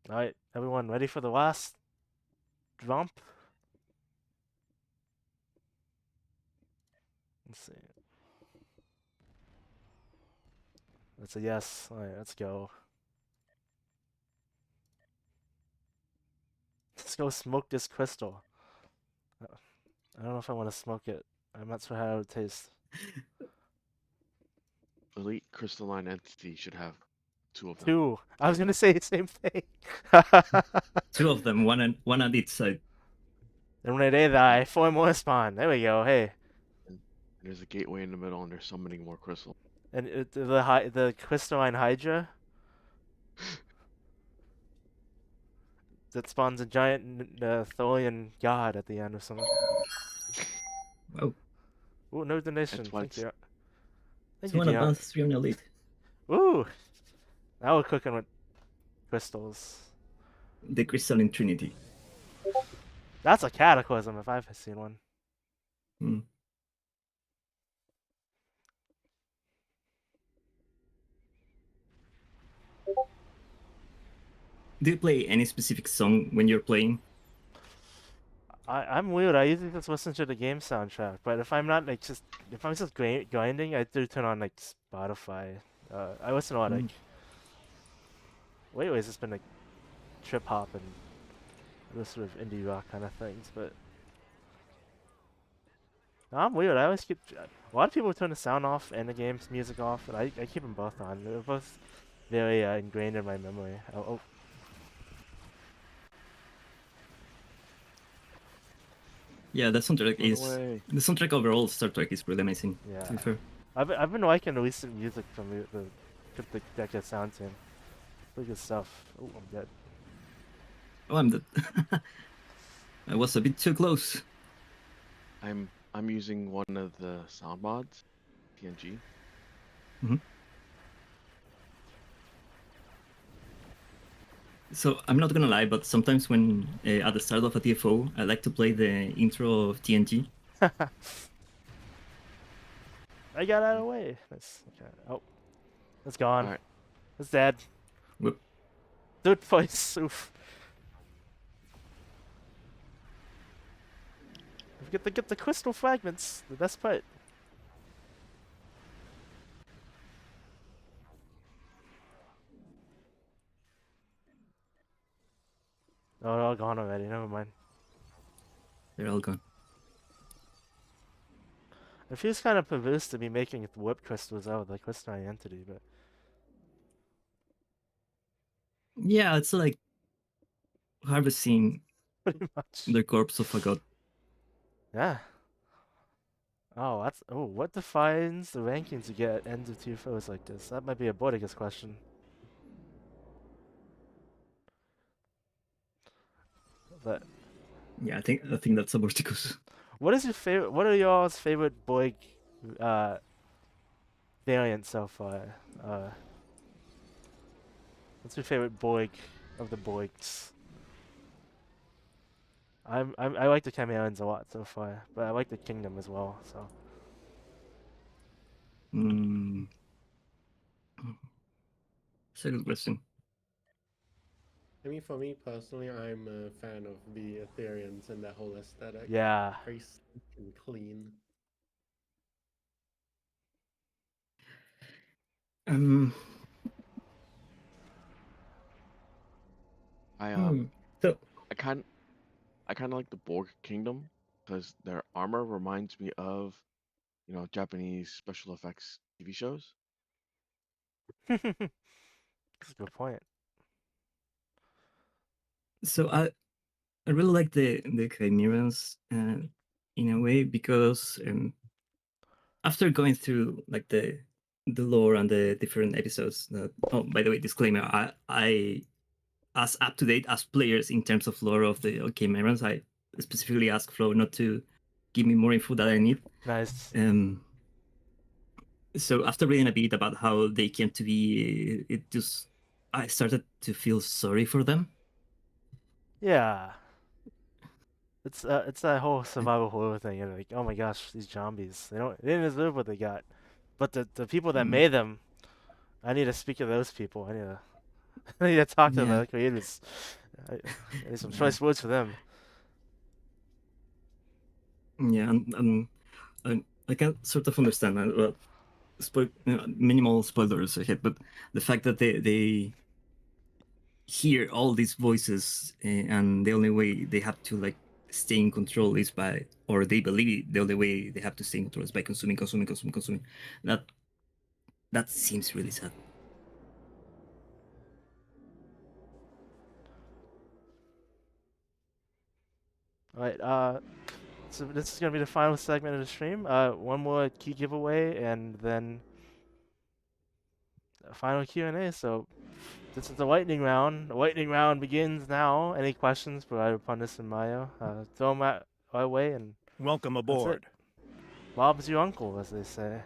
Alright, everyone ready for the last jump? Let's see. That's a yes. Alright, let's go. Let's go smoke this crystal. I don't know if I want to smoke it. I'm not sure how it would taste. Elite crystalline entity should have 2 of them. 2. I was gonna say the same thing. 2 of them, one on each side. And when they die, 4 more spawn. There we go. Hey. And there's a gateway in the middle, and there's summoning more crystal. And the crystalline hydra that spawns a giant Tholian god at the end or something. Wow. Ooh, no donation. That's why Thank you. Thank So you, one Dion. advanced 3 on elite. Ooh. Now we're cooking with crystals. The crystalline trinity. That's a cataclysm if I've seen one. Hmm. Do you play any specific song when you're playing? I'm weird. I usually just listen to the game soundtrack, but if I'm not if I'm just grinding, I do turn on like Spotify. I listen to a lot like lately it's just been like trip hop and those sort of indie rock kind of things. But no, I'm weird. I always keep a lot of people turn the sound off and the game's music off, and I keep them both on. They're both very ingrained in my memory. Oh. Yeah, the soundtrack overall Star Trek is really amazing. Yeah. To be fair. I've been liking the recent music from the Cryptic Decade sound team. Pretty good stuff. Oh, I'm dead. Oh, I'm dead. I was a bit too close. I'm using one of the sound mods, PNG. So I'm not gonna lie, but sometimes when at the start of a TFO, I like to play the intro of TNG. I got out of the way. Nice. Okay. Oh, it's gone. Alright. It's dead. Whoop. Third place. Oof. Get the crystal fragments. The best part. Oh, they're all gone already. Never mind. They're all gone. It feels kind of perverse to be making whip crystals out of the crystalline entity, but Yeah, it's like harvesting pretty much. the corpse of a god. Yeah. Oh, what defines the rankings you get at ends of TFOs like this? That might be a Bordigus question. But Yeah, I think that's a Vorticus. what is your favorite? What are y'all's favorite Boig variants so far? What's your favorite Boig of the Boigs? I like the Chimerans a lot so far, but I like the Kingdom as well. So It's a good question. I mean, for me personally, I'm a fan of the Ethereans and that whole aesthetic. yeah, Very sleek and clean. So I kind of like the Borg Kingdom because their armor reminds me of, Japanese special effects TV shows. that's a good point. So I really like the Chimerans in a way because after going through like the lore and the different episodes. Oh, by the way, disclaimer: I as up to date as players in terms of lore of the Chimerans. I specifically ask Flo not to give me more info that I need. Nice. So after reading a bit about how they came to be, I started to feel sorry for them. Yeah. it's that whole survival horror thing, and like, oh my gosh, these zombies, they didn't deserve what they got. But the people that Mm, made them, I need to speak to those people. I need to I need to talk to yeah, the creators. I, I need some yeah, choice words for them. yeah, I can sort of understand that. Well, minimal spoilers ahead, but the fact that they hear all these voices, and the only way they have to like stay in control is by, or they believe the only way they have to stay in control is by consuming. That that seems really sad. All right. So this is gonna be the final segment of the stream. One more key giveaway, and then a final Q&A. So this is the lightning round. The lightning round begins now. Any questions for either Pundus and Mayo? Throw them at our way, and Welcome that's it. aboard. Bob's your uncle, as they say.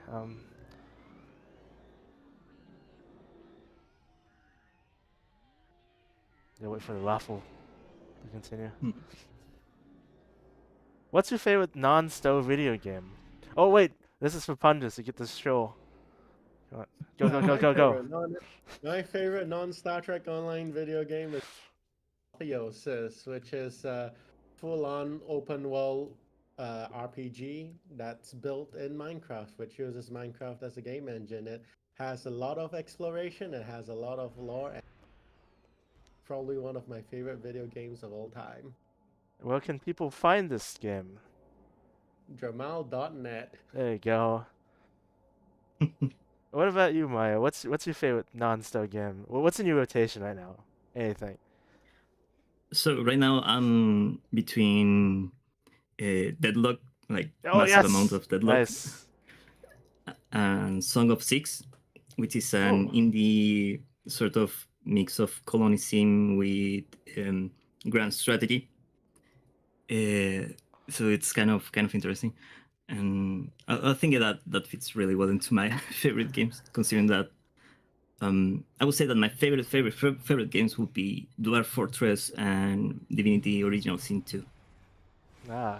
Yeah, wait for the raffle to continue. Hmm. What's your favorite non-STO video game? Oh wait, this is for Pundus. You get this show. Come on. Go go go My go go. favorite my favorite non-Star Trek online video game is Apotheosis, which is a full-on open world RPG that's built in Minecraft, which uses Minecraft as a game engine. It has a lot of exploration, it has a lot of lore, and probably one of my favorite video games of all time. Where can people find this game? Jamal.net. There you go. What about you, Maya? What's your favorite non-STO game? What's in your rotation right now? Anything? So right now I'm between Deadlock, like Oh massive amount yes, of Deadlock, nice. and Song of Six, which is an Oh, indie sort of mix of colony sim with grand strategy. So it's kind of interesting, and I think that fits really well into my favorite games, considering that I would say that my favorite games would be Dwarf Fortress and Divinity Original Sin 2.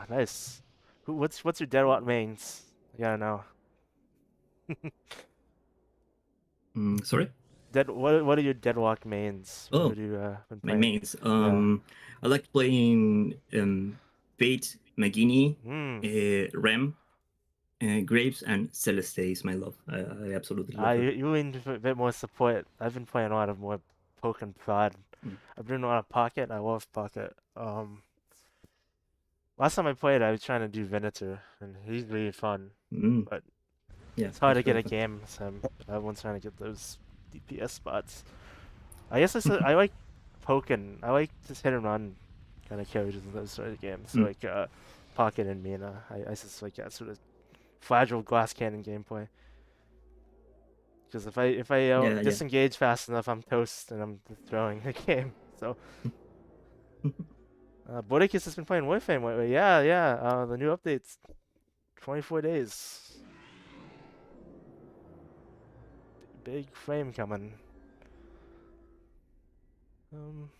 nice. What's your Deadlock mains? I gotta know. Sorry? What are your Deadlock mains? What Oh, have you been my playing? mains. Yeah. I like playing Fate, Magini, Hmm. Rem, Graves, and Celeste is my love. I absolutely love her. You need a bit more support. I've been playing a lot of more poke and prod. Mm. I've been doing a lot of pocket. I love pocket. Last time I played, I was trying to do Venator, and he's really fun. Mm. But Yeah, it's hard to it's get very a fun. game, so everyone's trying to get those DPS spots. I guess I like poking. I like just hit and run kind of characters in those sort of games. So Mm. like Pocket and Mina. I just like that sort of fragile glass cannon gameplay. Because if I Yeah, yeah. disengage fast enough, I'm toast and I'm throwing the game. So Bodikis has been playing Warframe lately. Yeah, yeah. The new update's 24 days. Big frame coming. Um,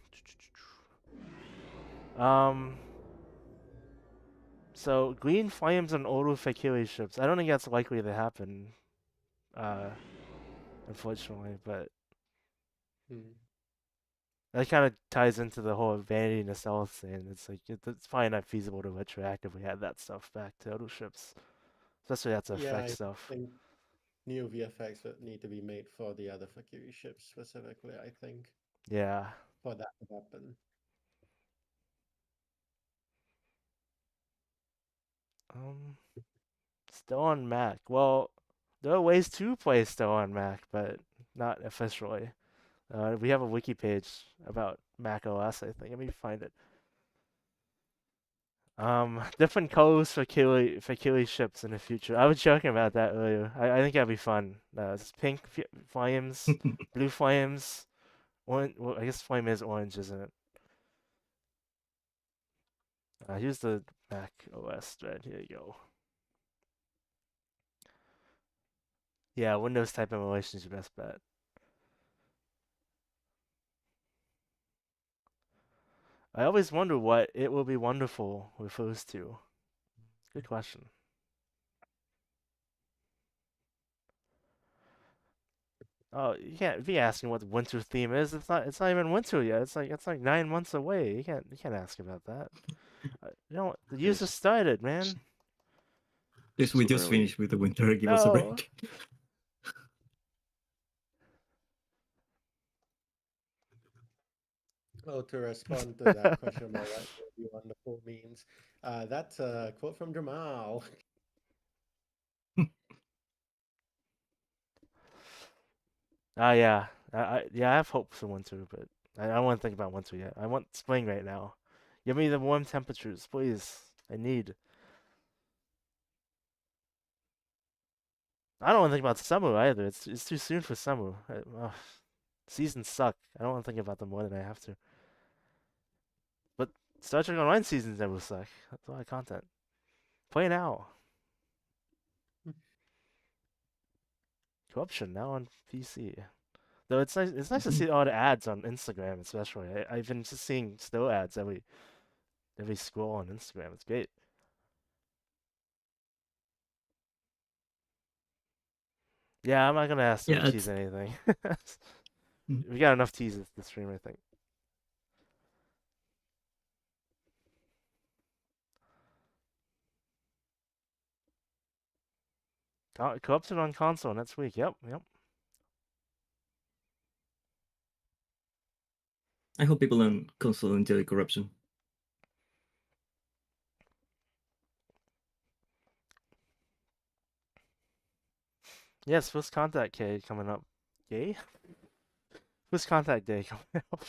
um. So green flames on auto Fakiri ships. I don't think that's likely to happen. Uh, unfortunately, but Hmm. that kind of ties into the whole vanity in the south thing. It's like it's probably not feasible to retroactively add that stuff back to auto ships, especially that's Yeah, effect I stuff. think new VFX would need to be made for the other Fakiri ships specifically, I think, Yeah. for that to happen. Um, still on Mac. Well, there are ways to play still on Mac, but not officially. We have a wiki page about Mac OS, I think. Let me find it. Different colors for Kili ships in the future. I was joking about that earlier. I think that'd be fun. It's pink flames, blue flames, orange. Well, I guess flame is orange, isn't it? Here's the Mac OS thread. Here you go. Yeah, Windows type emulation is your best bet. I always wonder what it will be wonderful refers to. Good question. Oh, you can't be asking what the winter theme is. It's not even winter yet. It's like 9 months away. You can't ask about that. You know, the It year's is just started, man. Yes, we too just early. finished with the winter. Give us a No. break. Oh, to respond to that question about what will be wonderful means, that's a quote from Jamal. Yeah. Yeah, I have hope for winter, but I don't want to think about winter yet. I want spring right now. Give me the warm temperatures, please. I need. I don't want to think about summer either. It's too soon for summer. Seasons suck. I don't want to think about them more than I have to. But Star Trek Online seasons never suck. That's a lot of content. Play now. Corruption now on PC. Though it's nice to see all the ads on Instagram, especially. I've been just seeing STO ads every scroll on Instagram. It's great. Yeah, I'm not gonna ask them to Yeah, tease it's anything. We got enough teases this stream, I think. Corruption on console next week. Yep, yep. I hope people on console enjoy corruption. Yes, first contact K coming up. Yay? First contact day coming up.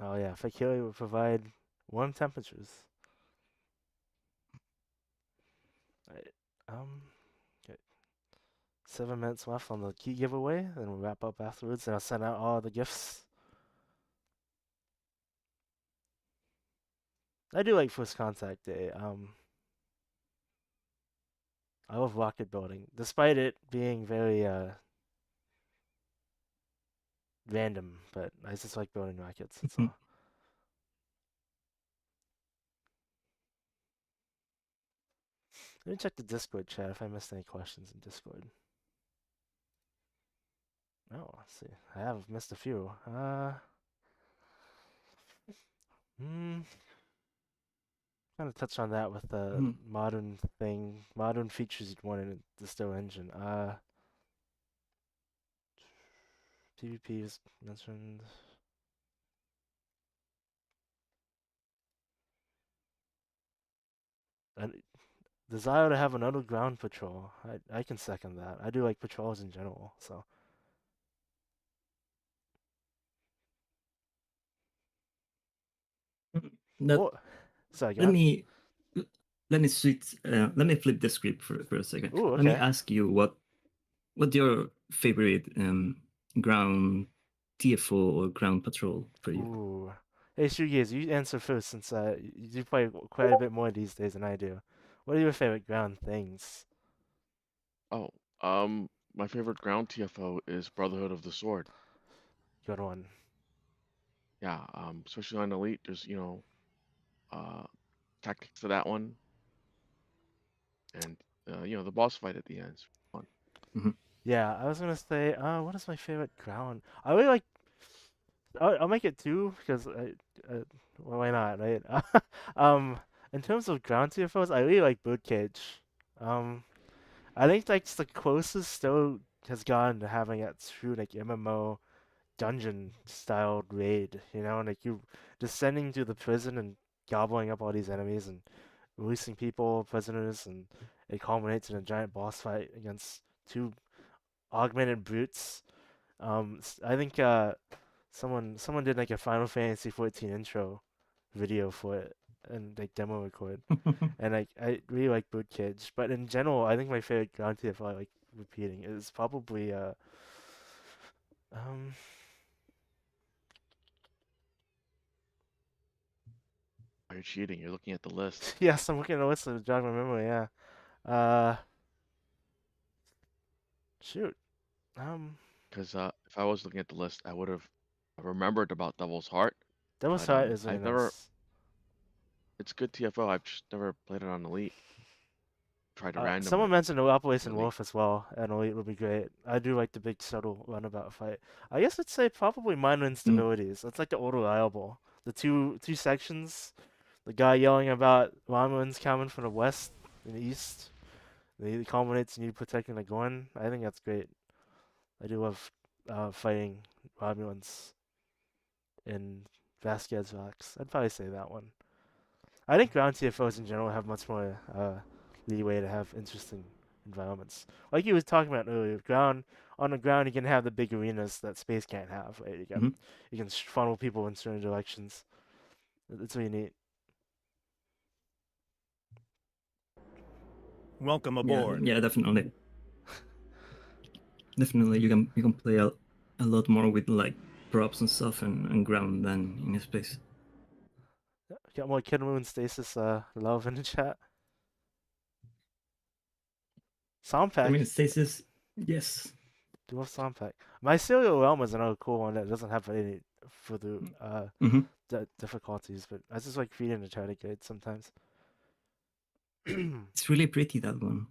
Oh yeah, Fakiri will provide warm temperatures. Right. Okay. 7 minutes left on the key giveaway, then we'll wrap up afterwards, and I'll send out all the gifts. I do like first contact day. I love rocket building, despite it being very random. But I just like building rockets. That's all. Let me check the Discord chat if I missed any questions in Discord. Oh, let's see. I have missed a few. Hmm. Kind of touched on that with the modern thing, modern features you'd want in the STO engine. PvP is mentioned. And desire to have another ground patrol. I can second that. I do like patrols in general. So. That, Oh, sorry, go let ahead. me let me switch. Let me flip the script for a second. Ooh, Let me okay. ask you what your favorite ground TFO or ground patrol for you? Ooh. Hey, Shoegaze, you answer first since you play quite a bit more these days than I do. What are your favorite ground things? Oh, my favorite ground TFO is Brotherhood of the Sword. Good one. Yeah, especially on Elite, there's, uh, tactics to that one, and the boss fight at the end is fun. Yeah, I was gonna say, what is my favorite ground? I really like. I'll make it two because well, why not, right? um, in terms of ground TFOs, I really like Birdcage. Um, I think that's the closest still has gone to having a true like MMO dungeon style raid. You know, like you descending to the prison and gobbling up all these enemies and releasing people, prisoners, and it culminates in a giant boss fight against two augmented brutes. I think someone did like a Final Fantasy 14 intro video for it and like demo record, and like I really like Birdcage, but in general, I think my favorite ground TF I like repeating is probably um You're cheating. You're looking at the list. Yes, I'm looking at the list to jog my memory. Yeah. Uh, shoot. Because if I was looking at the list, I would have remembered about Devil's Heart. Devil's But Heart is really I've never. nice. It's good TFO. I've just never played it on Elite. Tried to random Someone it. mentioned the Operation Elite. Wolf as well, and Elite would be great. I do like the big subtle runabout fight. I guess I'd say probably minor instabilities. It's like the old reliable. The two sections, the guy yelling about Romulans coming from the west and the east. It culminates in you protecting the Gorn. I think that's great. I do love fighting Romulans in Vasquez Rocks. I'd probably say that one. I think ground TFOs in general have much more leeway to have interesting environments. Like you was talking about earlier, on the ground you can have the big arenas that space can't have. Right? You can funnel people in certain directions. It's really neat. Welcome aboard. Yeah, definitely. Definitely, you can play a lot more with like props and stuff and ground than in space. Got more Kid Moon Stasis love in the chat. Soundpack. I mean, stasis, yes. Do love Soundpack. Mycelial Realm is another cool one that doesn't have any further difficulties, but I just like feeding the chat guide sometimes. It's really pretty, that one.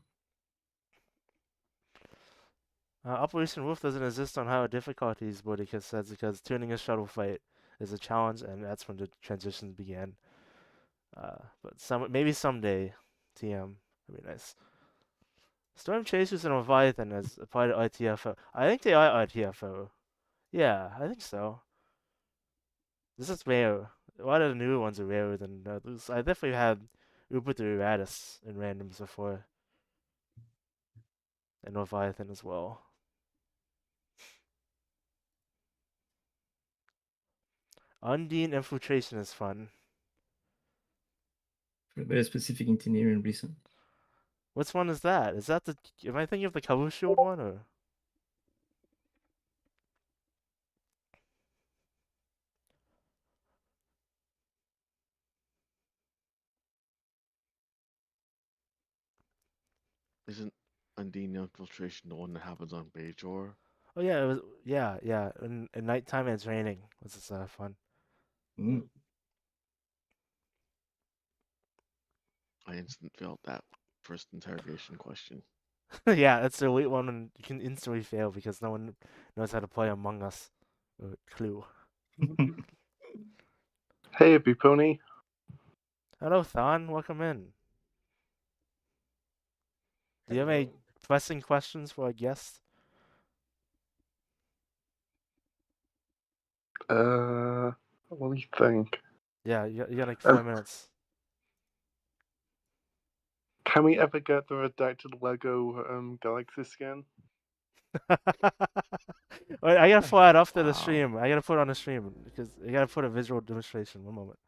Operation Wolf doesn't exist on higher difficulties, Boudica says, because tuning a shuttle fight is a challenge, and that's when the transitions began. But maybe someday, TM, would be nice. Storm Chasers and Leviathan as a part of ITFO. I think they are ITFO. Yeah, I think so. This is rare. A lot of the newer ones are rarer than others. I definitely had Uber Radis in randoms before. And Leviathan as well. Undine Infiltration is fun. For a very specific engineering reason. Which one is that? Is that the... Am I thinking of the Cover Shield one, or...? Isn't Undine Infiltration the one that happens on Bajor? Oh yeah, it was... Yeah. In nighttime and it's raining. This is fun. I instant failed that first interrogation question. Yeah, that's the elite one, and you can instantly fail because no one knows how to play Among Us. Clue. Hey, Pony. Hello, Thon. Welcome in. Do you have any pressing questions for our guest? What do you think? Yeah, you got like 4 minutes. Can we ever get the redacted Lego Galaxy skin? Wait, I gotta fly it off to the stream. I gotta put it on the stream because I gotta put a visual demonstration. One moment.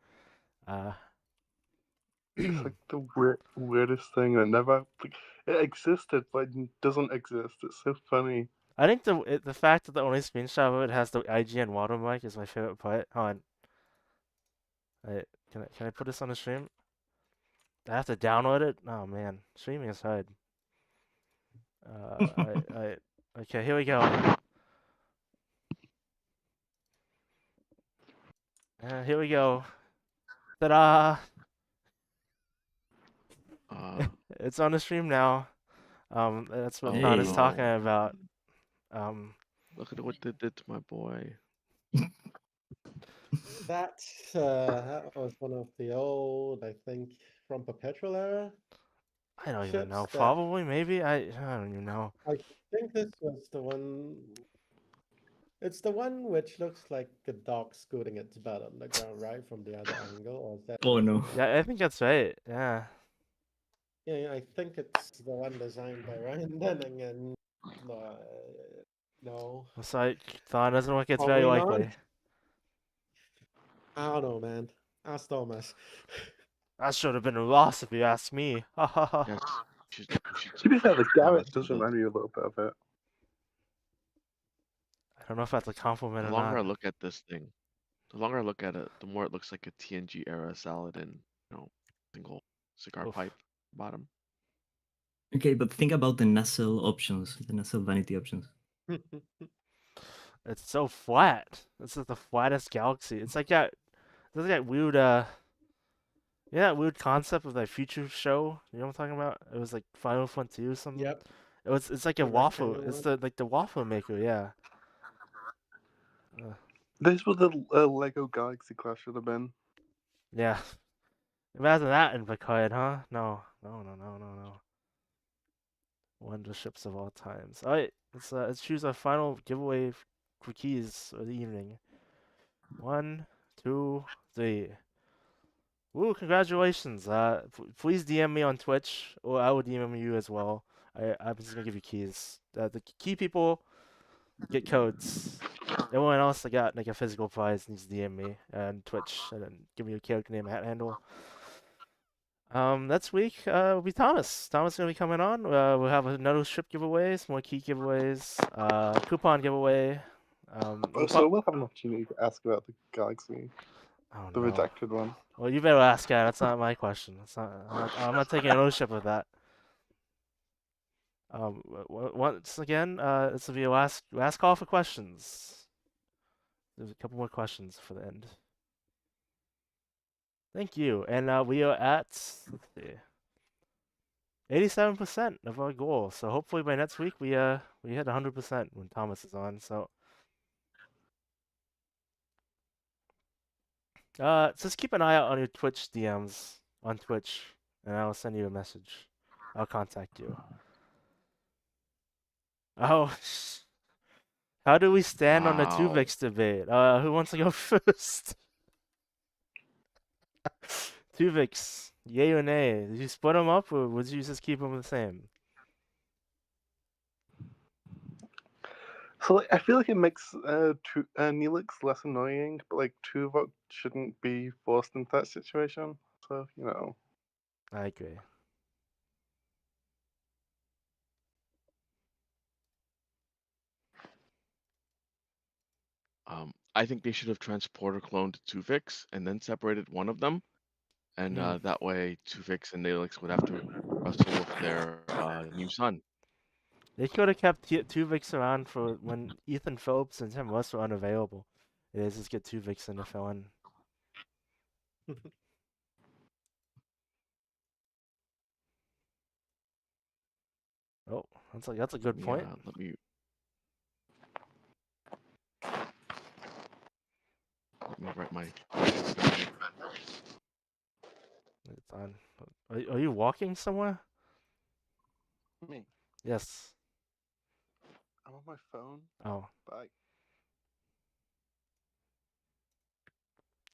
It's like the weirdest thing that never... It existed, but it doesn't exist. It's so funny. I think the fact that the only screenshot of it has the IGN watermark is my favorite part. Hold on. Wait, can I put this on the stream? I have to download it? Oh man, streaming is hard. Okay, here we go. Here we go. Ta-da! It's on the stream now. That's what Con is talking about. Look at what they did to my boy. That was one of the old, I think, from Perpetual era. I don't even know. Probably, maybe. I don't even know. I think this was the one. It's the one which looks like a dog scooting its butt on the ground, right, from the other angle, or is that? Oh no. Yeah, I think that's right. Yeah. Yeah, I think it's the one designed by Ryan Denning, and no. Looks like Thon doesn't look it's very likely. I don't know, man. Ask Thomas. That should have been a loss if you ask me. Yes, To be fair, the Garrett does remind me a little bit of it. I don't know if that's a compliment The or longer not. I look at this thing, The longer I look at it, the more it looks like a TNG era salad and single cigar Oof. pipe bottom. Okay, but think about the nasal options, the nasal vanity options. It's so flat. This is the flattest galaxy. It's like that weird that weird concept of that future show. You know what I'm talking about? It was like Final Frontier or something. Yep. It's like a The waffle. rectangle It's one. the waffle maker. Yeah. This was the Lego Galaxy class should have been. Yeah. Imagine that in Picard, huh? No. No. Wonder ships of all times. All right, let's choose our final giveaway for keys of the evening. 1, 2, 3. Woo! Congratulations. Please DM me on Twitch, or I will DM you as well. I'm just gonna give you keys. The key people get codes. Everyone else that got like a physical prize needs to DM me on Twitch and then give me your character name, hat handle. Next week will be Thomas. Thomas is gonna be coming on. We'll have another ship giveaways, more key giveaways, coupon giveaway. So we'll have an opportunity to ask about the Galaxy, Oh the no. redacted one. Well, you better ask that. That's not my question. I'm not taking ownership of that. Once again, this will be a last call for questions. There's a couple more questions for the end. Thank you. And we are at, let's see, 87% of our goal. So hopefully by next week we hit 100% when Thomas is on. So just keep an eye out on your Twitch DMs on Twitch, and I'll send you a message. I'll contact you. Oh, how do we stand on the Wow. Tuvix debate? Who wants to go first? Tuvix, yay or nay? Did you split them up, or would you just keep them the same? So like, I feel like it makes Neelix less annoying, but like Tuvok shouldn't be forced into that situation. So I agree. I think they should have transporter cloned Tuvix and then separated one of them, and that way Tuvix and Neelix would have to wrestle with their new son. They could have kept Tuvix around for when Ethan Phillips and Tim Russ were unavailable. They just get Tuvix in to fill in. Oh, that's a good point. Let me write my. It's on. Are you walking somewhere? Me, Yes. I'm on my phone. Oh. Bye.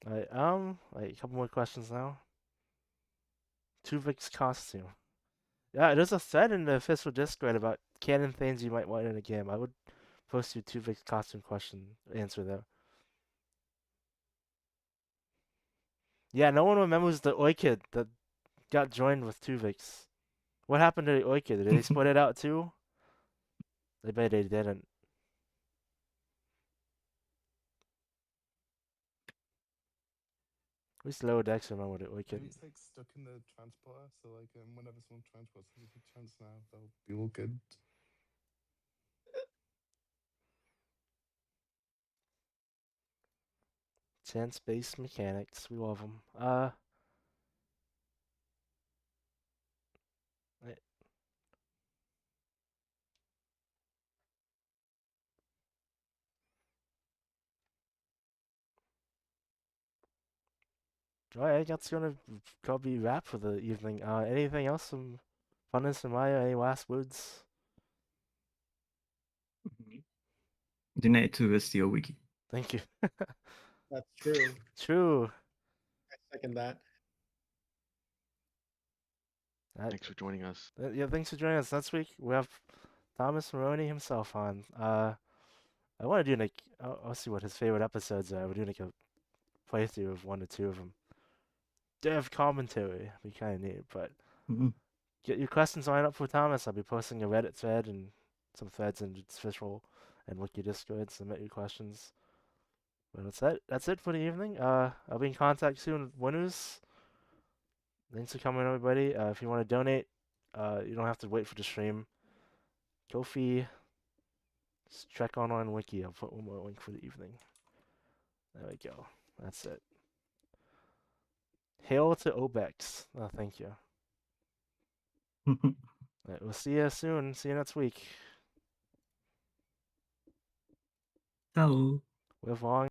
Alright, a couple more questions now. Tuvix costume. Yeah, there's a thread in the official Discord about canon things you might want in a game. I would post your Tuvix costume answer there. Yeah, no one remembers the Orchid that got joined with Tuvix. What happened to the Orchid? Did they split it out too? I bet they didn't. At least Lower Decks remember the Orchid. Maybe it's like stuck in the transporter, so like whenever someone transports, there's a good chance now they'll be all good. Chance-based mechanics, we love them. Alright, that's gonna probably wrap for the evening. Anything else from Pundus and Mayo? Any last words? Donate to STO Wiki. Thank you. That's true. True. I second that. Thanks for joining us. Yeah, thanks for joining us. Next week we have Thomas Maroney himself on. I want to do like I'll see what his favorite episodes are. We're doing like a playthrough of 1 to 2 of them. Dev commentary, be kind of neat. But get your questions lined up for Thomas. I'll be posting a Reddit thread and some threads in Official and Wiki Discord. Submit your questions. But that's it for the evening. I'll be in contact soon with winners. Thanks for coming, everybody. If you want to donate, you don't have to wait for the stream. Ko-fi. Just check on Wiki. I'll put one more link for the evening. There we go. That's it. Hail to Obex. Oh, thank you. Right, we'll see you soon. See you next week. Ciao. Live long.